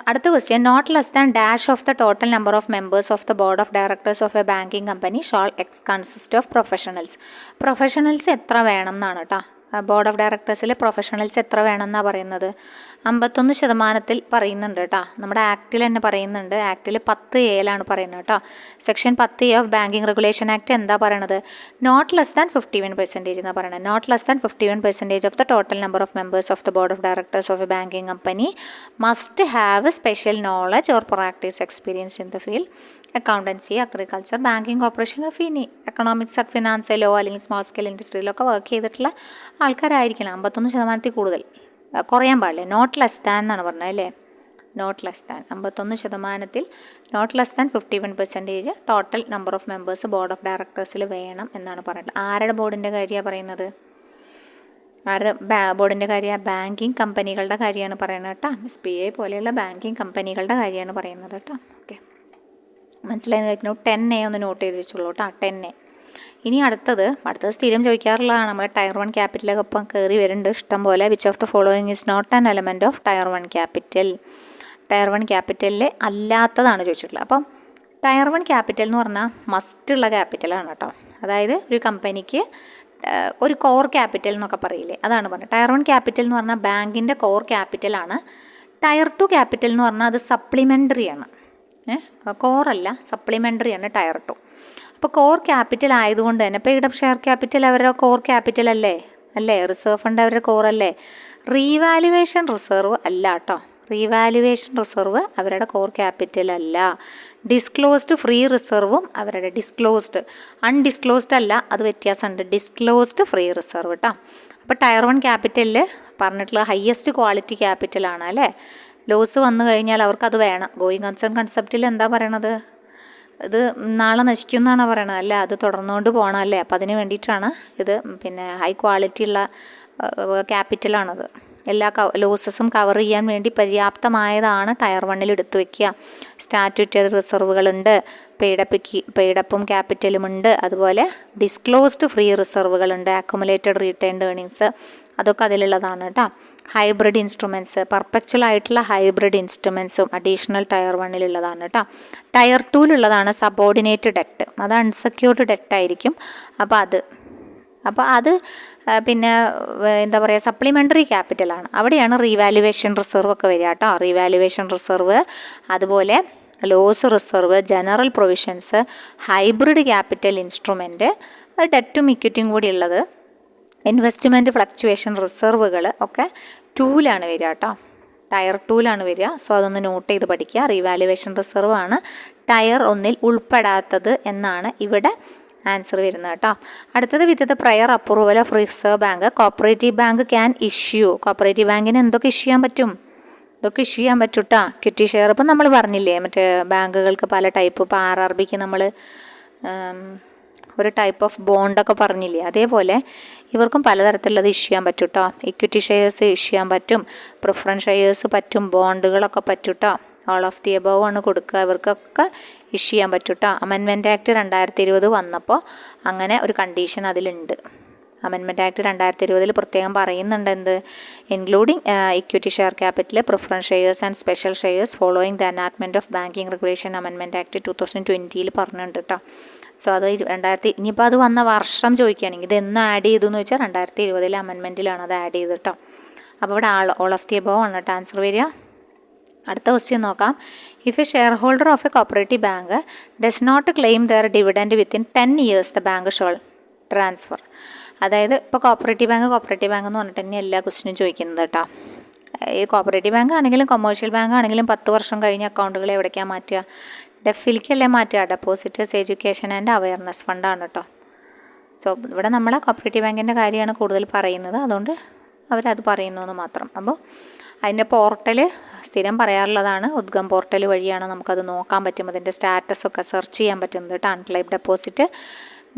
അടുത്ത question, not less than dash of the total number of members of the board of directors of a banking company shall consist of professionals. Professionals എത്ര വേണം എന്നാണ് കേട്ടോ. ബോർഡ് ഓഫ് ഡയറക്ടേഴ്സിൽ പ്രൊഫഷണൽസ് എത്ര വേണമെന്നാണ് പറയുന്നത്? 51% പറയുന്നുണ്ട് കേട്ടോ. നമ്മുടെ ആക്റ്റിൽ തന്നെ പറയുന്നുണ്ട്. ആക്റ്റിൽ 10A പറയുന്നത് കേട്ടോ. Section 10A of banking regulation act എന്താ പറയണത്? നോട്ട് ലെസ് ദാൻ 51% എന്നാണ് പറയുന്നത്. Not less than 51% of the total number of members of the board of directors of a banking company must have special knowledge or practice experience in the field accountancy, agriculture, banking, corporation of economics, finance, law അല്ലെങ്കിൽ small scale ഇൻഡസ്ട്രിയിലൊക്കെ work ചെയ്തിട്ടുള്ള ആൾക്കാരായിരിക്കണം. 51% കൂടുതൽ കുറയാൻ പാടില്ല. Not less than എന്നാണ് പറഞ്ഞത് അല്ലേ? Not less than 51%, not less than 51% total number of members board of ഡയറക്ടേഴ്സിൽ വേണം എന്നാണ് പറയുന്നത്. ആരുടെ ബോർഡിൻ്റെ കാര്യമാണ് പറയുന്നത്? ബോർഡിൻ്റെ കാര്യമാണ്? ബാങ്കിങ് കമ്പനികളുടെ കാര്യമാണ് പറയുന്നത് കേട്ടോ. SBI പോലെയുള്ള ബാങ്കിങ് കമ്പനികളുടെ കാര്യമാണ് പറയുന്നത് കേട്ടോ. ഓക്കെ, മനസ്സിലായെന്ന് വയ്ക്കുന്നു. 10A ഒന്ന് നോട്ട് ചെയ്ത് വെച്ചോളൂ കേട്ടോ. 10A. ഇനി അടുത്തത് സ്ഥിരം ചോദിക്കാറുള്ളതാണ്. നമ്മുടെ ടയർ 1 ക്യാപിറ്റലൊക്കെ ഇപ്പം കയറി വരുന്നുണ്ട് ഇഷ്ടം പോലെ. Which of the following is not an element of tier 1 capital? Tier 1 ക്യാപിറ്റലിൽ അല്ലാത്തതാണ് ചോദിച്ചിട്ടുള്ളത്. അപ്പം ടയർ 1 ക്യാപിറ്റൽ എന്ന് പറഞ്ഞാൽ മസ്റ്റുള്ള ക്യാപിറ്റലാണ് കേട്ടോ. അതായത് ഒരു കമ്പനിക്ക് ഒരു കോർ ക്യാപിറ്റൽ എന്നൊക്കെ പറയില്ലേ, അതാണ് പറഞ്ഞത്. ടയർ 1 ക്യാപിറ്റൽ എന്ന് പറഞ്ഞാൽ ബാങ്കിൻ്റെ കോർ ക്യാപിറ്റലാണ്. ടയർ 2 ക്യാപിറ്റൽ എന്ന് പറഞ്ഞാൽ അത് സപ്ലിമെൻ്ററിയാണ്. കോറല്ല, സപ്ലിമെൻ്ററിയാണ് ടയർ 2. അപ്പോൾ കോർ ക്യാപിറ്റൽ ആയതുകൊണ്ട് തന്നെ പെയ്ഡ് അപ്പ് ഷെയർ ക്യാപിറ്റൽ അവരുടെ കോർ ക്യാപിറ്റൽ അല്ലേ? റിസർവ് ഫണ്ട് അവരുടെ കോറല്ലേ? റീവാലുവേഷൻ റിസർവ് അല്ല കേട്ടോ. റീവാലുവേഷൻ റിസർവ് അവരുടെ കോർ ക്യാപിറ്റൽ അല്ല. ഡിസ്ക്ലോസ്ഡ് ഫ്രീ റിസർവും അവരുടെ അൺഡിസ്ക്ലോസ്ഡ് അല്ല, അത് വ്യത്യാസമുണ്ട്. ഡിസ്ക്ലോസ്ഡ് ഫ്രീ റിസർവ് കേട്ടോ. അപ്പോൾ ടയർ 1 ക്യാപിറ്റലിൽ പറഞ്ഞിട്ടുള്ള ഹയസ്റ്റ് ക്വാളിറ്റി ക്യാപിറ്റലാണ് അല്ലേ? ലോസ് വന്നു കഴിഞ്ഞാൽ അവർക്കത് വേണം. ഗോയിങ് കൺസേൺ കൺസെപ്റ്റിൽ എന്താ പറയണത്? ഇത് നാളെ നശിക്കും എന്നാണ് പറയണത് അല്ലേ? അത് തുടർന്നുകൊണ്ട് പോകണം അല്ലേ? അപ്പോൾ അതിന് വേണ്ടിയിട്ടാണ് ഇത്. ഹൈ ക്വാളിറ്റി ഉള്ള ക്യാപിറ്റലാണത്. എല്ലാ ലോസസും കവർ ചെയ്യാൻ വേണ്ടി പര്യാപ്തമായതാണ് ടയർ 1 എടുത്തു വയ്ക്കുക. സ്റ്റാറ്റ്യൂട്ടറി റിസർവുകളുണ്ട്, പെയ്ഡപ്പും ക്യാപിറ്റലുമുണ്ട്, അതുപോലെ ഡിസ്ക്ലോസ്ഡ് ഫ്രീ റിസർവുകളുണ്ട്, അക്യുമുലേറ്റഡ് റീറ്റേൺഡ് ഏർണിങ്സ്, അതൊക്കെ അതിലുള്ളതാണ് കേട്ടോ. ഹൈബ്രിഡ് ഇൻസ്ട്രുമെൻറ്റ്സ്, പെർപെച്വൽ ആയിട്ടുള്ള ഹൈബ്രിഡ് ഇൻസ്ട്രുമെൻറ്റ്സും അഡീഷണൽ ടയർ 1 കേട്ടോ. ടയർ 2 സബോർഡിനേറ്റ് ഡെറ്റ്, അത് അൺസെക്യൂർഡ് ഡെറ്റ് ആയിരിക്കും. അപ്പോൾ അത് പിന്നെ എന്താ പറയുക, സപ്ലിമെൻ്ററി ക്യാപിറ്റലാണ്. അവിടെയാണ് റീവാലുവേഷൻ റിസർവ് ഒക്കെ വരിക കേട്ടോ. റീവാലുവേഷൻ റിസർവ്, അതുപോലെ loss reserve, general provisions, hybrid capital instrument, ഡെറ്റും ഇക്വിറ്റിയും കൂടി ഉള്ളത്, ഇൻവെസ്റ്റ്മെൻറ്റ് ഫ്ലക്ച്വേഷൻ റിസർവുകൾ ഒക്കെ 2 വരിക കേട്ടോ. ടയർ 2 വരിക. സോ അതൊന്ന് നോട്ട് ചെയ്ത് പഠിക്കുക. റീവാലുവേഷൻ റിസർവ് ആണ് ടയർ 1 ഉൾപ്പെടാത്തത് എന്നാണ് ഇവിടെ ആൻസർ വരുന്നത് കേട്ടോ. അടുത്തത്, with the prior approval of reserve bank cooperative bank can issue. Cooperative ബാങ്കിന് എന്തൊക്കെ ഇഷ്യൂ ചെയ്യാൻ പറ്റും? ഇതൊക്കെ ഇഷ്യൂ ചെയ്യാൻ പറ്റും കേട്ടോ. ഇക്വിറ്റി ഷെയർ ഇപ്പം നമ്മൾ പറഞ്ഞില്ലേ, മറ്റേ ബാങ്കുകൾക്ക് പല ടൈപ്പ്. ഇപ്പോൾ RRBക്ക് നമ്മൾ ഒരു ടൈപ്പ് ഓഫ് ബോണ്ടൊക്കെ പറഞ്ഞില്ലേ, അതേപോലെ ഇവർക്കും പലതരത്തിലുള്ളത് ഇഷ്യൂ ചെയ്യാൻ പറ്റും കേട്ടോ. ഇക്വിറ്റി ഷെയർസ് ഇഷ്യൂ ചെയ്യാൻ പറ്റും, പ്രിഫറൻസ് ഷെയർസ് പറ്റും, ബോണ്ടുകളൊക്കെ പറ്റും കേട്ടോ. ഓൾ ഓഫ് ദി എബവ് ആണ് കൊടുക്കുക. ഇവർക്കൊക്കെ ഇഷ്യൂ ചെയ്യാൻ പറ്റും കേട്ടോ. അമെൻമെൻറ്റ് ആക്ട് 2020 വന്നപ്പോൾ അങ്ങനെ ഒരു കണ്ടീഷൻ അതിലുണ്ട്. അമെൻമെൻറ്റ് ആക്ട് 2020 പ്രത്യേകം പറയുന്നുണ്ട് എന്ത്? Including equity share capital, preference shares and special shares following the enactment of banking regulation amendment act 2020 പറഞ്ഞിട്ടുണ്ട് കേട്ടോ. സോ അത് ഇനിയിപ്പോൾ അത് വന്ന വർഷം ചോദിക്കുകയാണെങ്കിൽ ഇത് എന്ന് ആഡ് ചെയ്തു എന്ന് വെച്ചാൽ 2020 അമെൻമെൻറ്റിലാണ് അത് ആഡ് ചെയ്ത് കേട്ടോ. അപ്പോൾ ഇവിടെ ഓൾ ഓഫ് ദി എബവ് ആണ് കേട്ടോ ആൻസർ വരിക. അടുത്ത ക്വസ്റ്റ്യൻ നോക്കാം. If a share holder of a cooperative bank does not claim their dividend within 10 years the bank shall transfer. അതായത് ഇപ്പോൾ കോപ്പറേറ്റീവ് ബാങ്ക് എന്ന് പറഞ്ഞിട്ട് തന്നെ എല്ലാ ക്വസ്റ്റ്യനും ചോദിക്കുന്നത് കേട്ടോ. ഈ കോപ്പറേറ്റീവ് ബാങ്ക് ആണെങ്കിലും കൊമേഴ്ഷ്യൽ ബാങ്ക് ആണെങ്കിലും 10 വർഷം കഴിഞ്ഞ് അക്കൗണ്ടുകൾ എവിടേക്കാണ് മാറ്റുക? ഡെഫിലേക്കല്ലേ മാറ്റുക? ഡെപ്പോസിറ്റേഴ്സ് എഡ്യൂക്കേഷൻ ആൻഡ് അവയർനെസ് ഫണ്ടാണ് കേട്ടോ. സോ ഇവിടെ നമ്മളെ കോപ്പറേറ്റീവ് ബാങ്കിൻ്റെ കാര്യമാണ് കൂടുതൽ പറയുന്നത്, അതുകൊണ്ട് അവരത് പറയുന്നു എന്ന് മാത്രം. അപ്പോൾ അതിൻ്റെ പോർട്ടൽ സ്ഥിരം പറയാറുള്ളതാണ്. ഉദ്ഗം പോർട്ടൽ വഴിയാണ് നമുക്കത് നോക്കാൻ പറ്റും. അതിൻ്റെ സ്റ്റാറ്റസൊക്കെ സെർച്ച് ചെയ്യാൻ പറ്റുന്നത് കേട്ടോ. അൺക്ലെയിംഡ് ഡെപ്പോസിറ്റ്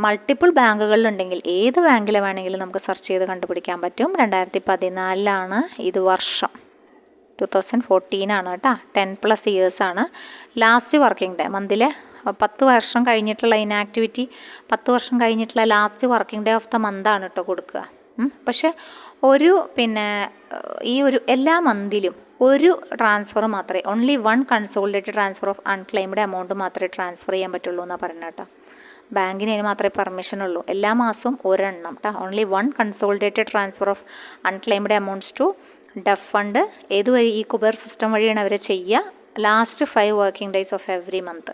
മൾട്ടിപ്പിൾ ബാങ്കുകളിലുണ്ടെങ്കിൽ ഏത് ബാങ്കിൽ വേണമെങ്കിലും നമുക്ക് സെർച്ച് ചെയ്ത് കണ്ടുപിടിക്കാൻ പറ്റും. 2014 ഇത് വർഷം, 2014 കേട്ടോ. 10+ years ലാസ്റ്റ് വർക്കിംഗ് ഡേ, മന്തിലെ 10 വർഷം കഴിഞ്ഞിട്ടുള്ള ഇനാക്ടിവിറ്റി 10 വർഷം കഴിഞ്ഞിട്ടുള്ള last working day of the മന്താണ് കേട്ടോ കൊടുക്കുക. പക്ഷേ ഈ എല്ലാ മന്തിലും ഒരു ട്രാൻസ്ഫർ മാത്രമേ, only 1 consolidated transfer of unclaimed amount മാത്രമേ ട്രാൻസ്ഫർ ചെയ്യാൻ പറ്റുള്ളൂ എന്നാണ് പറയുന്നത് കേട്ടോ. ബാങ്കിന് അതിന് മാത്രമേ പെർമിഷൻ ഉള്ളൂ. എല്ലാ മാസവും ഒരെണ്ണം കേട്ടോ. Only 1 consolidated transfer of unclaimed amounts to DEAF fund. ഏതുവഴി? ഈ കുബേർ സിസ്റ്റം വഴിയാണ് അവർ ചെയ്യുക. Last 5 working days of every month.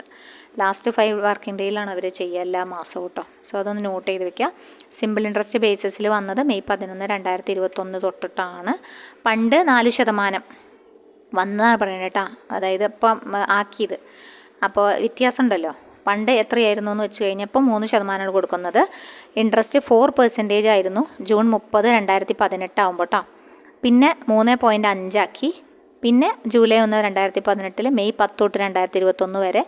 Last 5 working ഡേയിലാണ് അവർ ചെയ്യുക എല്ലാ മാസവും കേട്ടോ. സോ അതൊന്ന് നോട്ട് ചെയ്ത് വെക്കുക. സിമ്പിൾ ഇൻട്രസ്റ്റ് ബേസിസിൽ വന്നത് മെയ് 11, 2021 തൊട്ടിട്ടാണ്. പണ്ട് 4% വന്നതാണ് പറയുന്നത് കേട്ടോ. അതായത് ഇപ്പം ആക്കിയത്. അപ്പോൾ വ്യത്യാസം ഉണ്ടല്ലോ. പണ്ട് എത്രയായിരുന്നു എന്ന് വെച്ച് കഴിഞ്ഞപ്പോൾ 3% കൊടുക്കുന്നത്. ഇൻട്രസ്റ്റ് 4% ആയിരുന്നു ജൂൺ 30, 2018 ആകുമ്പോൾ കേട്ടോ. പിന്നെ 3.5 ആക്കി. പിന്നെ ജൂലൈ 1, 2018 മെയ് 10 തൊട്ട് 2021 വരെ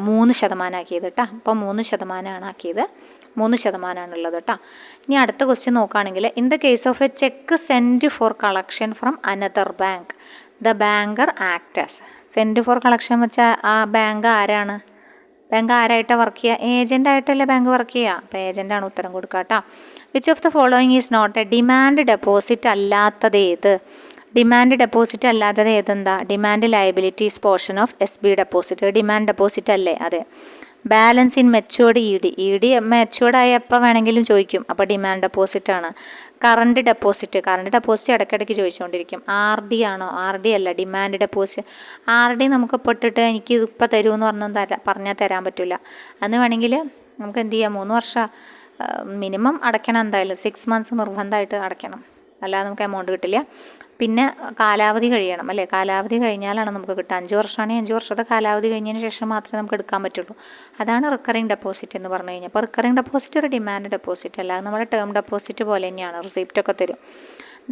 3% ആക്കിയത് കേട്ടോ. അപ്പോൾ 3% ആക്കിയത്. 3% ഉള്ളത് കേട്ടോ. ഇനി അടുത്ത ക്വസ്റ്റ്യൻ നോക്കുകയാണെങ്കിൽ, in the case of a check send four collection from another bank the banker act as. Send four collection വെച്ചാൽ ആ ബാങ്ക് ആരാണ്? ബാങ്ക് ആരായിട്ടാണ് വർക്ക് ചെയ്യുക? ഏജൻ്റായിട്ടല്ലേ ബാങ്ക് വർക്ക് ചെയ്യുക. അപ്പോൾ ഏജൻ്റാണ് ഉത്തരം കൊടുക്കുക കേട്ടോ. Which of the following is not a demand deposit അല്ലാത്തത് ഏത്? ഡിമാൻഡ് ഡെപ്പോസിറ്റ് അല്ലാത്തത് ഏതെന്താ? Demand liabilities portion of SB deposit. Demand deposit അല്ലേ? അതെ. Balance in matured E D മെച്ചുവേർഡായ എപ്പോൾ വേണമെങ്കിലും ചോദിക്കും. അപ്പോൾ ഡിമാൻഡ് ഡെപ്പോസിറ്റ് ആണ്. കറണ്ട് ഡെപ്പോസിറ്റ് ഇടയ്ക്കിടയ്ക്ക് ചോദിച്ചുകൊണ്ടിരിക്കും. RD ആണോ? RD അല്ല, ഡിമാൻഡ് ഡെപ്പോസിറ്റ്. RD നമുക്ക് ഇപ്പോൾ ഇട്ടിട്ട് എനിക്ക് ഇപ്പോൾ തരുമെന്ന് പറഞ്ഞാൽ തരാൻ പറ്റില്ല. അന്ന് വേണമെങ്കിൽ നമുക്ക് എന്ത് ചെയ്യാം, 3 വർഷം മിനിമം അടയ്ക്കണം. എന്തായാലും 6 months നിർബന്ധമായിട്ട് അടയ്ക്കണം, അല്ലാതെ നമുക്ക് എമൗണ്ട് കിട്ടില്ല. പിന്നെ കാലാവധി കഴിയണം അല്ലേ? കാലാവധി കഴിഞ്ഞാലാണ് നമുക്ക് കിട്ടുക. 5 വർഷമാണെങ്കിൽ 5 വർഷത്തെ കാലാവധി കഴിഞ്ഞതിന് ശേഷം മാത്രമേ നമുക്ക് എടുക്കാൻ പറ്റുള്ളൂ. അതാണ് റിക്കറിംഗ് ഡെപ്പോസിറ്റ് എന്ന് പറഞ്ഞു കഴിഞ്ഞാൽ. അപ്പോൾ റിക്കറിംഗ് ഡെപ്പോസിറ്റ് ഒരു ഡിമാൻഡ് ഡെപ്പോസിറ്റ് അല്ല. അത് നമ്മുടെ ടേം ഡെപ്പോസിറ്റ് പോലെ തന്നെയാണ്. റിസിപ്റ്റൊക്കെ തരും.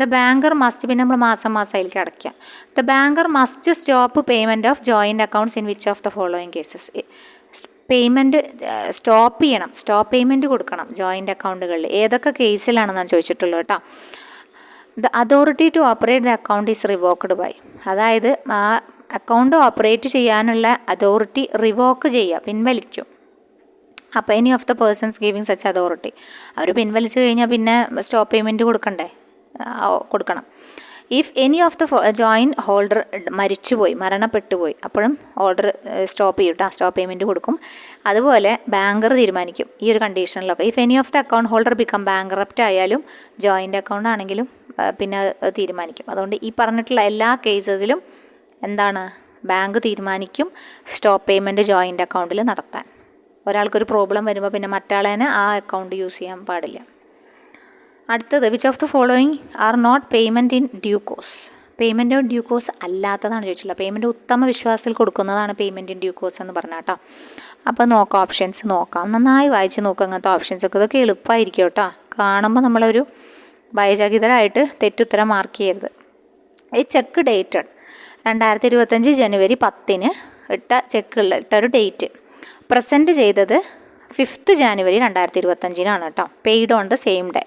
ദ ബാങ്കർ മസ്റ്റ്, പിന്നെ നമ്മൾ മാസം അതിലേക്ക് അടയ്ക്കാം. The banker must stop payment of joint accounts in which of the following cases. Payment stop ചെയ്യണം, സ്റ്റോപ്പ് പേയ്മെൻറ്റ് കൊടുക്കണം ജോയിൻറ്റ് അക്കൗണ്ടുകളിൽ. ഏതൊക്കെ കേസിലാണെന്നാണ് ചോദിച്ചിട്ടുള്ളത് കേട്ടോ. The authority to operate the account is revoked by. അതായത് ആ അക്കൗണ്ട് ഓപ്പറേറ്റ് ചെയ്യാനുള്ള അതോറിറ്റി റിവോക്ക് ചെയ്യുക, പിൻവലിക്കും. അപ്പോൾ any of the persons giving such authority. അവർ പിൻവലിച്ച് കഴിഞ്ഞാൽ പിന്നെ സ്റ്റോപ്പ് പേയ്മെൻറ്റ് കൊടുക്കണം. If any of the joint holder മരണപ്പെട്ടുപോയി, അപ്പോഴും ഓർഡർ സ്റ്റോപ്പ് ചെയ്യും കേട്ടോ, സ്റ്റോപ്പ് പേയ്മെൻറ്റ് കൊടുക്കും. അതുപോലെ ബാങ്കർ തീരുമാനിക്കും ഈ ഒരു കണ്ടീഷനിലൊക്കെ. If any of the account holder become bankrupt ആയാലും ജോയിൻറ്റ് അക്കൗണ്ട് ആണെങ്കിലും പിന്നെ തീരുമാനിക്കും. അതുകൊണ്ട് ഈ പറഞ്ഞിട്ടുള്ള എല്ലാ കേസസിലും എന്താണ്, ബാങ്ക് തീരുമാനിക്കും സ്റ്റോപ്പ് പേയ്മെൻറ്റ് ജോയിൻറ്റ് അക്കൗണ്ടിൽ നടത്താൻ. ഒരാൾക്കൊരു പ്രോബ്ലം വരുമ്പോൾ പിന്നെ മറ്റാളേനെ ആ അക്കൗണ്ട് യൂസ് ചെയ്യാൻ പാടില്ല. അടുത്തത്, which of the following are not payment in due course. Payment of due course അല്ലാത്തതാണ് ചോദിച്ചിട്ടുള്ളത്. പേയ്മെൻറ്റ് ഉത്തമ വിശ്വാസത്തിൽ കൊടുക്കുന്നതാണ് പേയ്മെൻറ്റ് ഇൻ ഡ്യൂ കോഴ്സ് എന്ന് പറഞ്ഞാൽ കേട്ടോ. അപ്പോൾ നോക്കാം, ഓപ്ഷൻസ് നോക്കാം, നന്നായി വായിച്ച് നോക്കുക. അങ്ങനത്തെ ഓപ്ഷൻസൊക്കെ ഇതൊക്കെ എളുപ്പമായിരിക്കും കേട്ടോ. കാണുമ്പോൾ നമ്മളൊരു ഭയചകിതരായിട്ട് തെറ്റുത്തരം മാർക്ക് ചെയ്യരുത്. ഈ ചെക്ക് ഡേറ്റഡ് 2025 ജനുവരി 10 ഇട്ടൊരു ഡേറ്റ് പ്രസൻറ്റ് ചെയ്തത് 5 ജാനുവരി 2025 കേട്ടോ. Paid on the same day.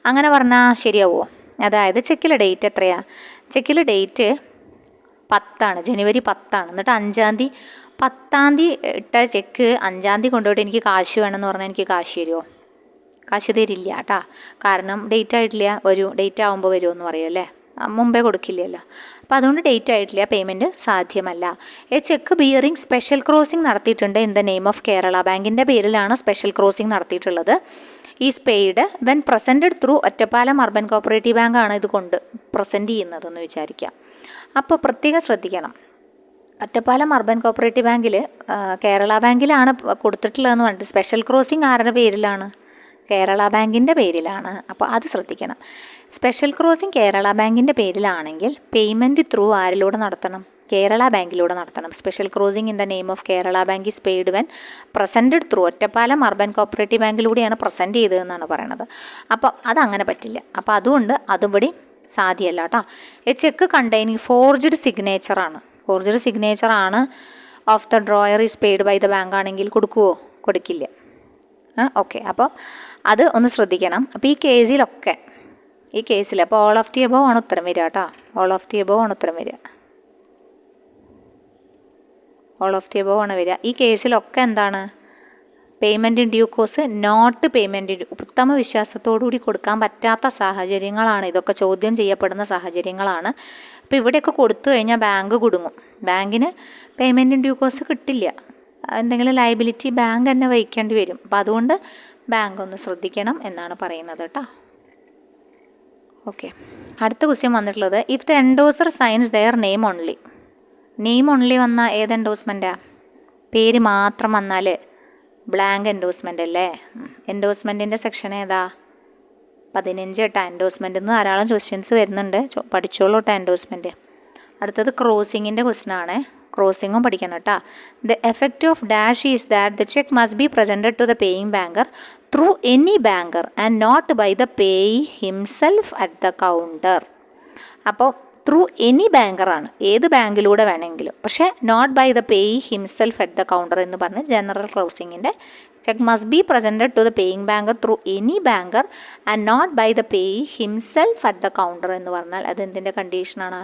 അങ്ങനെ പറഞ്ഞാൽ ശരിയാവുമോ? അതായത് ചെക്കിലെ ഡേറ്റ് എത്രയാണ്? ചെക്കിലെ ഡേറ്റ് 10, ജനുവരി 10. എന്നിട്ട് 10 ഇട്ട ചെക്ക് 5 കൊണ്ടുപോയിട്ട് എനിക്ക് കാശ് വേണമെന്ന് പറഞ്ഞാൽ എനിക്ക് കാശ് തരുമോ? കാശ് തരില്ല കേട്ടോ. കാരണം ഡേറ്റ് ആയിട്ടില്ല, ഡേറ്റ് ആകുമ്പോൾ വരുമെന്ന് പറയുമല്ലേ, മുമ്പേ കൊടുക്കില്ലല്ലോ. അപ്പോൾ അതുകൊണ്ട് ഡേറ്റ് ആയിട്ടില്ല, പേയ്മെൻറ്റ് സാധ്യമല്ല. A cheque bearing special crossing നടത്തിയിട്ടുണ്ട് in the name of Kerala. ബാങ്കിൻ്റെ പേരിലാണ് സ്പെഷ്യൽ ക്രോസിംഗ് നടത്തിയിട്ടുള്ളത്. Is paid when presented through Ottapalam urban cooperative ബാങ്കാണ് ഇത് കൊണ്ട് പ്രസൻറ്റ് ചെയ്യുന്നതെന്ന് വിചാരിക്കാം. അപ്പോൾ പ്രത്യേകം ശ്രദ്ധിക്കണം, ഒറ്റപ്പാലം അർബൻ കോപ്പറേറ്റീവ് ബാങ്കിൽ കേരള ബാങ്കിലാണ് കൊടുത്തിട്ടുള്ളതെന്ന് പറഞ്ഞിട്ട് സ്പെഷ്യൽ ക്രോസിംഗ് ആരുടെ പേരിലാണ്? കേരള ബാങ്കിൻ്റെ പേരിലാണ്. അപ്പോൾ അത് ശ്രദ്ധിക്കണം. സ്പെഷ്യൽ ക്രോസിംഗ് കേരള ബാങ്കിൻ്റെ പേരിലാണെങ്കിൽ പേയ്മെൻറ്റ് ത്രൂ ആരിലൂടെ നടത്തണം? കേരള ബാങ്കിലൂടെ നടത്തണം. Special crossing in the name of Kerala bank is paid when presented through Ottapalam urban cooperative ബാങ്കിലൂടെയാണ് പ്രസൻറ്റ് ചെയ്തതെന്നാണ് പറയണത്. അപ്പോൾ അതങ്ങനെ പറ്റില്ല. അപ്പോൾ അതുകൊണ്ട് അതുപടി സാധ്യമല്ല കേട്ടോ. എ ചെക്ക് കണ്ടെയ്നിങ് ഫോർജ്ഡ് സിഗ്നേച്ചറാണ്. ഫോർജ്ഡ് സിഗ്നേച്ചറാണ് of the drawer is paid by the bank ആണെങ്കിൽ കൊടുക്കുമോ? കൊടുക്കില്ല. ഓക്കെ, അപ്പോൾ അത് ഒന്ന് ശ്രദ്ധിക്കണം. അപ്പോൾ ഈ കേസിൽ അപ്പോൾ ഓൾ ഓഫ് ദി എബോവ് ആണ് ഉത്തരം വരിക കേട്ടോ. ഓൾ ഓഫ് ദി എബോവ് ആണ് ഉത്തരം വരിക. ഓൾ ഓഫ് ദി എബോവ് ആണ് വരിക. ഈ കേസിലൊക്കെ എന്താണ്, payment in due course, not payment ഉത്തമ വിശ്വാസത്തോടുകൂടി കൊടുക്കാൻ പറ്റാത്ത സാഹചര്യങ്ങളാണ്. ഇതൊക്കെ ചോദ്യം ചെയ്യപ്പെടുന്ന സാഹചര്യങ്ങളാണ്. അപ്പോൾ ഇവിടെയൊക്കെ കൊടുത്തു കഴിഞ്ഞാൽ ബാങ്ക് കുടുങ്ങും. ബാങ്കിന് പേയ്മെൻറ്റ് ഇൻ ഡ്യൂ കോഴ്സ് കിട്ടില്ല, എന്തെങ്കിലും ലയബിലിറ്റി ബാങ്ക് തന്നെ വഹിക്കേണ്ടി വരും. അപ്പോൾ അതുകൊണ്ട് ബാങ്ക് ഒന്ന് ശ്രദ്ധിക്കണം എന്നാണ് പറയുന്നത് കേട്ടോ. ഓക്കെ, അടുത്ത ക്വസ്റ്റ്യൻ വന്നിട്ടുള്ളത്, if the endorser signs their name only. Name only വന്നാൽ ഏത് എൻഡോസ്മെൻറ്റാണ്? പേര് മാത്രം വന്നാൽ ബ്ലാങ്ക് എൻഡോസ്മെൻ്റ് അല്ലേ. എൻഡോസ്മെൻറ്റിൻ്റെ സെക്ഷൻ ഏതാ? 15 കേട്ടോ. എൻഡോസ്മെൻറ്റിൽ നിന്ന് ധാരാളം ക്വസ്റ്റ്യൻസ് വരുന്നുണ്ട്, പഠിച്ചോളൂ കേട്ടോ എൻഡോസ്മെൻറ്റ്. അടുത്തത് ക്രോസിങ്ങിൻ്റെ ക്വസ്റ്റ്യൻ ആണ്. ക്രോസിങ്ങും പഠിക്കണം കേട്ടോ. The effect of dash is that the cheque must be presented to the paying banker through any banker and not by the payee himself at the counter. അപ്പോൾ ത്രൂ എനി ബാങ്കറാണ്, ഏത് ബാങ്കിലൂടെ വേണമെങ്കിലും, പക്ഷേ not by the payee himself at the counter എന്ന് പറഞ്ഞ് general ക്ലോസിങ്ങിൻ്റെ cheque must be presented to the paying banker through any banker and not by the payee himself at the counter എന്ന് പറഞ്ഞാൽ അത് എന്തിൻ്റെ കണ്ടീഷനാണ്?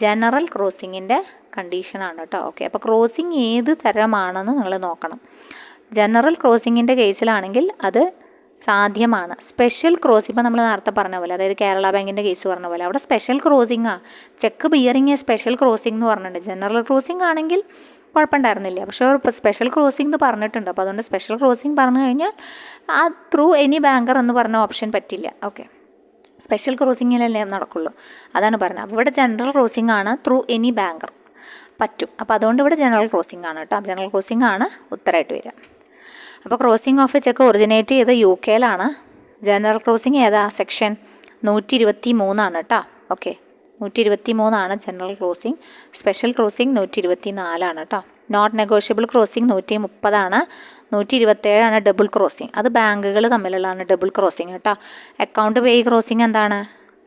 ജനറൽ ക്രോസിങ്ങിൻ്റെ കണ്ടീഷനാണ് കേട്ടോ. ഓക്കെ, അപ്പോൾ ക്രോസിങ് ഏത് തരമാണെന്ന് നിങ്ങൾ നോക്കണം. ജനറൽ ക്രോസിങ്ങിൻ്റെ കേസിലാണെങ്കിൽ അത് സാധ്യമാണ്. സ്പെഷ്യൽ ക്രോസിംഗ്, ഇപ്പോൾ നമ്മൾ നേരത്തെ പറഞ്ഞ പോലെ, അതായത് കേരള ബാങ്കിൻ്റെ കേസ് പറഞ്ഞ പോലെ, അവിടെ സ്പെഷ്യൽ ക്രോസിംഗാണ്. ചെക്ക് ബിയറിങ് സ്പെഷ്യൽ ക്രോസിംഗ് എന്ന് പറഞ്ഞിട്ടുണ്ട്. ജനറൽ ക്രോസിംഗ് ആണെങ്കിൽ കുഴപ്പമുണ്ടായിരുന്നില്ല, പക്ഷേ ഇപ്പോൾ സ്പെഷ്യൽ ക്രോസിംഗ് എന്ന് പറഞ്ഞിട്ടുണ്ട്. അപ്പോൾ അതുകൊണ്ട് സ്പെഷ്യൽ ക്രോസിംഗ് പറഞ്ഞു കഴിഞ്ഞാൽ ആ ത്രൂ എനി ബാങ്കർ എന്ന് പറഞ്ഞ ഓപ്ഷൻ പറ്റില്ല. ഓക്കെ, സ്പെഷ്യൽ ക്രോസിങ്ങിലല്ലേ നടക്കുള്ളൂ, അതാണ് പറഞ്ഞത്. അപ്പോൾ ഇവിടെ ജനറൽ ക്രോസിംഗ് ആണ്, ത്രൂ എനി ബാങ്കർ പറ്റും. അപ്പോൾ അതുകൊണ്ട് ഇവിടെ ജനറൽ ക്രോസിംഗ് ആണ് കേട്ടോ. ജനറൽ ക്രോസിംഗ് ആണ് ഉത്തരമായിട്ട് വരിക. അപ്പോൾ crossing of a cheque originate ചെയ്ത് UK ജനറൽ ക്രോസിംഗ് ഏതാ? സെക്ഷൻ 123 കേട്ടോ. Okay, 123 general crossing. Special crossing 124 കേട്ടോ. Not negotiable crossing 130, 127 double crossing. അത് ബാങ്കുകൾ തമ്മിലുള്ളതാണ് ഡബിൾ ക്രോസിംഗ് കേട്ടോ. അക്കൗണ്ട് പേ ക്രോസിംഗ് എന്താണ്?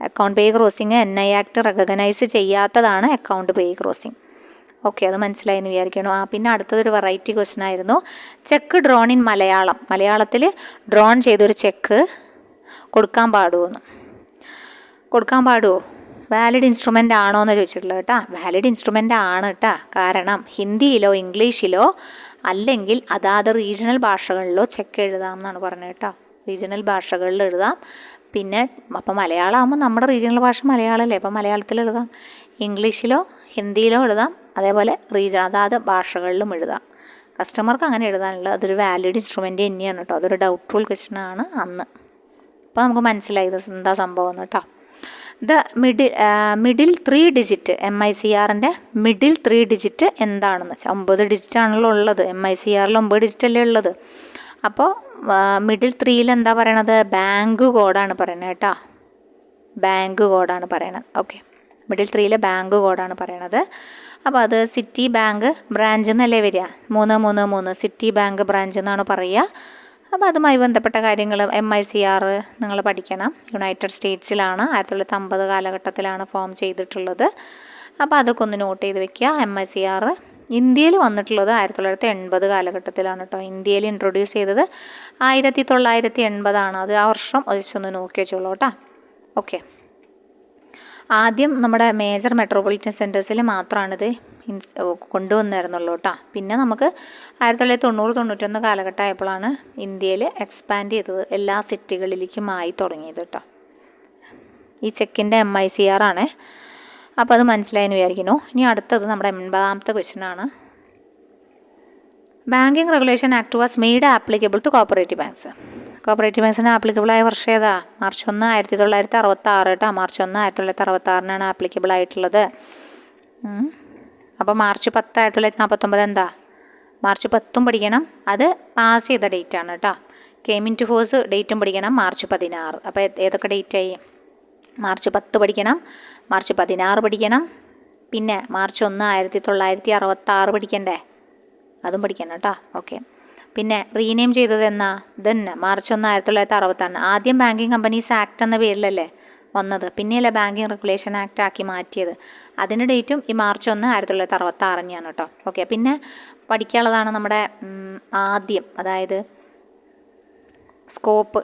Account pay crossing NI act recognise ചെയ്യാത്തതാണ് അക്കൗണ്ട് പേ ക്രോസിംഗ്. ഓക്കെ, അത് മനസ്സിലായി എന്ന് വിചാരിക്കണം. പിന്നെ അടുത്തതൊരു വെറൈറ്റി ക്വസ്റ്റ്യൻ ആയിരുന്നു, ചെക്ക് ഡ്രോൺ ഇൻ മലയാളം. മലയാളത്തിൽ ഡ്രോൺ ചെയ്തൊരു ചെക്ക് കൊടുക്കാൻ പാടുമോ? വാലിഡ് ഇൻസ്ട്രുമെൻ്റ് ആണോ എന്ന് ചോദിച്ചിട്ടുള്ളത് കേട്ടോ. വാലിഡ് ഇൻസ്ട്രുമെൻ്റ് ആണ് കേട്ടോ. കാരണം ഹിന്ദിയിലോ ഇംഗ്ലീഷിലോ അല്ലെങ്കിൽ അതാത് റീജിയണൽ ഭാഷകളിലോ ചെക്ക് എഴുതാം എന്നാണ് പറഞ്ഞത് കേട്ടോ. റീജിയണൽ ഭാഷകളിൽ എഴുതാം. പിന്നെ അപ്പോൾ മലയാളം ആകുമ്പോൾ നമ്മുടെ റീജിയണൽ ഭാഷ മലയാളമല്ലേ, അപ്പോൾ മലയാളത്തിൽ എഴുതാം. ഇംഗ്ലീഷിലോ ഹിന്ദിയിലോ എഴുതാം, അതേപോലെ അതാത് ഭാഷകളിലും എഴുതാം. കസ്റ്റമർക്ക് അങ്ങനെ എഴുതാനുള്ള അതൊരു വാലിഡ് ഇൻസ്ട്രുമെൻ്റ് തന്നെയാണ് കേട്ടോ. അതൊരു ഡൗട്ട്ഫുൾ ക്വസ്റ്റ്യൻ ആണ് അന്ന്. അപ്പോൾ നമുക്ക് മനസ്സിലായി ഇത് എന്താ സംഭവം എന്ന് കേട്ടോ. ദ മിഡിൽ 3 ഡിജിറ്റ് MICRൻ്റെ മിഡിൽ 3 ഡിജിറ്റ് എന്താണെന്ന് വെച്ചാൽ 9 ഡിജിറ്റ് ആണല്ലോ ഉള്ളത്. MICRൽ 9 ഡിജിറ്റ് അല്ലേ ഉള്ളത്. അപ്പോൾ മിഡിൽ 3ൽ എന്താ പറയണത്? ബാങ്ക് കോഡാണ് പറയണത് കേട്ടോ. ബാങ്ക് കോഡാണ് പറയണത്. ഓക്കെ, മിഡിൽ 3ലെ ബാങ്ക് കോഡാണ് പറയണത്. അപ്പോൾ അത് സിറ്റി ബാങ്ക് ബ്രാഞ്ച് എന്നല്ലേ വരിക? 333 സിറ്റി ബാങ്ക് ബ്രാഞ്ച് എന്നാണ് പറയുക. അപ്പോൾ അതുമായി ബന്ധപ്പെട്ട കാര്യങ്ങൾ MICR നിങ്ങൾ പഠിക്കണം. യുണൈറ്റഡ് സ്റ്റേറ്റ്സിലാണ് 1950 കാലഘട്ടത്തിലാണ് ഫോം ചെയ്തിട്ടുള്ളത്. അപ്പോൾ അതൊക്കെ ഒന്ന് നോട്ട് ചെയ്ത് വെക്കുക. MICR ഇന്ത്യയിൽ വന്നിട്ടുള്ളത് 1980 കാലഘട്ടത്തിലാണ് കേട്ടോ. ഇന്ത്യയിൽ ഇൻട്രൊഡ്യൂസ് ചെയ്തത് 1980 അത് ആ വർഷം ഒഴിച്ചൊന്ന് നോക്കി വെച്ചോളൂ കേട്ടോ. ഓക്കെ, ആദ്യം നമ്മുടെ മേജർ മെട്രോപൊളിറ്റൻ സെൻറ്റേഴ്സിൽ മാത്രമാണിത് കൊണ്ടുവന്നിരുന്നുള്ളൂ കേട്ടോ. പിന്നെ നമുക്ക് 1990-91 കാലഘട്ടം ആയപ്പോഴാണ് ഇന്ത്യയിൽ എക്സ്പാൻഡ് ചെയ്തത്, എല്ലാ സിറ്റികളിലേക്കും ആയി തുടങ്ങിയത് കേട്ടോ. ഈ ചെക്കിൻ്റെ MICR ആണ്. അപ്പോൾ അത് മനസ്സിലായെന്ന് വിചാരിക്കുന്നു. ഇനി അടുത്തത് നമ്മുടെ 80ാമത്തെ ക്വസ്റ്റ്യൻ ആണ്. Banking regulation act was made applicable to cooperative banks. Cooperative ബാങ്ക്സിന് ആപ്ലിക്കബിളായ വർഷം ഏതാ? മാർച്ച് 1, 1966 കേട്ടോ. മാർച്ച് 1, 1966 ആപ്ലിക്കബിൾ ആയിട്ടുള്ളത്. അപ്പോൾ മാർച്ച് 10, 1949 എന്താ? മാർച്ച് 10 പഠിക്കണം. അത് പാസ് ചെയ്ത ഡേറ്റ് ആണ് കേട്ടോ. കെയിം ഇൻ ടു ഫോഴ്സ് ഡേറ്റും പഠിക്കണം, മാർച്ച് 16. അപ്പോൾ ഏതൊക്കെ ഡേറ്റായി? മാർച്ച് 10 പഠിക്കണം, മാർച്ച് 16 പഠിക്കണം, പിന്നെ മാർച്ച് 1, 1966 പഠിക്കണ്ടേ? അതും പഠിക്കണം കേട്ടോ. ഓക്കെ, പിന്നെ റീനെയിം ചെയ്തത് എന്നാ? ഇതന്നെ മാർച്ച് 1, 1966. ആദ്യം ബാങ്കിങ് കമ്പനീസ് ആക്ട് എന്ന പേരിലല്ലേ വന്നത്, പിന്നെയല്ലേ ബാങ്കിങ് റെഗുലേഷൻ ആക്ട് ആക്കി മാറ്റിയത്. അതിൻ്റെ ഡേറ്റും ഈ മാർച്ച് 1, 1966 തന്നെയാണ് കേട്ടോ. ഓക്കെ, പിന്നെ പഠിക്കാനുള്ളതാണ് നമ്മുടെ ആദ്യം, അതായത് സ്കോപ്പ്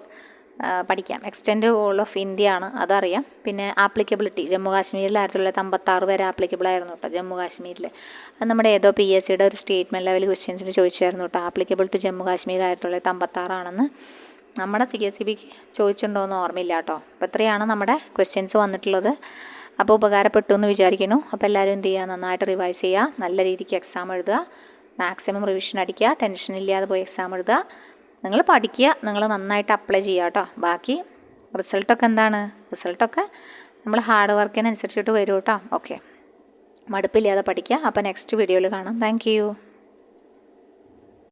പഠിക്കാം. എക്സ്റ്റെൻഡ് ഓൾ ഓഫ് ഇന്ത്യ ആണ്, അതറിയാം. പിന്നെ ആപ്ലിക്കബിലിറ്റി ജമ്മു കാശ്മീരിൽ 1956 വരെ ആപ്ലിക്കബിൾ ആയിരുന്നു കേട്ടോ ജമ്മു കാശ്മീരിൽ. അത് നമ്മുടെ ഏതോ PSCയുടെ ഒരു സ്റ്റേറ്റ്മെൻറ്റ് ലെവൽ ക്വസ്റ്റ്യൻസിന് ചോദിച്ചായിരുന്നു കേട്ടോ. ആപ്ലിക്കബിൾ ടു ജമ്മു കാശ്മീർ 1956 ആണെന്ന്. നമ്മുടെ CSEBക്ക് ചോദിച്ചിട്ടുണ്ടോയെന്ന് ഓർമ്മയില്ല കേട്ടോ. അപ്പോൾ ഇത്രയാണ് നമ്മുടെ ക്വസ്റ്റ്യൻസ് വന്നിട്ടുള്ളത്. അപ്പോൾ ഉപകാരപ്പെട്ടു എന്ന് വിചാരിക്കുന്നു. അപ്പോൾ എല്ലാവരും എന്ത് ചെയ്യുക, നന്നായിട്ട് റിവൈസ് ചെയ്യുക, നല്ല രീതിക്ക് എക്സാം എഴുതുക, മാക്സിമം റിവിഷൻ അടിക്കുക, ടെൻഷനില്ലാതെ പോയി എക്സാം എഴുതുക. നിങ്ങൾ പഠിക്കുക, നിങ്ങൾ നന്നായിട്ട് അപ്ലൈ ചെയ്യുക കേട്ടോ. ബാക്കി റിസൾട്ടൊക്കെ എന്താണ്, റിസൾട്ടൊക്കെ നമ്മൾ ഹാർഡ് വർക്കിനനുസരിച്ചിട്ട് വരും കേട്ടോ. ഓക്കെ, മടുപ്പില്ലാതെ പഠിക്കുക. അപ്പോൾ നെക്സ്റ്റ് വീഡിയോയിൽ കാണാം. താങ്ക്